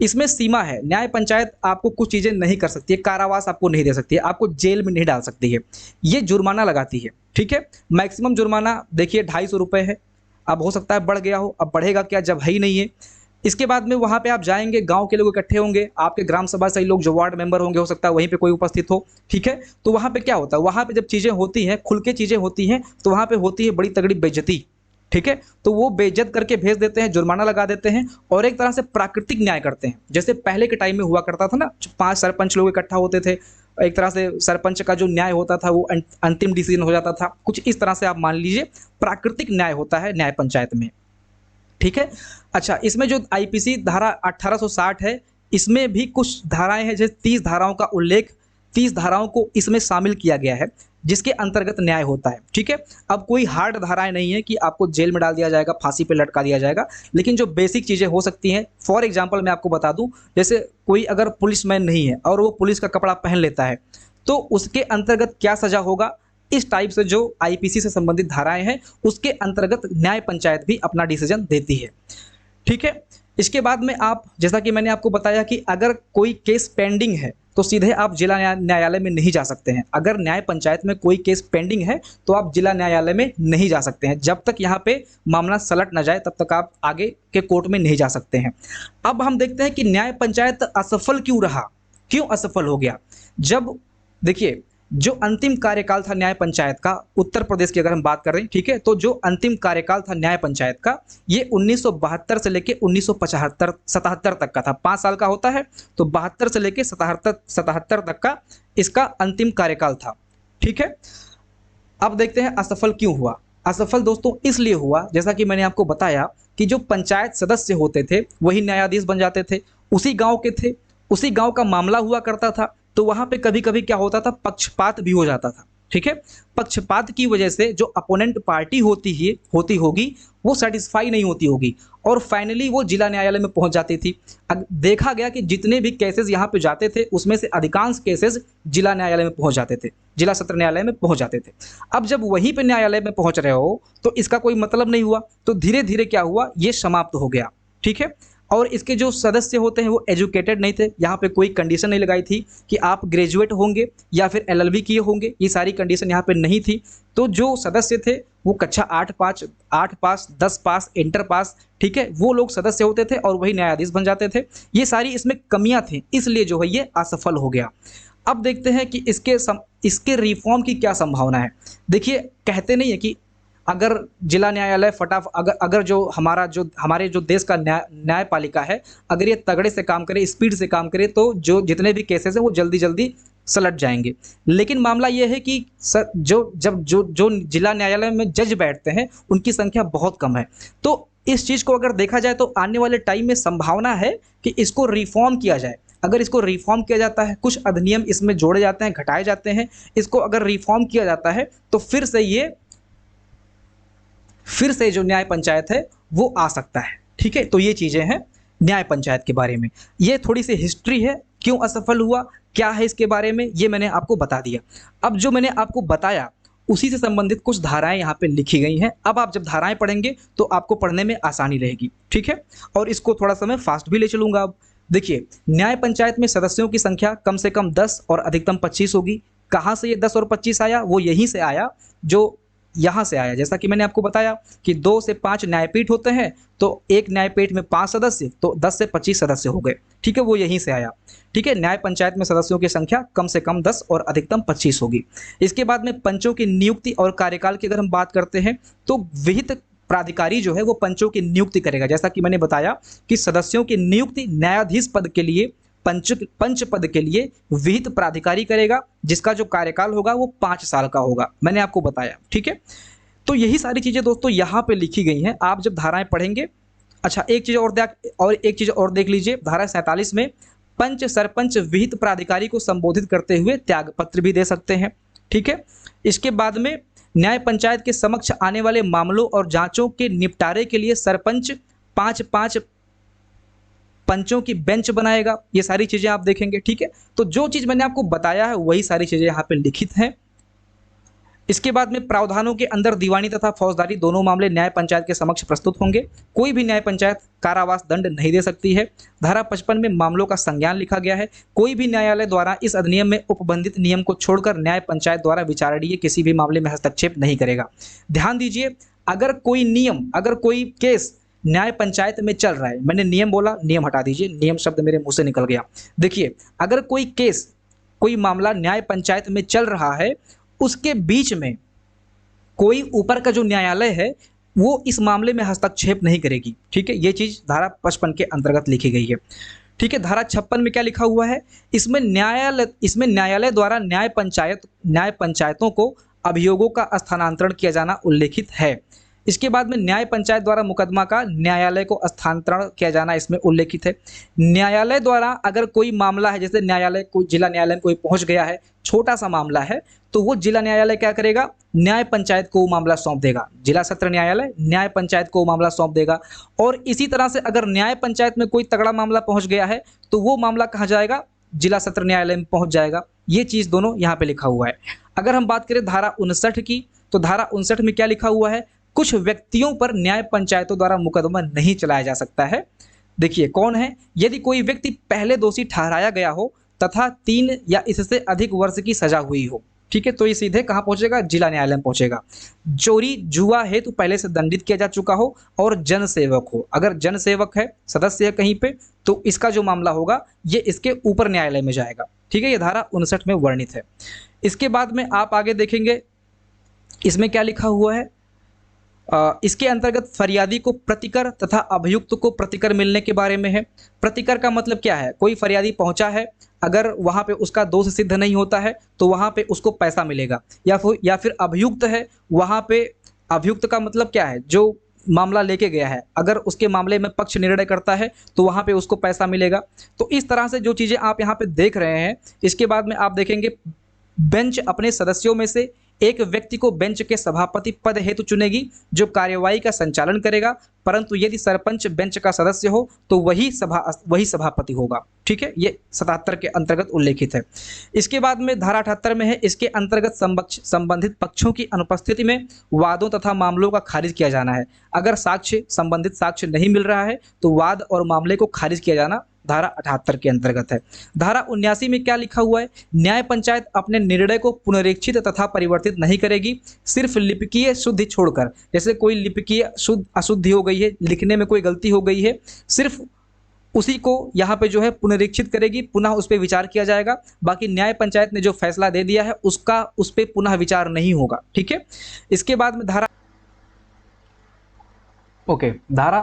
इसमें सीमा है, न्याय पंचायत आपको कुछ चीजें नहीं कर सकती है, कारावास आपको नहीं दे सकती है, आपको जेल में नहीं डाल सकती है, ये जुर्माना लगाती है। ठीक है, मैक्सिमम जुर्माना देखिए 250 रुपये है। अब हो सकता है बढ़ गया हो, अब बढ़ेगा क्या जब है ही नहीं है। इसके बाद में वहाँ पे आप जाएंगे, गांव के लोग इकट्ठे होंगे, आपके ग्राम सभा से लोग जो वार्ड मेंबर होंगे, हो सकता है वहीं पे कोई उपस्थित हो। ठीक है, तो वहाँ पे क्या होता है, वहाँ पे जब चीज़ें होती हैं, खुल के चीज़ें होती हैं, तो वहाँ पे होती है बड़ी तगड़ी बेइज्जती। ठीक है, तो वो बेइज्जत करके भेज देते हैं, जुर्माना लगा देते हैं और एक तरह से प्राकृतिक न्याय करते हैं। जैसे पहले के टाइम में हुआ करता था ना, 5 सरपंच लोग इकट्ठा होते थे, एक तरह से सरपंच का जो न्याय होता था वो अंतिम डिसीजन हो जाता था। कुछ इस तरह से आप मान लीजिए प्राकृतिक न्याय होता है न्याय पंचायत में। ठीक है, अच्छा, इसमें जो IPC धारा 1860 है, इसमें भी कुछ धाराएं हैं, जैसे 30 धाराओं का उल्लेख, 30 धाराओं को इसमें शामिल किया गया है जिसके अंतर्गत न्याय होता है। ठीक है, अब कोई हार्ड धाराएं नहीं है कि आपको जेल में डाल दिया जाएगा, फांसी पे लटका दिया जाएगा, लेकिन जो बेसिक चीज़ें हो सकती हैं। फॉर एग्जाम्पल मैं आपको बता दूं, जैसे कोई अगर पुलिसमैन नहीं है और वो पुलिस का कपड़ा पहन लेता है तो उसके अंतर्गत क्या सजा होगा, इस टाइप से जो IPC से संबंधित धाराएं हैं उसके अंतर्गत न्याय पंचायत भी अपना डिसीजन देती है। ठीक है, इसके बाद में आप, जैसा कि मैंने आपको बताया कि अगर कोई केस पेंडिंग है, तो सीधे आप जिला न्यायालय में नहीं जा सकते हैं। अगर न्याय पंचायत में कोई केस पेंडिंग है तो आप जिला न्यायालय में नहीं जा सकते हैं। जब तक यहाँ पे मामला सलट ना जाए तब तक आप आगे के कोर्ट में नहीं जा सकते हैं। अब हम देखते हैं कि न्याय पंचायत असफल क्यों रहा, क्यों असफल हो गया। जब देखिए जो अंतिम कार्यकाल था न्याय पंचायत का, उत्तर प्रदेश की अगर हम बात कर रहे हैं, ठीक है, तो जो अंतिम कार्यकाल था न्याय पंचायत का ये 1972 से लेके 1977 तक का था। 5 साल का होता है, तो 72 से लेके 77 तक का इसका अंतिम कार्यकाल था। ठीक है, अब देखते हैं असफल क्यों हुआ। असफल दोस्तों इसलिए हुआ, जैसा कि मैंने आपको बताया कि जो पंचायत सदस्य होते थे वही न्यायाधीश बन जाते थे, उसी गांव के थे, उसी गांव का मामला हुआ करता था, तो वहां पे कभी कभी क्या होता था, पक्षपात भी हो जाता था। ठीक है, पक्षपात की वजह से जो अपोनेंट पार्टी होती होगी वो सेटिस्फाई नहीं होती होगी और फाइनली वो जिला न्यायालय में पहुंच जाती थी। अब देखा गया कि जितने भी केसेस यहाँ पे जाते थे उसमें से अधिकांश केसेस जिला न्यायालय में पहुंच जाते थे, जिला सत्र न्यायालय में पहुंच जाते थे। अब जब वहीं पे न्यायालय में पहुंच रहे हो तो इसका कोई मतलब नहीं हुआ, तो धीरे धीरे क्या हुआ, ये समाप्त हो गया। ठीक है, और इसके जो सदस्य होते हैं वो एजुकेटेड नहीं थे, यहाँ पे कोई कंडीशन नहीं लगाई थी कि आप ग्रेजुएट होंगे या फिर एलएलबी किए होंगे, ये सारी कंडीशन यहाँ पे नहीं थी। तो जो सदस्य थे वो कक्षा 8 पास 10 पास इंटर पास, ठीक है, वो लोग सदस्य होते थे और वही न्यायाधीश बन जाते थे। ये सारी इसमें कमियां थी, इसलिए जो है ये असफल हो गया। अब देखते हैं कि इसके रिफॉर्म की क्या संभावना है। देखिए कहते नहीं है कि अगर जिला न्यायालय अगर जो हमारे जो देश का न्यायपालिका है अगर ये तगड़े से काम करे, स्पीड से काम करे, तो जो जितने भी केसेस हैं वो जल्दी जल्दी सलट जाएंगे। लेकिन मामला ये है कि जो जिला न्यायालय में जज बैठते हैं उनकी संख्या बहुत कम है। तो इस चीज़ को अगर देखा जाए तो आने वाले टाइम में संभावना है कि इसको रिफॉर्म किया जाए। अगर इसको रिफॉर्म किया जाता है, कुछ अधिनियम इसमें जोड़े जाते हैं, घटाए जाते हैं, इसको अगर रिफॉर्म किया जाता है तो फिर से जो न्याय पंचायत है वो आ सकता है। ठीक है, तो ये चीज़ें हैं न्याय पंचायत के बारे में। ये थोड़ी सी हिस्ट्री है, क्यों असफल हुआ, क्या है इसके बारे में, ये मैंने आपको बता दिया। अब जो मैंने आपको बताया उसी से संबंधित कुछ धाराएं यहाँ पे लिखी गई हैं। अब आप जब धाराएं पढ़ेंगे तो आपको पढ़ने में आसानी रहेगी। ठीक है, और इसको थोड़ा सा मैं फास्ट भी ले चलूँगा। अब देखिए, न्याय पंचायत में सदस्यों की संख्या कम से कम 10 और अधिकतम 25 होगी। कहाँ से ये 10 और 25 आया, वो यहीं से आया, जो यहाँ से आया। जैसा कि मैंने आपको बताया कि 2 से 5 न्यायपीठ होते हैं, तो एक न्यायपीठ में 5 सदस्य, तो 10 से 25 सदस्य हो गए। ठीक है, वो यहीं से आया। ठीक है, न्याय पंचायत में सदस्यों की संख्या कम से कम 10 और अधिकतम 25 होगी। इसके बाद में पंचों की नियुक्ति और कार्यकाल की अगर हम बात करते हैं तो विहित प्राधिकारी जो है वो पंचों की नियुक्ति करेगा। जैसा कि मैंने बताया कि सदस्यों की नियुक्ति न्यायाधीश पद के लिए, पंच पद के लिए विहित प्राधिकारी करेगा, जिसका जो कार्यकाल होगा वो 5 साल का होगा, मैंने आपको बताया। ठीक है, तो यही सारी चीज़ें दोस्तों यहाँ पे लिखी गई हैं। आप जब धाराएं पढ़ेंगे, अच्छा एक चीज़ और देख लीजिए, धारा 47 में पंच सरपंच विहित प्राधिकारी को संबोधित करते हुए त्याग पत्र भी दे सकते हैं। ठीक है, इसके बाद में न्याय पंचायत के समक्ष आने वाले मामलों और जांचों के निपटारे के लिए सरपंच 5 पंचों की बेंच बनाएगा। ये सारी चीज़ें आप देखेंगे। ठीक है, तो जो चीज़ मैंने आपको बताया है वही सारी चीज़ें यहाँ पे लिखित हैं। इसके बाद में प्रावधानों के अंदर दीवानी तथा फौजदारी दोनों मामले न्याय पंचायत के समक्ष प्रस्तुत होंगे। कोई भी न्याय पंचायत कारावास दंड नहीं दे सकती है। धारा 55 में मामलों का संज्ञान लिखा गया है। कोई भी न्यायालय द्वारा इस अधिनियम में उपबंधित नियम को छोड़कर न्याय पंचायत द्वारा विचारणीय किसी भी मामले में हस्तक्षेप नहीं करेगा। ध्यान दीजिए, अगर कोई केस न्याय पंचायत में चल रहा है, मैंने नियम बोला, नियम हटा दीजिए, नियम शब्द मेरे मुंह से निकल गया। देखिए, अगर कोई मामला न्याय पंचायत में चल रहा है, उसके बीच में कोई ऊपर का जो न्यायालय है वो इस मामले में हस्तक्षेप नहीं करेगी। ठीक है, ये चीज़ धारा 55 के अंतर्गत लिखी गई है। ठीक है, धारा 56 में क्या लिखा हुआ है, इसमें न्यायालय द्वारा न्याय पंचायतों को अभियोगों का स्थानांतरण किया जाना उल्लेखित है। इसके बाद में न्याय पंचायत द्वारा मुकदमा का न्यायालय को स्थानांतरण किया जाना इसमें उल्लेखित है। न्यायालय द्वारा अगर कोई मामला है, जैसे जिला न्यायालय में कोई पहुंच गया है, छोटा सा मामला है, तो वो जिला न्यायालय क्या करेगा, न्याय पंचायत को वो मामला सौंप देगा। जिला सत्र न्यायालय न्याय पंचायत को वो मामला सौंप देगा। और इसी तरह से अगर न्याय पंचायत में कोई तगड़ा मामला पहुंच गया है तो वो मामला कहाँ जाएगा, जिला सत्र न्यायालय में पहुंच जाएगा। ये चीज़ दोनों यहाँ पे लिखा हुआ है। अगर हम बात करें धारा 59 की, तो धारा 59 में क्या लिखा हुआ है, कुछ व्यक्तियों पर न्याय पंचायतों द्वारा मुकदमा नहीं चलाया जा सकता है। देखिए कौन है, यदि कोई व्यक्ति पहले दोषी ठहराया गया हो तथा 3 या इससे अधिक वर्ष की सजा हुई हो, ठीक है, तो ये सीधे कहाँ पहुंचेगा, जिला न्यायालय में पहुंचेगा। चोरी जुआ हेतु पहले से दंडित किया जा चुका हो और जनसेवक हो, अगर जनसेवक है, सदस्य है कहीं पे, तो इसका जो मामला होगा ये इसके ऊपर न्यायालय में जाएगा, ठीक है, ये धारा 59 में वर्णित है। इसके बाद में आप आगे देखेंगे इसमें क्या लिखा हुआ है। इसके अंतर्गत फरियादी को प्रतिकर तथा अभियुक्त को प्रतिकर मिलने के बारे में है। प्रतिकर का मतलब क्या है, कोई फरियादी पहुंचा है, अगर वहां पे उसका दोष सिद्ध नहीं होता है तो वहां पे उसको पैसा मिलेगा, या फिर अभियुक्त है, वहां पे अभियुक्त का मतलब क्या है, जो मामला लेके गया है, अगर उसके मामले में पक्ष निर्णय करता है तो वहां पे उसको पैसा मिलेगा। तो इस तरह से जो चीज़ें आप यहाँ पे देख रहे हैं। इसके बाद में आप देखेंगे बेंच अपने सदस्यों में से एक व्यक्ति को बेंच के सभापति पद हेतु चुनेगी जो कार्यवाही का संचालन करेगा, परंतु यदि सरपंच बेंच का सदस्य हो तो वही सभापति होगा, ठीक है, ये 77 के अंतर्गत उल्लेखित है। इसके बाद में धारा 78 में है, इसके अंतर्गत संबंधित पक्षों की अनुपस्थिति में वादों तथा मामलों का खारिज किया जाना है। अगर संबंधित साक्ष्य नहीं मिल रहा है तो वाद और मामले को खारिज किया जाना धारा 78 के अंतर्गत है। धारा 79 में क्या लिखा हुआ है, न्याय पंचायत अपने निर्णय को पुनरीक्षित तथा परिवर्तित नहीं करेगी, सिर्फ लिपिकीय शुद्धि छोड़कर, जैसे कोई लिपिकीय अशुद्धि हो गई है, लिखने में कोई गलती हो गई है, सिर्फ उसी को यहाँ पे जो है पुनरीक्षित करेगी, पुनः उस पर विचार किया जाएगा। बाकी न्याय पंचायत ने जो फैसला दे दिया है उस पर पुनः विचार नहीं होगा, ठीक है। इसके बाद में धारा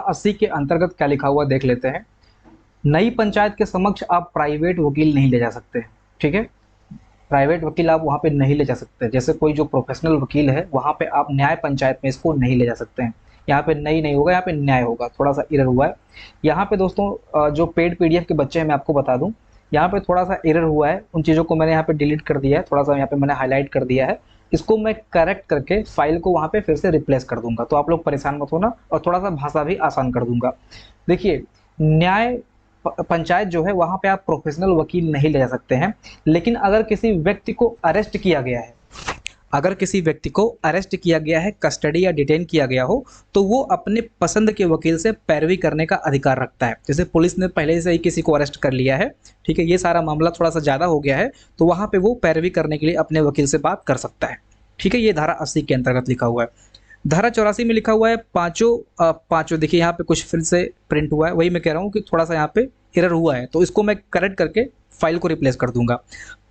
80 के अंतर्गत क्या लिखा हुआ देख लेते हैं। नई पंचायत के समक्ष आप प्राइवेट वकील नहीं ले जा सकते, ठीक है, प्राइवेट वकील आप वहाँ पे नहीं ले जा सकते। जैसे कोई जो प्रोफेशनल वकील है वहाँ पे आप न्याय पंचायत में इसको नहीं ले जा सकते हैं। यहाँ पे नहीं होगा, यहाँ पे न्याय होगा, थोड़ा सा एरर हुआ है यहाँ पे दोस्तों। जो पेड पीडीएफ के बच्चे हैं मैं आपको बता दूँ, यहाँ पे थोड़ा सा एरर हुआ है, उन चीज़ों को मैंने यहाँ पे डिलीट कर दिया है, थोड़ा सा यहाँ पे मैंने हाईलाइट कर दिया है, इसको मैं करेक्ट करके फाइल को वहाँ पे फिर से रिप्लेस कर दूंगा, तो आप लोग परेशान मत होना, और थोड़ा सा भाषा भी आसान कर दूंगा। देखिए, न्याय पंचायत जो है वहाँ पे आप प्रोफेशनल वकील नहीं ले जा सकते हैं, लेकिन अगर किसी व्यक्ति को अरेस्ट किया गया है, कस्टडी या डिटेन किया गया हो, तो वो अपने पसंद के वकील से पैरवी करने का अधिकार रखता है। जैसे पुलिस ने पहले से ही किसी को अरेस्ट कर लिया है, ठीक है, ये सारा मामला थोड़ा सा ज़्यादा हो गया है, तो वहाँ पे वो पैरवी करने के लिए अपने वकील से बात कर सकता है, ठीक है, ये धारा 80 के अंतर्गत लिखा हुआ है। धारा 84 में लिखा हुआ है पाँचों देखिए यहाँ पे कुछ फिर से प्रिंट हुआ है, वही मैं कह रहा हूँ कि थोड़ा सा यहाँ पे एरर हुआ है, तो इसको मैं करेक्ट करके फाइल को रिप्लेस कर दूंगा।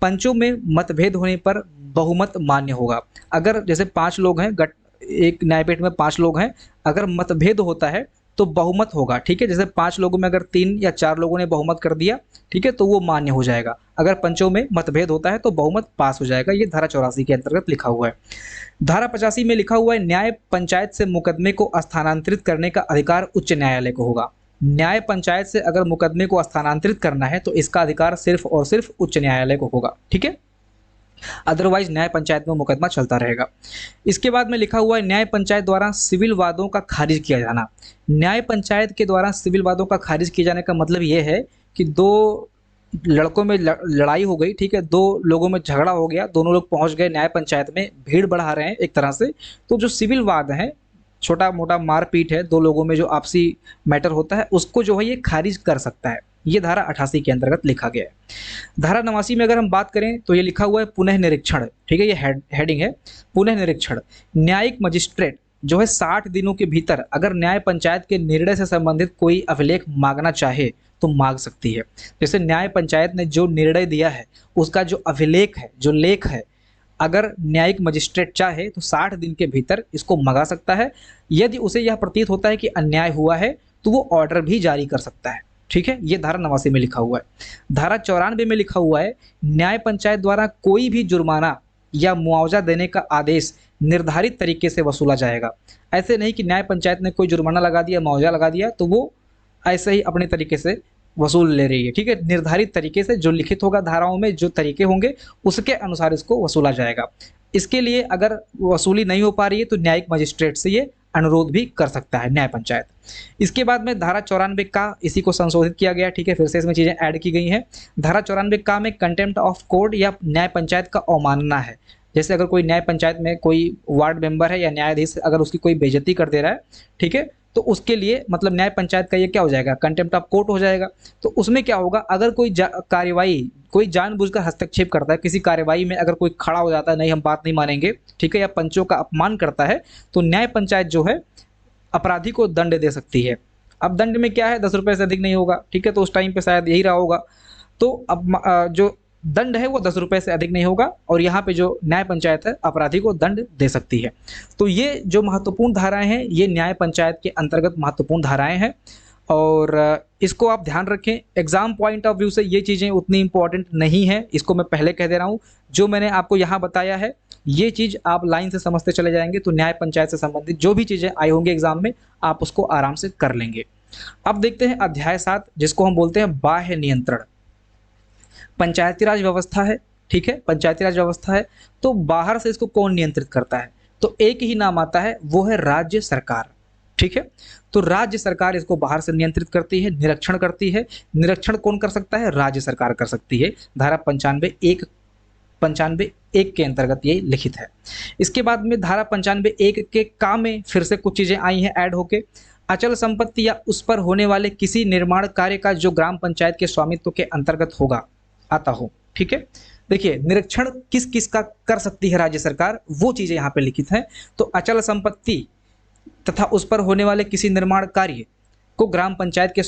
पंचों में मतभेद होने पर बहुमत मान्य होगा। अगर जैसे 5 लोग हैं, एक न्यायपीठ में 5 लोग हैं, अगर मतभेद होता है तो बहुमत होगा, ठीक है, जैसे 5 लोगों में अगर 3 या 4 लोगों ने बहुमत कर दिया, ठीक है, तो वो मान्य हो जाएगा। अगर पंचों में मतभेद होता है तो बहुमत पास हो जाएगा, ये धारा 84 के अंतर्गत लिखा हुआ है। धारा 85 में लिखा हुआ है, न्याय पंचायत से मुकदमे को स्थानांतरित करने का अधिकार उच्च न्यायालय को होगा। न्याय पंचायत से अगर मुकदमे को स्थानांतरित करना है तो इसका अधिकार सिर्फ और सिर्फ उच्च न्यायालय को होगा, ठीक है, अदरवाइज न्याय पंचायत में मुकदमा चलता रहेगा। इसके बाद में लिखा हुआ है, न्याय पंचायत द्वारा सिविल वादों का खारिज किया जाना। न्याय पंचायत के द्वारा सिविल वादों का खारिज किए जाने का मतलब ये है कि 2 लड़कों में लड़ाई हो गई, ठीक है, 2 लोगों में झगड़ा हो गया, दोनों लोग पहुंच गए न्याय पंचायत में, भीड़ बढ़ा रहे हैं एक तरह से, तो जो सिविल वाद है, छोटा मोटा मारपीट है, 2 लोगों में जो आपसी मैटर होता है, उसको जो है ये खारिज कर सकता है। ये धारा 88 के अंतर्गत लिखा गया है। धारा 89 में अगर हम बात करें तो ये लिखा हुआ है पुनः निरीक्षण, ठीक है, ये हेडिंग है पुनः निरीक्षण। न्यायिक मजिस्ट्रेट जो है 60 दिनों के भीतर अगर न्याय पंचायत के निर्णय से संबंधित कोई अभिलेख मांगना चाहे तो मांग सकती है। जैसे न्याय पंचायत ने जो निर्णय दिया है उसका जो अभिलेख है, जो लेख है, अगर न्यायिक मजिस्ट्रेट चाहे तो 60 दिन के भीतर इसको मंगा सकता है। यदि उसे यह प्रतीत होता है कि अन्याय हुआ है तो वो ऑर्डर भी जारी कर सकता है, ठीक है, ये धारा 89 में लिखा हुआ है। धारा 94 में लिखा हुआ है, न्याय पंचायत द्वारा कोई भी जुर्माना या मुआवजा देने का आदेश निर्धारित तरीके से वसूला जाएगा। ऐसे नहीं कि न्याय पंचायत ने कोई जुर्माना लगा दिया, मुआवजा लगा दिया, तो वो ऐसे ही अपने तरीके से वसूल ले रही है, ठीक है, निर्धारित तरीके से जो लिखित होगा धाराओं में, जो तरीके होंगे उसके अनुसार इसको वसूला जाएगा। इसके लिए अगर वसूली नहीं हो पा रही है तो न्यायिक मजिस्ट्रेट से ये अनुरोध भी कर सकता है न्याय पंचायत। इसके बाद में धारा 94 का इसी को संशोधित किया गया, ठीक है, फिर से इसमें चीज़ें ऐड की गई हैं। धारा 94 का में कंटेम्प्ट ऑफ कोर्ट या न्याय पंचायत का अवमानना है। जैसे अगर कोई न्याय पंचायत में कोई वार्ड मेंबर है या न्यायाधीश अगर उसकी कोई बेइज्जती कर दे रहा है, ठीक है, तो उसके लिए मतलब न्याय पंचायत का ये क्या हो जाएगा, कंटेम्प्ट ऑफ कोर्ट हो जाएगा। तो उसमें क्या होगा, अगर कोई कार्यवाही, कोई जानबूझकर हस्तक्षेप करता है किसी कार्यवाही में, अगर कोई खड़ा हो जाता है नहीं हम बात नहीं मानेंगे, ठीक है, या पंचों का अपमान करता है, तो न्याय पंचायत जो है अपराधी को दंड दे सकती है। अब दंड में क्या है, 10 रुपये से अधिक नहीं होगा, ठीक है, तो उस टाइम पे शायद यही रहा होगा। तो अब जो दंड है वो 10 रुपये से अधिक नहीं होगा, और यहाँ पे जो न्याय पंचायत है अपराधी को दंड दे सकती है। तो ये जो महत्वपूर्ण धाराएं हैं ये न्याय पंचायत के अंतर्गत महत्वपूर्ण धाराएं हैं, और इसको आप ध्यान रखें। एग्जाम पॉइंट ऑफ व्यू से ये चीज़ें उतनी इंपॉर्टेंट नहीं है, इसको मैं पहले कह दे रहा हूँ। जो मैंने आपको यहाँ बताया है ये चीज़ आप लाइन से समझते चले जाएंगे, तो न्याय पंचायत से संबंधित जो भी चीज़ें आई होंगी एग्जाम में आप उसको आराम से कर लेंगे। अब देखते हैं अध्याय 7, जिसको हम बोलते हैं बाह्य नियंत्रण। पंचायती राज व्यवस्था है, ठीक है, पंचायती राज व्यवस्था है, तो बाहर से इसको कौन नियंत्रित करता है, तो एक ही नाम आता है, वो है राज्य सरकार, ठीक है। तो राज्य सरकार इसको बाहर से नियंत्रित करती है, निरीक्षण करती है। निरीक्षण कौन कर सकता है, राज्य सरकार कर सकती है, धारा 95(1) के अंतर्गत ये लिखित है। इसके बाद में धारा 95(1) के काम में फिर से कुछ चीजें आई हैं ऐड होके। अचल संपत्ति या उस पर होने वाले किसी निर्माण कार्य का जो ग्राम पंचायत के स्वामित्व के अंतर्गत होगा, आता हो, ठीक है। देखिए निरीक्षण किस किस का कर सकती है राज्य सरकार, वो चीजें यहाँ पे लिखित है। तो अचल संपत्ति तथा उस पर होने वाले किसी निर्माण कार्य को ग्राम पंचायत के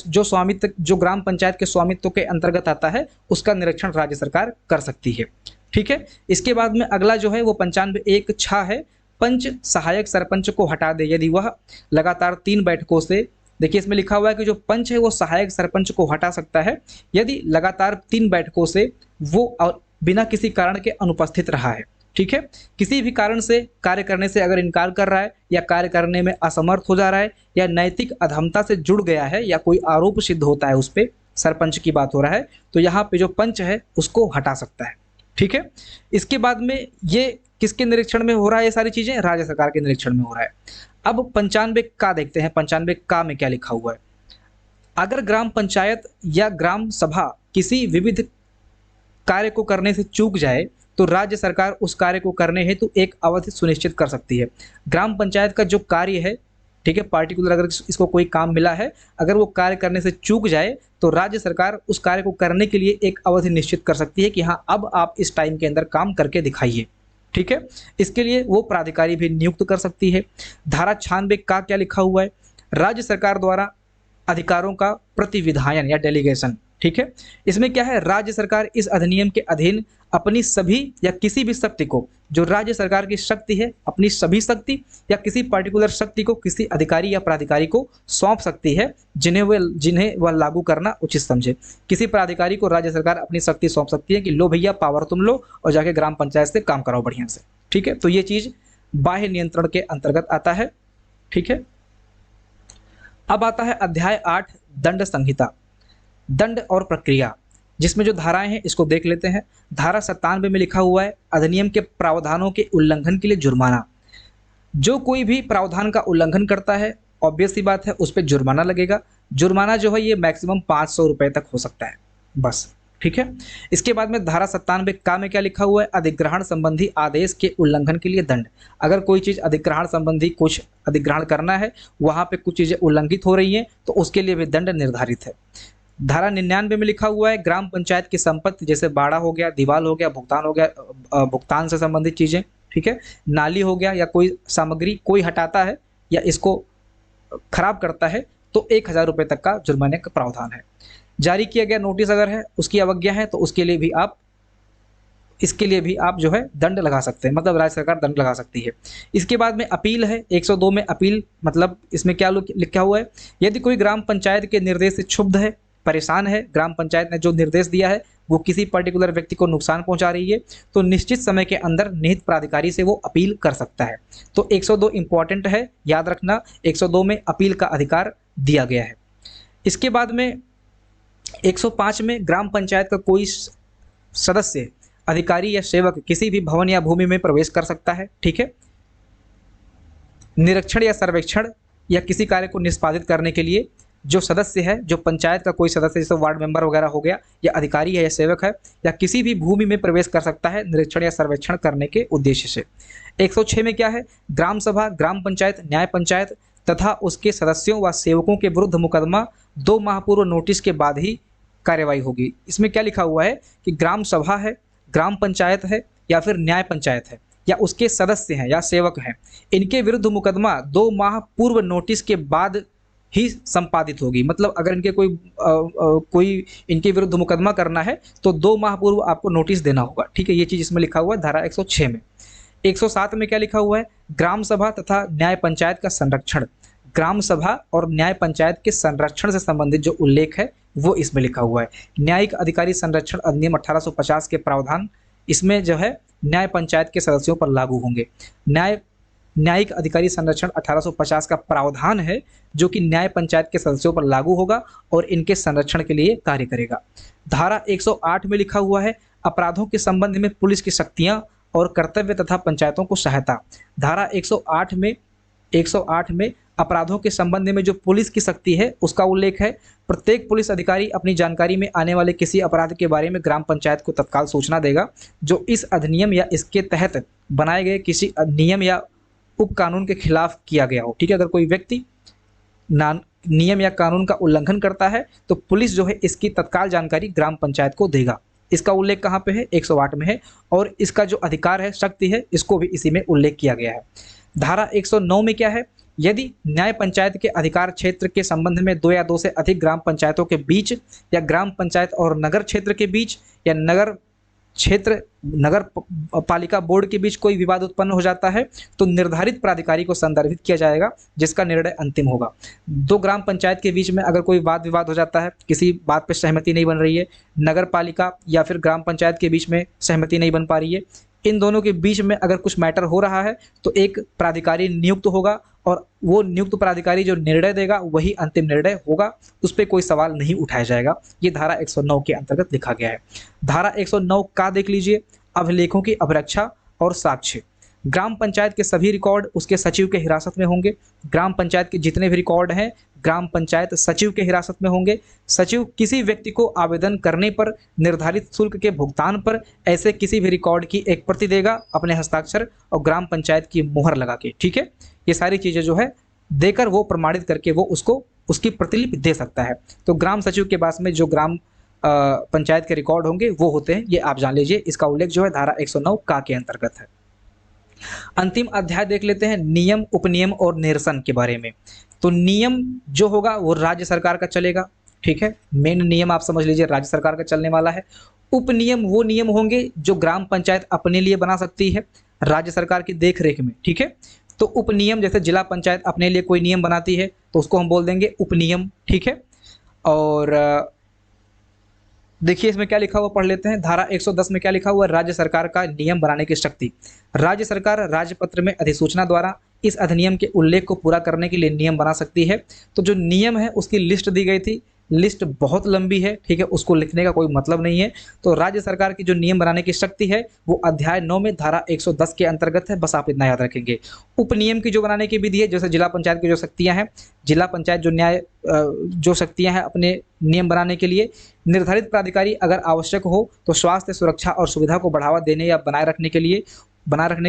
जो ग्राम पंचायत के स्वामित्व के अंतर्गत आता है उसका निरीक्षण राज्य सरकार कर सकती है, ठीक है। इसके बाद में अगला जो है वो 95(1)(6) है, पंच सहायक सरपंच को हटा दे यदि वह लगातार 3 बैठकों से, देखिए इसमें लिखा हुआ है कि जो पंच है वो सहायक सरपंच को हटा सकता है यदि लगातार 3 बैठकों से वो बिना किसी कारण के अनुपस्थित रहा है, ठीक है। किसी भी कारण से कार्य करने से अगर इनकार कर रहा है या कार्य करने में असमर्थ हो जा रहा है या नैतिक अधमता से जुड़ गया है या कोई आरोप सिद्ध होता है उस पर, सरपंच की बात हो रहा है, तो यहाँ पे जो पंच है उसको हटा सकता है, ठीक है। इसके बाद में ये किसके निरीक्षण में हो रहा है, ये सारी चीजें राज्य सरकार के निरीक्षण में हो रहा है। अब 95(का) देखते हैं, 95(का) में क्या लिखा हुआ है। अगर ग्राम पंचायत या ग्राम सभा किसी विविध कार्य को करने से चूक जाए तो राज्य सरकार उस कार्य को करने हेतु एक अवधि सुनिश्चित कर सकती है। ग्राम पंचायत का जो कार्य है, ठीक है, पार्टिकुलर अगर इसको कोई काम मिला है, अगर वो कार्य करने से चूक जाए तो राज्य सरकार उस कार्य को करने के लिए एक अवधि निश्चित कर सकती है कि हाँ अब आप इस टाइम के अंदर काम करके दिखाइए, ठीक है। इसके लिए वो प्राधिकारी भी नियुक्त कर सकती है। धारा 96(का) क्या लिखा हुआ है, राज्य सरकार द्वारा अधिकारों का प्रतिविधायन या डेलीगेशन, ठीक है। इसमें क्या है, राज्य सरकार इस अधिनियम के अधीन अपनी सभी या किसी भी शक्ति को, जो राज्य सरकार की शक्ति है, अपनी सभी शक्ति या किसी पर्टिकुलर शक्ति को किसी अधिकारी या प्राधिकारी को सौंप सकती है जिन्हें वह लागू करना उचित समझे। किसी प्राधिकारी को राज्य सरकार अपनी शक्ति सौंप सकती है कि लो भैया पावर तुम लो और जाके ग्राम पंचायत से काम कराओ बढ़िया से, ठीक है। तो ये चीज बाह्य नियंत्रण के अंतर्गत आता है, ठीक है। अब आता है अध्याय 8 दंड संहिता, दंड और प्रक्रिया, जिसमें जो धाराएं हैं इसको देख लेते हैं। धारा 97 में लिखा हुआ है, अधिनियम के प्रावधानों के उल्लंघन के लिए जुर्माना। जो कोई भी प्रावधान का उल्लंघन करता है ऑब्वियस सी बात है उस पर जुर्माना लगेगा। जुर्माना जो है ये मैक्सिमम 500 रुपए तक हो सकता है बस, ठीक है। इसके बाद में धारा 97(का) में क्या लिखा हुआ है, अधिग्रहण संबंधी आदेश के उल्लंघन के लिए दंड। अगर कोई चीज़ अधिग्रहण संबंधी कुछ अधिग्रहण करना है, वहाँ पे कुछ चीज़ें उल्लंघित हो रही हैं तो उसके लिए भी दंड निर्धारित है। धारा 99 में लिखा हुआ है, ग्राम पंचायत की संपत्ति जैसे बाड़ा हो गया, दीवाल हो गया, भुगतान हो गया, भुगतान से संबंधित चीज़ें, ठीक है, नाली हो गया या कोई सामग्री कोई हटाता है या इसको खराब करता है तो 1000 रुपये तक का जुर्माने का प्रावधान है। जारी किया गया नोटिस अगर है, उसकी अवज्ञा है तो उसके लिए भी आप इसके लिए भी आप जो है दंड लगा सकते हैं, मतलब राज्य सरकार दंड लगा सकती है। इसके बाद में अपील है, 102 में अपील, मतलब इसमें क्या लिखा हुआ है, यदि कोई ग्राम पंचायत के निर्देश से क्षुब्ध है, परेशान है, ग्राम पंचायत ने जो निर्देश दिया है वो किसी पर्टिकुलर व्यक्ति को नुकसान पहुंचा रही है, तो निश्चित समय के अंदर निहित प्राधिकारी से वो अपील कर सकता है। तो 102 इंपॉर्टेंट है, याद रखना, 102 में अपील का अधिकार दिया गया है। इसके बाद में 105 में ग्राम पंचायत का कोई सदस्य, अधिकारी या सेवक किसी भी भवन या भूमि में प्रवेश कर सकता है, ठीक है। निरीक्षण या सर्वेक्षण या किसी कार्य को निष्पादित करने के लिए जो सदस्य है, जो पंचायत का कोई सदस्य जैसे वार्ड मेंबर वगैरह हो गया या अधिकारी है या सेवक है या किसी भी भूमि में प्रवेश कर सकता है निरीक्षण या सर्वेक्षण करने के उद्देश्य से। 106 में क्या है, ग्राम सभा, ग्राम पंचायत, न्याय पंचायत तथा उसके सदस्यों व सेवकों के विरुद्ध मुकदमा 2 माह पूर्व नोटिस के बाद ही कार्यवाही होगी। इसमें क्या लिखा हुआ है कि ग्राम सभा है, ग्राम पंचायत है या फिर न्याय पंचायत है या उसके सदस्य हैं या सेवक हैं, इनके विरुद्ध मुकदमा 2 माह पूर्व नोटिस के बाद ही संपादित होगी। मतलब अगर इनके कोई इनके विरुद्ध मुकदमा करना है तो 2 माह पूर्व आपको नोटिस देना होगा। ठीक है, ये चीज़ इसमें लिखा हुआ है धारा 106 में। 107 में क्या लिखा हुआ है, ग्राम सभा तथा न्याय पंचायत का संरक्षण। ग्राम सभा और न्याय पंचायत के संरक्षण से संबंधित जो उल्लेख है वो इसमें लिखा हुआ है। न्यायिक अधिकारी संरक्षण अधिनियम 1850 के प्रावधान इसमें जो है न्याय पंचायत के सदस्यों पर लागू होंगे। न्यायिक अधिकारी संरक्षण 1850 का प्रावधान है जो कि न्याय पंचायत के सदस्यों पर लागू होगा और इनके संरक्षण के लिए कार्य करेगा। धारा 108 में लिखा हुआ है, अपराधों के संबंध में पुलिस की शक्तियां और कर्तव्य तथा पंचायतों को सहायता। धारा 108 में अपराधों के संबंध में जो पुलिस की शक्ति है उसका उल्लेख है। प्रत्येक पुलिस अधिकारी अपनी जानकारी में आने वाले किसी अपराध के बारे में ग्राम पंचायत को तत्काल सूचना देगा जो इस अधिनियम या इसके तहत बनाए गए किसी नियम या उप कानून के खिलाफ किया गया हो। ठीक है, अगर कोई व्यक्ति नियम या कानून का उल्लंघन करता है तो पुलिस जो है इसकी तत्काल जानकारी ग्राम पंचायत को देगा। इसका उल्लेख कहाँ पे है, 108 में है, और इसका जो अधिकार है, शक्ति है, इसको भी इसी में उल्लेख किया गया है। धारा 109 में क्या है, यदि न्याय पंचायत के अधिकार क्षेत्र के संबंध में 2 या 2 से अधिक ग्राम पंचायतों के बीच या ग्राम पंचायत और नगर क्षेत्र के बीच या नगर पालिका बोर्ड के बीच कोई विवाद उत्पन्न हो जाता है तो निर्धारित प्राधिकारी को संदर्भित किया जाएगा जिसका निर्णय अंतिम होगा। 2 ग्राम पंचायत के बीच में अगर कोई वाद विवाद हो जाता है, किसी बात पर सहमति नहीं बन रही है, नगर पालिका या फिर ग्राम पंचायत के बीच में सहमति नहीं बन पा रही है, इन दोनों के बीच में अगर कुछ मैटर हो रहा है तो एक प्राधिकारी नियुक्त होगा और वो नियुक्त प्राधिकारी जो निर्णय देगा वही अंतिम निर्णय होगा, उस पर कोई सवाल नहीं उठाया जाएगा। ये धारा 109 के अंतर्गत लिखा गया है। धारा 109 का देख लीजिए, अभिलेखों की अभिरक्षा और साक्ष्य। ग्राम पंचायत के सभी रिकॉर्ड उसके सचिव के हिरासत में होंगे। ग्राम पंचायत के जितने भी रिकॉर्ड हैं ग्राम पंचायत सचिव के हिरासत में होंगे। सचिव किसी व्यक्ति को आवेदन करने पर निर्धारित शुल्क के भुगतान पर ऐसे किसी भी रिकॉर्ड की एक प्रति देगा अपने हस्ताक्षर और ग्राम पंचायत की मुहर लगा के। ठीक है, ये सारी चीज़ें जो है देकर वो प्रमाणित करके वो उसको उसकी प्रतिलिपि दे सकता है। तो ग्राम सचिव के पास में जो ग्राम पंचायत के रिकॉर्ड होंगे वो होते हैं, ये आप जान लीजिए। इसका उल्लेख जो है धारा 109 का के अंतर्गत है। अंतिम अध्याय देख लेते हैं नियम, उपनियम और निरसन के बारे में। तो नियम जो होगा वो राज्य सरकार का चलेगा। ठीक है, मेन नियम आप समझ लीजिए राज्य सरकार का चलने वाला है। उपनियम वो नियम होंगे जो ग्राम पंचायत अपने लिए बना सकती है राज्य सरकार की देखरेख में। ठीक है, तो उपनियम जैसे जिला पंचायत अपने लिए कोई नियम बनाती है तो उसको हम बोल देंगे उपनियम। ठीक है, और देखिए इसमें क्या लिखा हुआ पढ़ लेते हैं। धारा 110 में क्या लिखा हुआ है, राज्य सरकार का नियम बनाने की शक्ति। राज्य सरकार राजपत्र में अधिसूचना द्वारा इस अधिनियम के उल्लेख को पूरा करने के लिए नियम बना सकती है। तो जो नियम है उसकी लिस्ट दी गई थी, लिस्ट बहुत लंबी है। ठीक है, उसको लिखने का कोई मतलब नहीं है। तो राज्य सरकार की जो नियम बनाने की शक्ति है वो अध्याय 9 में धारा 110 के अंतर्गत है, बस आप इतना याद रखेंगे। उपनियम की जो बनाने की विधि है, जैसे जिला पंचायत की जो शक्तियां हैं, जिला पंचायत जो शक्तियां हैं अपने नियम बनाने के लिए, निर्धारित प्राधिकारी अगर आवश्यक हो तो स्वास्थ्य सुरक्षा और सुविधा को बढ़ावा देने या बनाए रखने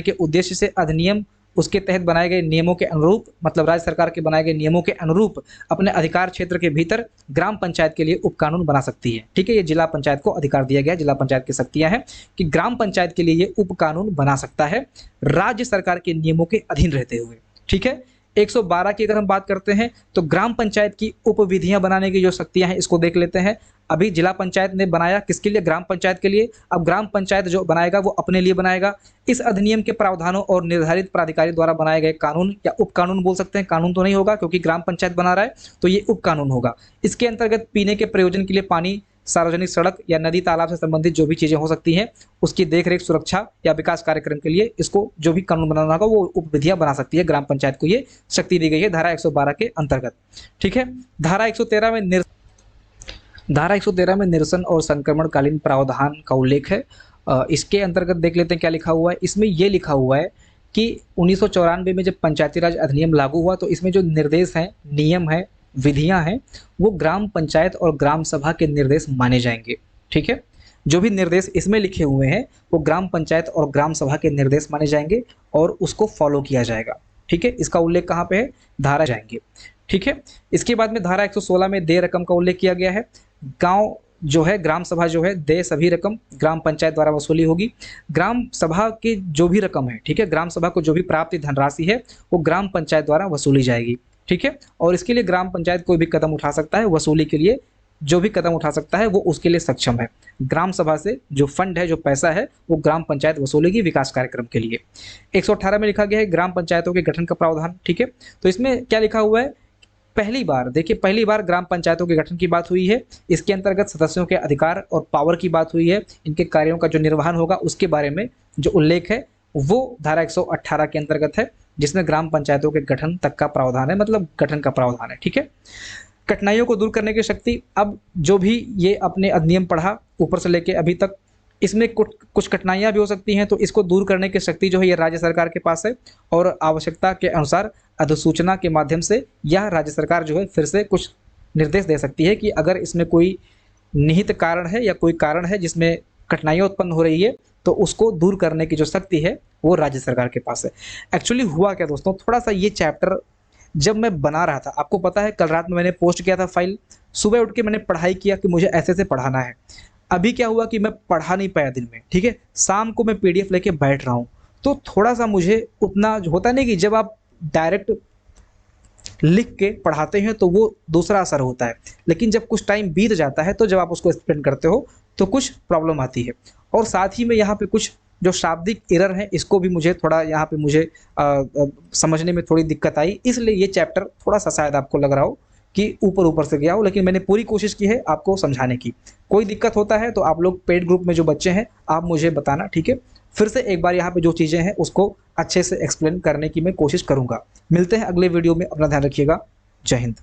के उद्देश्य से अधिनियम उसके तहत बनाए गए नियमों के अनुरूप, मतलब राज्य सरकार के बनाए गए नियमों के अनुरूप अपने अधिकार क्षेत्र के भीतर ग्राम पंचायत के लिए उपकानून बना सकती है। ठीक है, ये जिला पंचायत को अधिकार दिया गया, जिला पंचायत की शक्तियां हैं कि ग्राम पंचायत के लिए ये उपकानून बना सकता है राज्य सरकार के नियमों के अधीन रहते हुए। ठीक है, 112 की अगर हम बात करते हैं तो ग्राम पंचायत की उपविधियां बनाने की जो शक्तियां हैं इसको देख लेते हैं। अभी जिला पंचायत ने बनाया किसके लिए, ग्राम पंचायत के लिए। अब ग्राम पंचायत जो बनाएगा वो अपने लिए बनाएगा। इस अधिनियम के प्रावधानों और निर्धारित प्राधिकारी द्वारा बनाए गए कानून या उपकानून बोल सकते हैं, कानून तो नहीं होगा क्योंकि ग्राम पंचायत बना रहा है तो ये उपकानून होगा। इसके अंतर्गत पीने के प्रयोजन के लिए पानी, सार्वजनिक सड़क या नदी तालाब से संबंधित जो भी चीज़ें हो सकती हैं उसकी देखरेख, सुरक्षा या विकास कार्यक्रम के लिए इसको जो भी कानून बनाना होगा वो उपविधियां बना सकती है। ग्राम पंचायत को ये शक्ति दी गई है धारा 112 के अंतर्गत। ठीक है, धारा 113 में निरसन और संक्रमणकालीन प्रावधान का उल्लेख है। इसके अंतर्गत देख लेते हैं क्या लिखा हुआ है। इसमें ये लिखा हुआ है कि 1994 में जब पंचायती राज अधिनियम लागू हुआ तो इसमें जो निर्देश हैं, नियम है, विधियां हैं, वो ग्राम पंचायत और ग्राम सभा के निर्देश माने जाएंगे। ठीक है, जो भी निर्देश इसमें लिखे हुए हैं वो ग्राम पंचायत और ग्राम सभा के निर्देश माने जाएंगे और उसको फॉलो किया जाएगा। ठीक है, इसका उल्लेख कहाँ पे है, धारा जाएंगे। ठीक है, इसके बाद में धारा 116 में देय रकम का उल्लेख किया गया है। गांव जो है, ग्राम सभा जो है, देय सभी रकम ग्राम पंचायत द्वारा वसूली होगी। ग्राम सभा की जो भी रकम है, ठीक है, ग्राम सभा को जो भी प्राप्त धनराशि है वो ग्राम पंचायत द्वारा वसूली जाएगी। ठीक है, और इसके लिए ग्राम पंचायत कोई भी कदम उठा सकता है, वसूली के लिए जो भी कदम उठा सकता है वो उसके लिए सक्षम है। ग्राम सभा से जो फंड है, जो पैसा है, वो ग्राम पंचायत वसूलेगी विकास कार्यक्रम के लिए। 118 में लिखा गया है ग्राम पंचायतों के गठन का प्रावधान। ठीक है, तो इसमें क्या लिखा हुआ है, पहली बार देखिए, पहली बार ग्राम पंचायतों के गठन की बात हुई है। इसके अंतर्गत सदस्यों के अधिकार और पावर की बात हुई है। इनके कार्यों का जो निर्वहन होगा उसके बारे में जो उल्लेख है वो धारा 118 के अंतर्गत है, जिसमें ग्राम पंचायतों के गठन तक का प्रावधान है, मतलब गठन का प्रावधान है। ठीक है, कठिनाइयों को दूर करने की शक्ति, अब जो भी ये अपने अधिनियम पढ़ा ऊपर से लेके अभी तक, इसमें कुछ कठिनाइयाँ भी हो सकती हैं, तो इसको दूर करने की शक्ति जो है ये राज्य सरकार के पास है। और आवश्यकता के अनुसार अधिसूचना के माध्यम से यह राज्य सरकार जो है फिर से कुछ निर्देश दे सकती है कि अगर इसमें कोई निहित कारण है या कोई कारण है जिसमें कठिनाइयाँ उत्पन्न हो रही है, तो उसको दूर करने की जो शक्ति है वो राज्य सरकार के पास है। एक्चुअली हुआ क्या दोस्तों, थोड़ा सा ये चैप्टर जब मैं बना रहा था, आपको पता है कल रात में मैंने पोस्ट किया था फाइल, सुबह उठ के मैंने पढ़ाई किया कि मुझे ऐसे ऐसे पढ़ाना है। अभी क्या हुआ कि मैं पढ़ा नहीं पाया दिन में, ठीक है, शाम को मैं पीडीएफ लेके बैठ रहा हूँ, तो थोड़ा सा मुझे उतना होता नहीं कि जब आप डायरेक्ट लिख के पढ़ाते हैं तो वो दूसरा असर होता है, लेकिन जब कुछ टाइम बीत जाता है तो जब आप उसको एक्सप्लेन करते हो तो कुछ प्रॉब्लम आती है। और साथ ही में यहाँ पे कुछ जो शाब्दिक एरर है, इसको भी मुझे थोड़ा यहाँ पे मुझे समझने में थोड़ी दिक्कत आई, इसलिए ये चैप्टर थोड़ा सा शायद आपको लग रहा हो कि ऊपर ऊपर से गया हो, लेकिन मैंने पूरी कोशिश की है आपको समझाने की। कोई दिक्कत होता है तो आप लोग पेड ग्रुप में जो बच्चे हैं आप मुझे बताना, ठीक है, फिर से एक बार यहाँ पे जो चीज़ें हैं उसको अच्छे से एक्सप्लेन करने की मैं कोशिश करूँगा। मिलते हैं अगले वीडियो में, अपना ध्यान रखिएगा। जय हिंद।